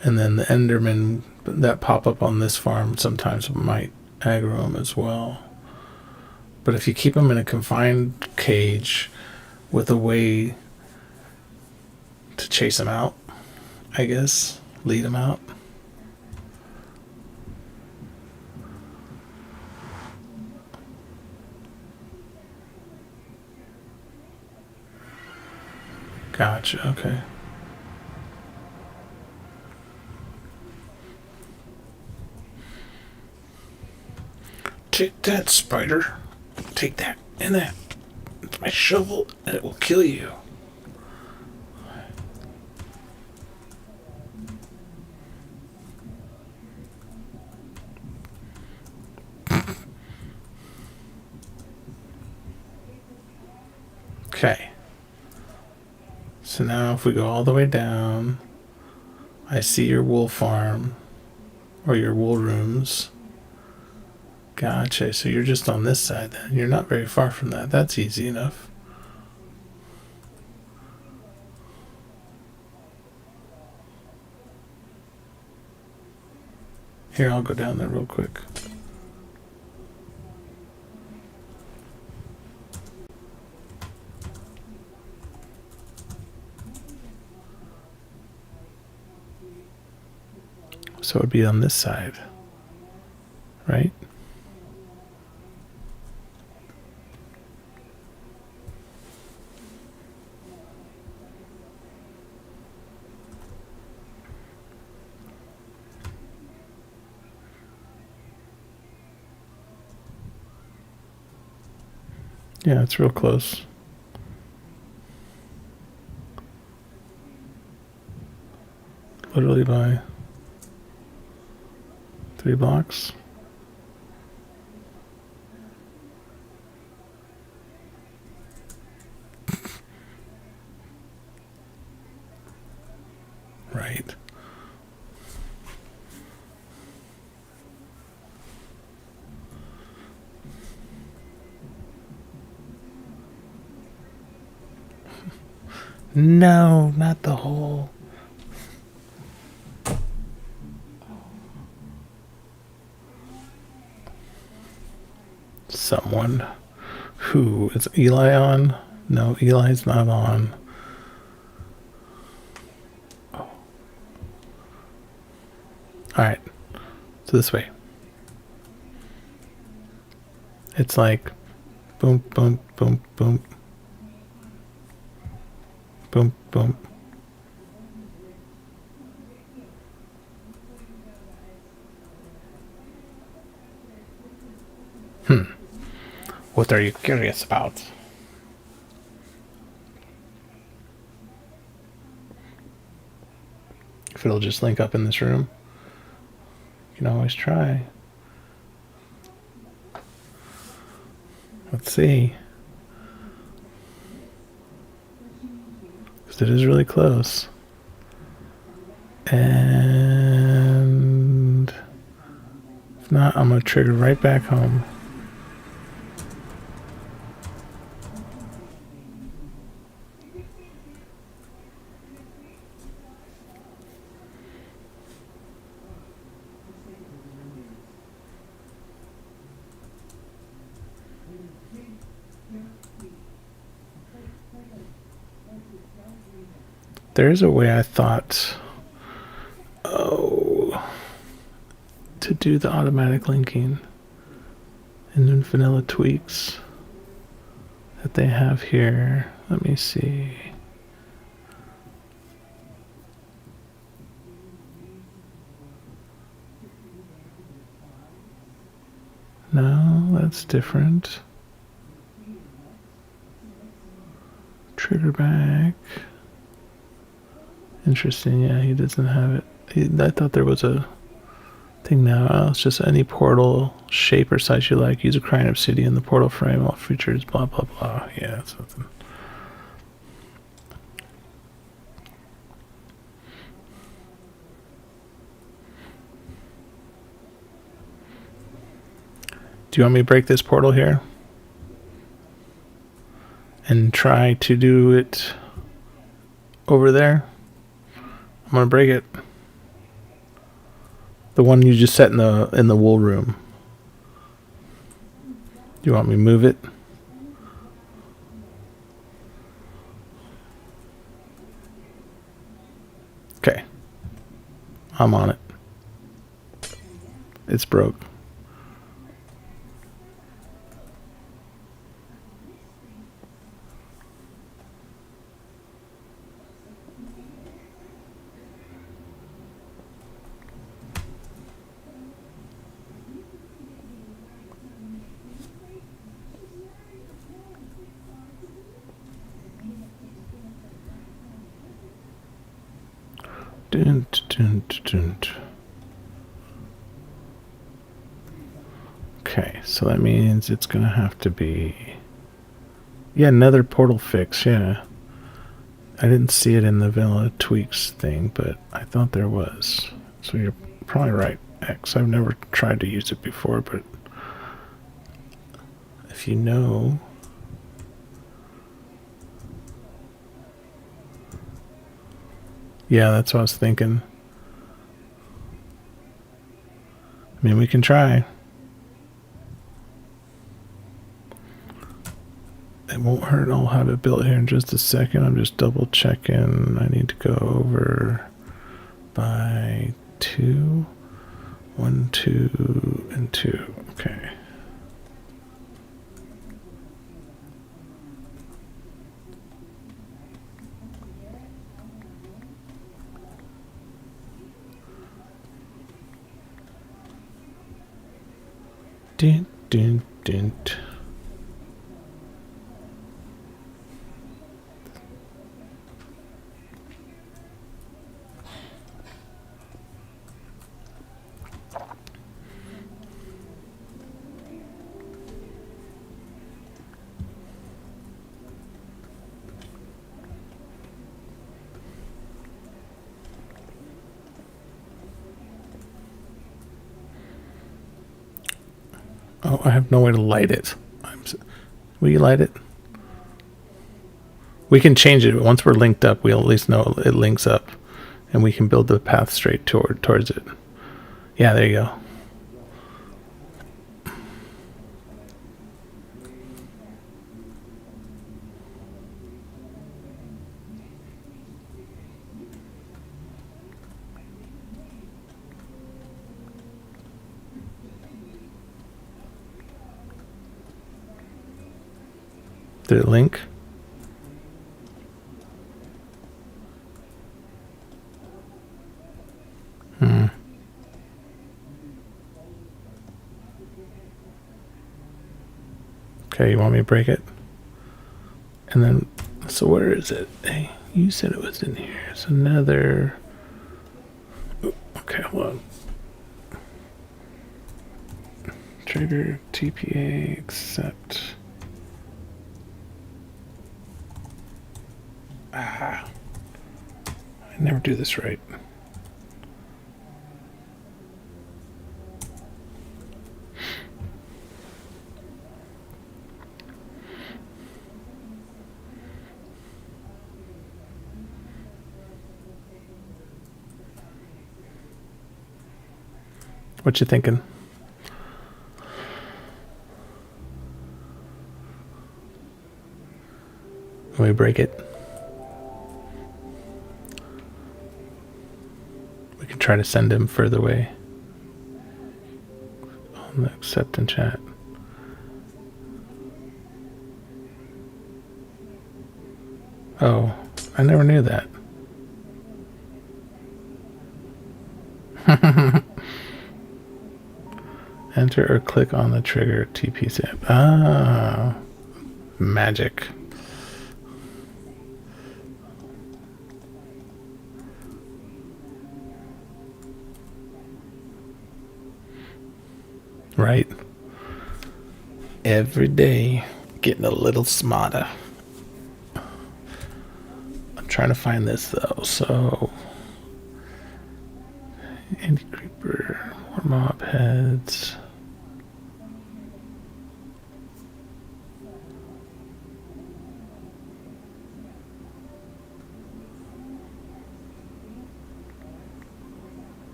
And then the Endermen that pop up on this farm sometimes might aggro them as well. But if you keep them in a confined cage with a way to chase them out, I guess, lead them out. Gotcha, okay. Take that, spider. Take that and that. It's my shovel and it will kill you. Okay. So now if we go all the way down, I see your wool farm or your wool rooms. Gotcha. So you're just on this side then. You're not very far from that. That's easy enough. Here, I'll go down there real quick. So it would be on this side, right? Yeah, it's real close. Literally by 3 blocks. Right. No, not the hole. Someone. Who? Is Eli on? No, Eli's not on. Alright. So this way. It's like boom, boom, boom, boom. Boom, boom. What are you curious about? If it'll just link up in this room, you can always try. Let's see. Because it is really close. And if not, I'm going to trigger right back home. There's a way I thought, to do the automatic linking in vanilla tweaks that they have here. Let me see. No, that's different. Trigger back. Interesting, yeah, he doesn't have it. I thought there was a thing now. Oh, it's just any portal shape or size you like. Use a crying obsidian, the portal frame, all features, blah, blah, blah. Yeah, that's something. Do you want me to break this portal here? And try to do it over there? I'm gonna break it. The one you just set in the wool room. Do you want me to move it? Okay. I'm on it. It's broke. Dun, dun, dun, dun. Okay, so that means it's gonna have to be, yeah, another portal fix. Yeah, I didn't see it in the vanilla tweaks thing, but I thought there was. So you're probably right, X. I've never tried to use it before, but if you know. Yeah, that's what I was thinking. I mean, we can try. It won't hurt. I'll have it built here in just a second. I'm just double checking. I need to go over by 2. 1, 2, and 2. Okay. Dun, dun, dun. Oh, I have no way to light it. Will you light it? We can change it once we're linked up. We'll at least know it links up, and we can build the path straight towards it. Yeah, there you go. Did it link? Okay, you want me to break it? And then, so where is it? Hey, you said it was in here. It's another. Okay, well. Trigger TPA accept. I never do this right. What you thinking? Let me break it. We can try to send him further away. On the accept and chat. Oh, I never knew that. Enter or click on the trigger TP zip. Ah, magic. Right. Every day, getting a little smarter. I'm trying to find this though, so. Andy Creeper, more mob heads.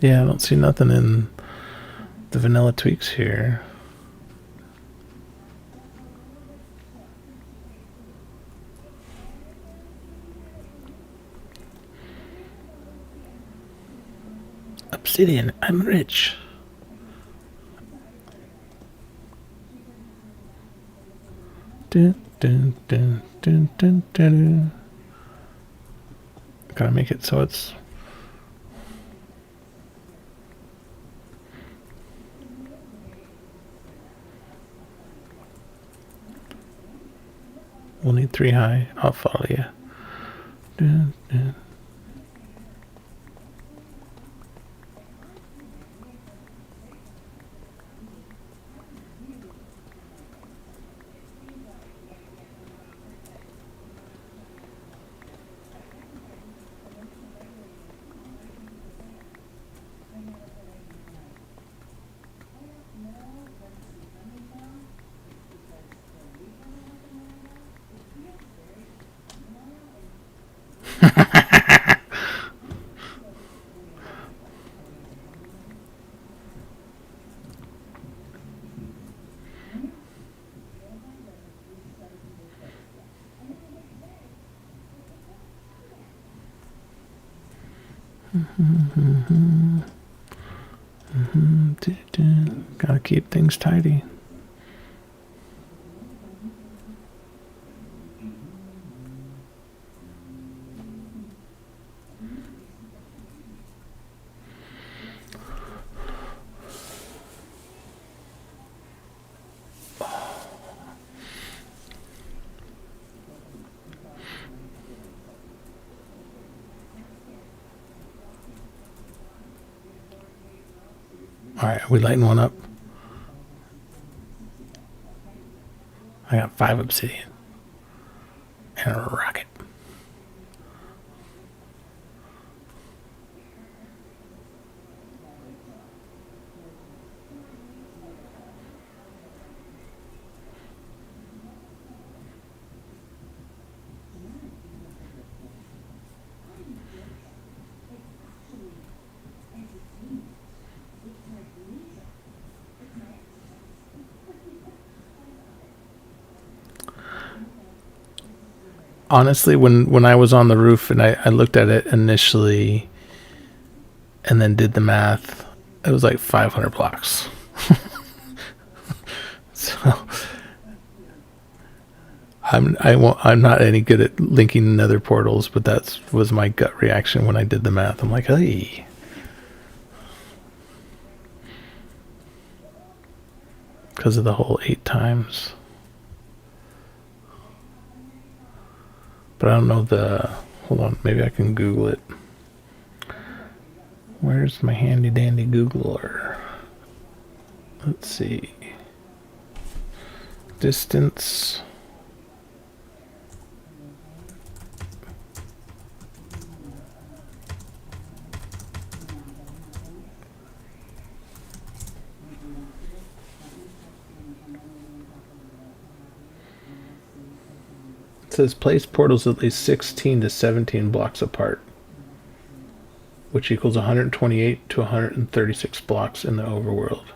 Yeah, I don't see nothing in the vanilla tweaks here. Obsidian, I'm rich. Dun, dun, dun, dun, dun, dun. Gotta make it so it's. We'll need 3 high. I'll follow you. Dun, dun. Gotta keep things tidy. Alright, are we lighting one up? I got 5 obsidian. And a rocket. Honestly, when I was on the roof and I looked at it initially and then did the math, it was like 500 blocks. So I'm not any good at linking nether portals, but that was my gut reaction when I did the math. I'm like, hey. Because of the whole 8 times. But I don't know the... Hold on, maybe I can Google it. Where's my handy dandy Googler? Let's see. Distance. It says place portals at least 16 to 17 blocks apart, which equals 128 to 136 blocks in the overworld.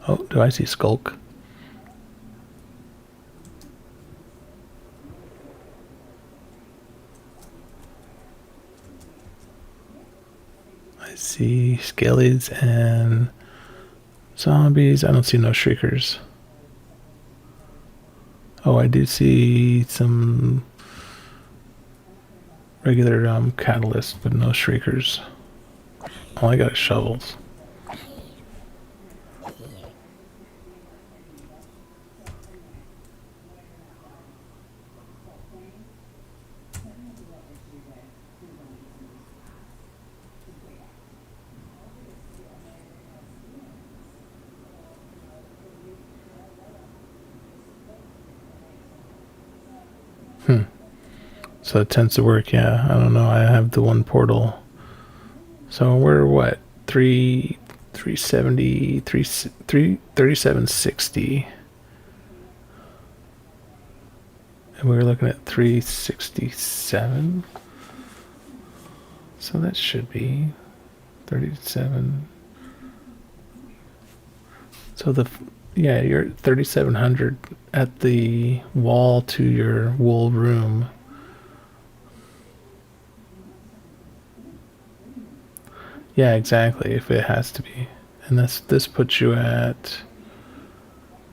Oh, do I see Skulk? I see skellies and zombies. I don't see no shriekers. Oh, I do see some regular catalysts, but no shriekers. All I got is shovels. So it tends to work, yeah. I don't know. I have the one portal. So we're what? 370, 3760. And we were looking at 367. So that should be 37. So yeah, you're 3700 at the wall to your wool room. Yeah, exactly, if it has to be. And this puts you at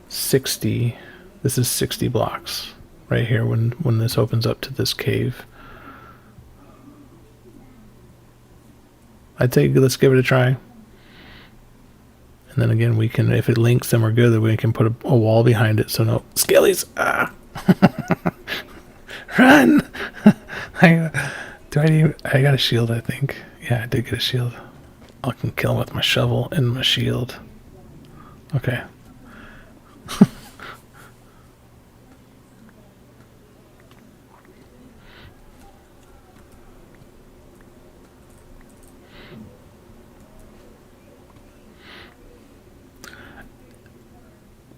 60. This is 60 blocks right here when this opens up to this cave. I'd say let's give it a try. And then again, we can, if it links, then we're good. Then we can put a wall behind it. So no skellies. Ah, run! I got a shield. I think. Yeah, I did get a shield. I can kill him with my shovel and my shield. Okay.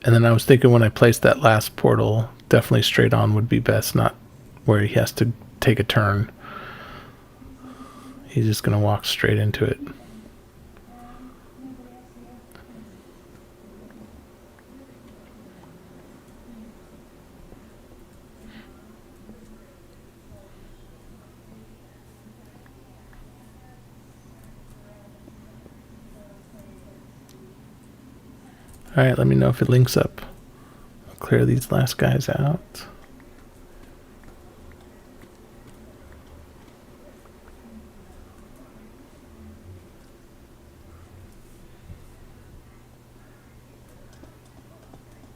And then I was thinking when I placed that last portal, definitely straight on would be best, not where he has to take a turn. He's just going to walk straight into it. Alright, let me know if it links up. I'll clear these last guys out.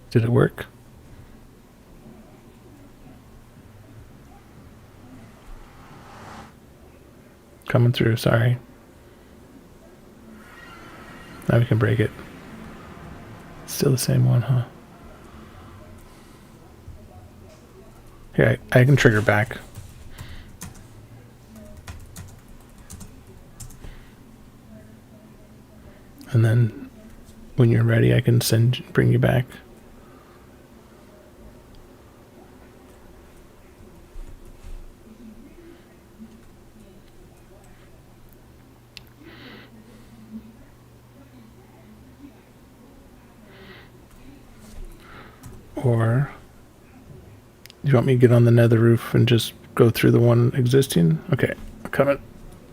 Did it work? coming through, sorry. Now we can break it. Still the same one, huh? Here, I can trigger back. And then when you're ready, I can bring you back. Or you want me to get on the nether roof and just go through the one existing? Okay, I'm coming.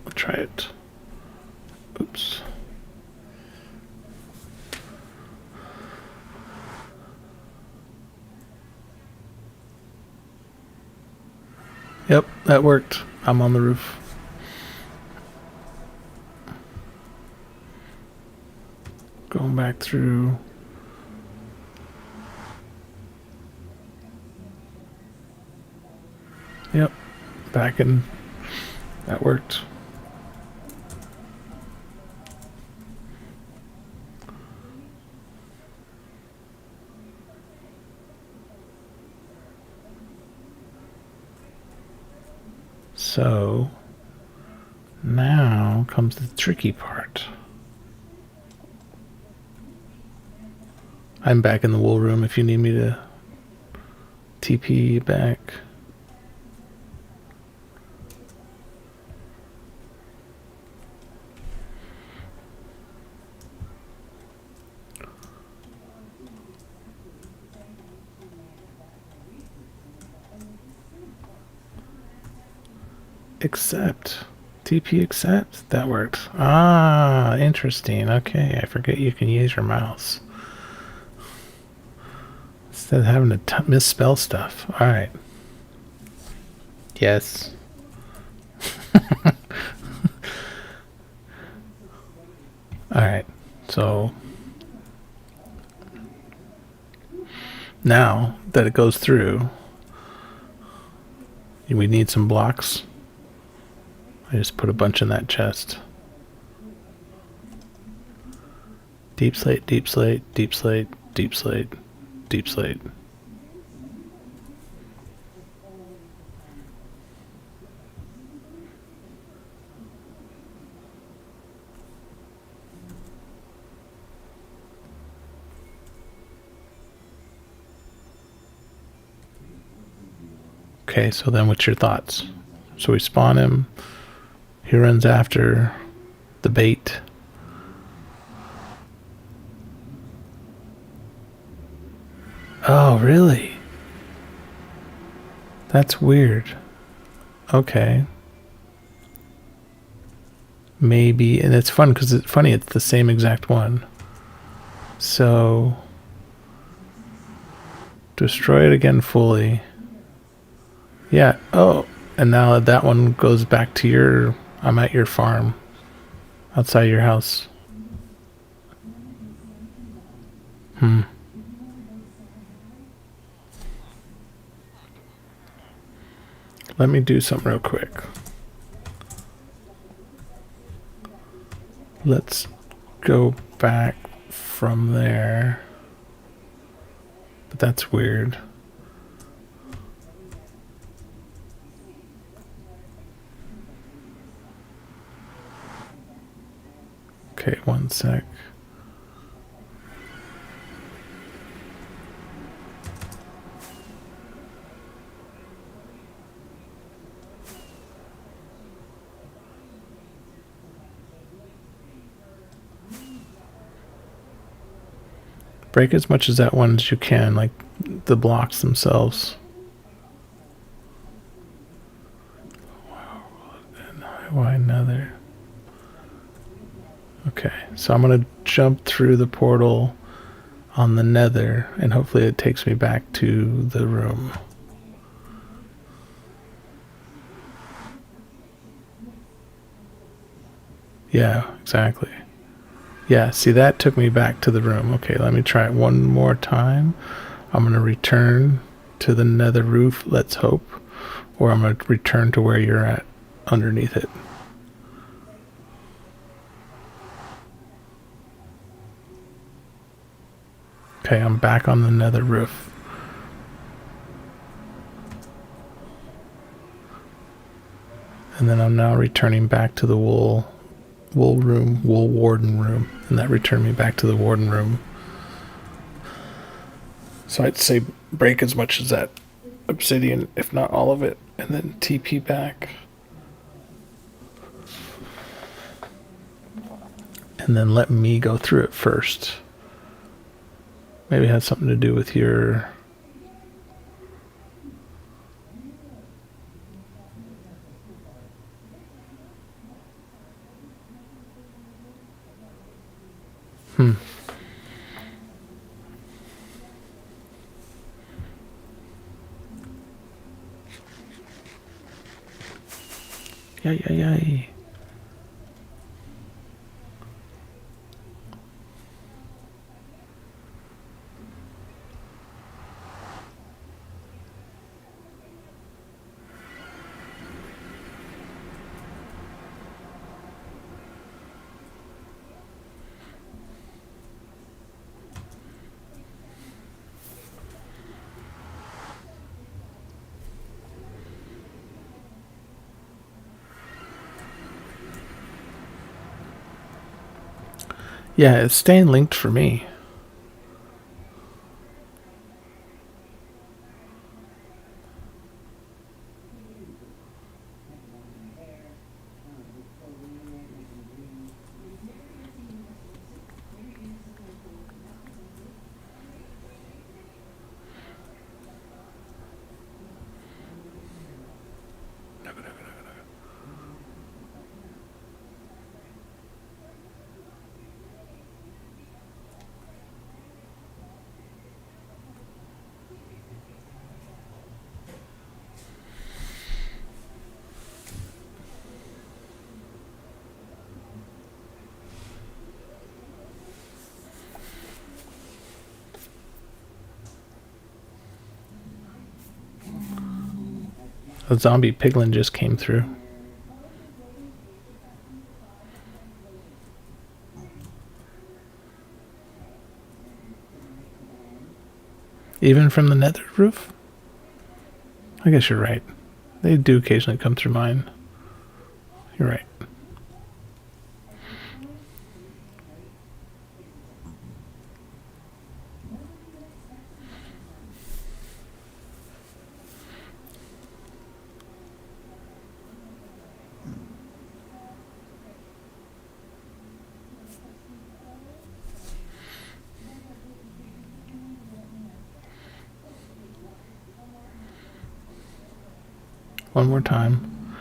I'll try it. Oops. Yep, that worked. I'm on the roof. Going back through. Yep, back in. That worked. So now comes the tricky part. I'm back in the wool room if you need me to TP back. Accept. TP accept. That worked. Ah, interesting. Okay, I forget you can use your mouse instead of having to misspell stuff. All right. Yes. All right. So now that it goes through, we need some blocks. I just put a bunch in that chest. Deep slate, deep slate, deep slate, deep slate, deep slate. Okay, so then what's your thoughts? So we spawn him. He runs after the bait. Oh, really? That's weird. Okay. Maybe, and it's fun because it's funny, it's the same exact one. So destroy it again fully. Yeah. Oh, and now that one goes back to your, I'm at your farm outside your house. Let me do something real quick. Let's go back from there. But that's weird. Okay, one sec. Break as much as that one as you can, like the blocks themselves. Why another? Okay, so I'm gonna jump through the portal on the nether and hopefully it takes me back to the room. Yeah, exactly. Yeah, see, that took me back to the room. Okay, let me try it one more time. I'm going to return to the nether roof, let's hope. Or I'm going to return to where you're at underneath it. Okay, I'm back on the nether roof. And then I'm now returning back to the wool warden room. And that returned me back to the warden room. So I'd say break as much as that obsidian, if not all of it, and then TP back. And then let me go through it first. Maybe it had something to do with your... Yay. Yeah, it's staying linked for me. A zombie piglin just came through. Even from the nether roof? I guess you're right. They do occasionally come through mine. You're right. One more time.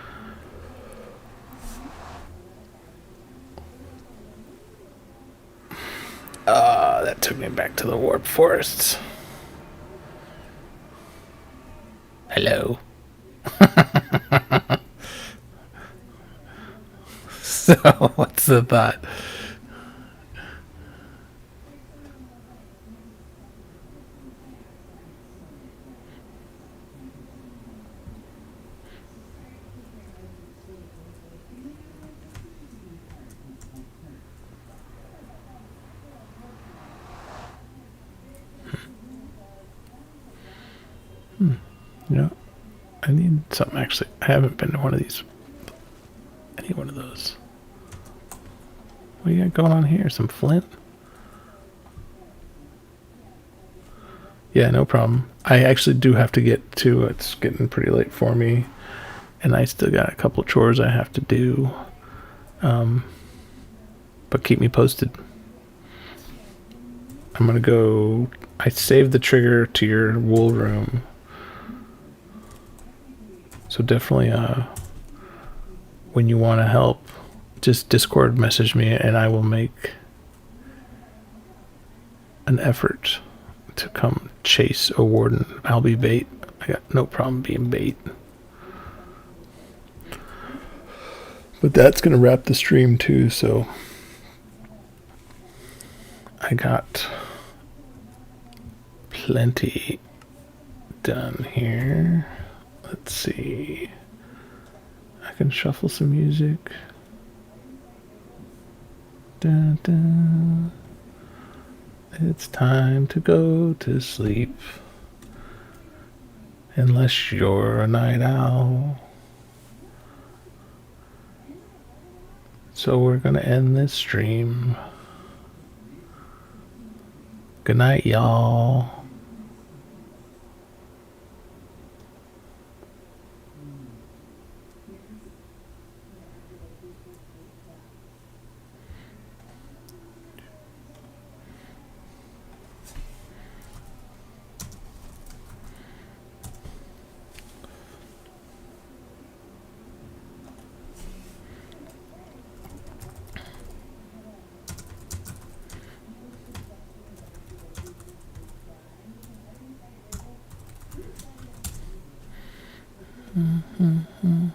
That took me back to the warp forests. Hello. So, what's the thought? You know, I need something actually. I haven't been to one of these. Any one of those. What do you got going on here? Some flint? Yeah, no problem. I actually do have to get to, it's getting pretty late for me. And I still got a couple chores I have to do. But keep me posted. I'm going to go, I saved the trigger to your wool room. So definitely, when you want to help, just Discord message me and I will make an effort to come chase a warden. I'll be bait. I got no problem being bait. But that's going to wrap the stream too, so I got plenty done here. Let's see. I can shuffle some music. Da, da. It's time to go to sleep. Unless you're a night owl. So we're gonna end this stream. Good night, y'all. Mm-hmm.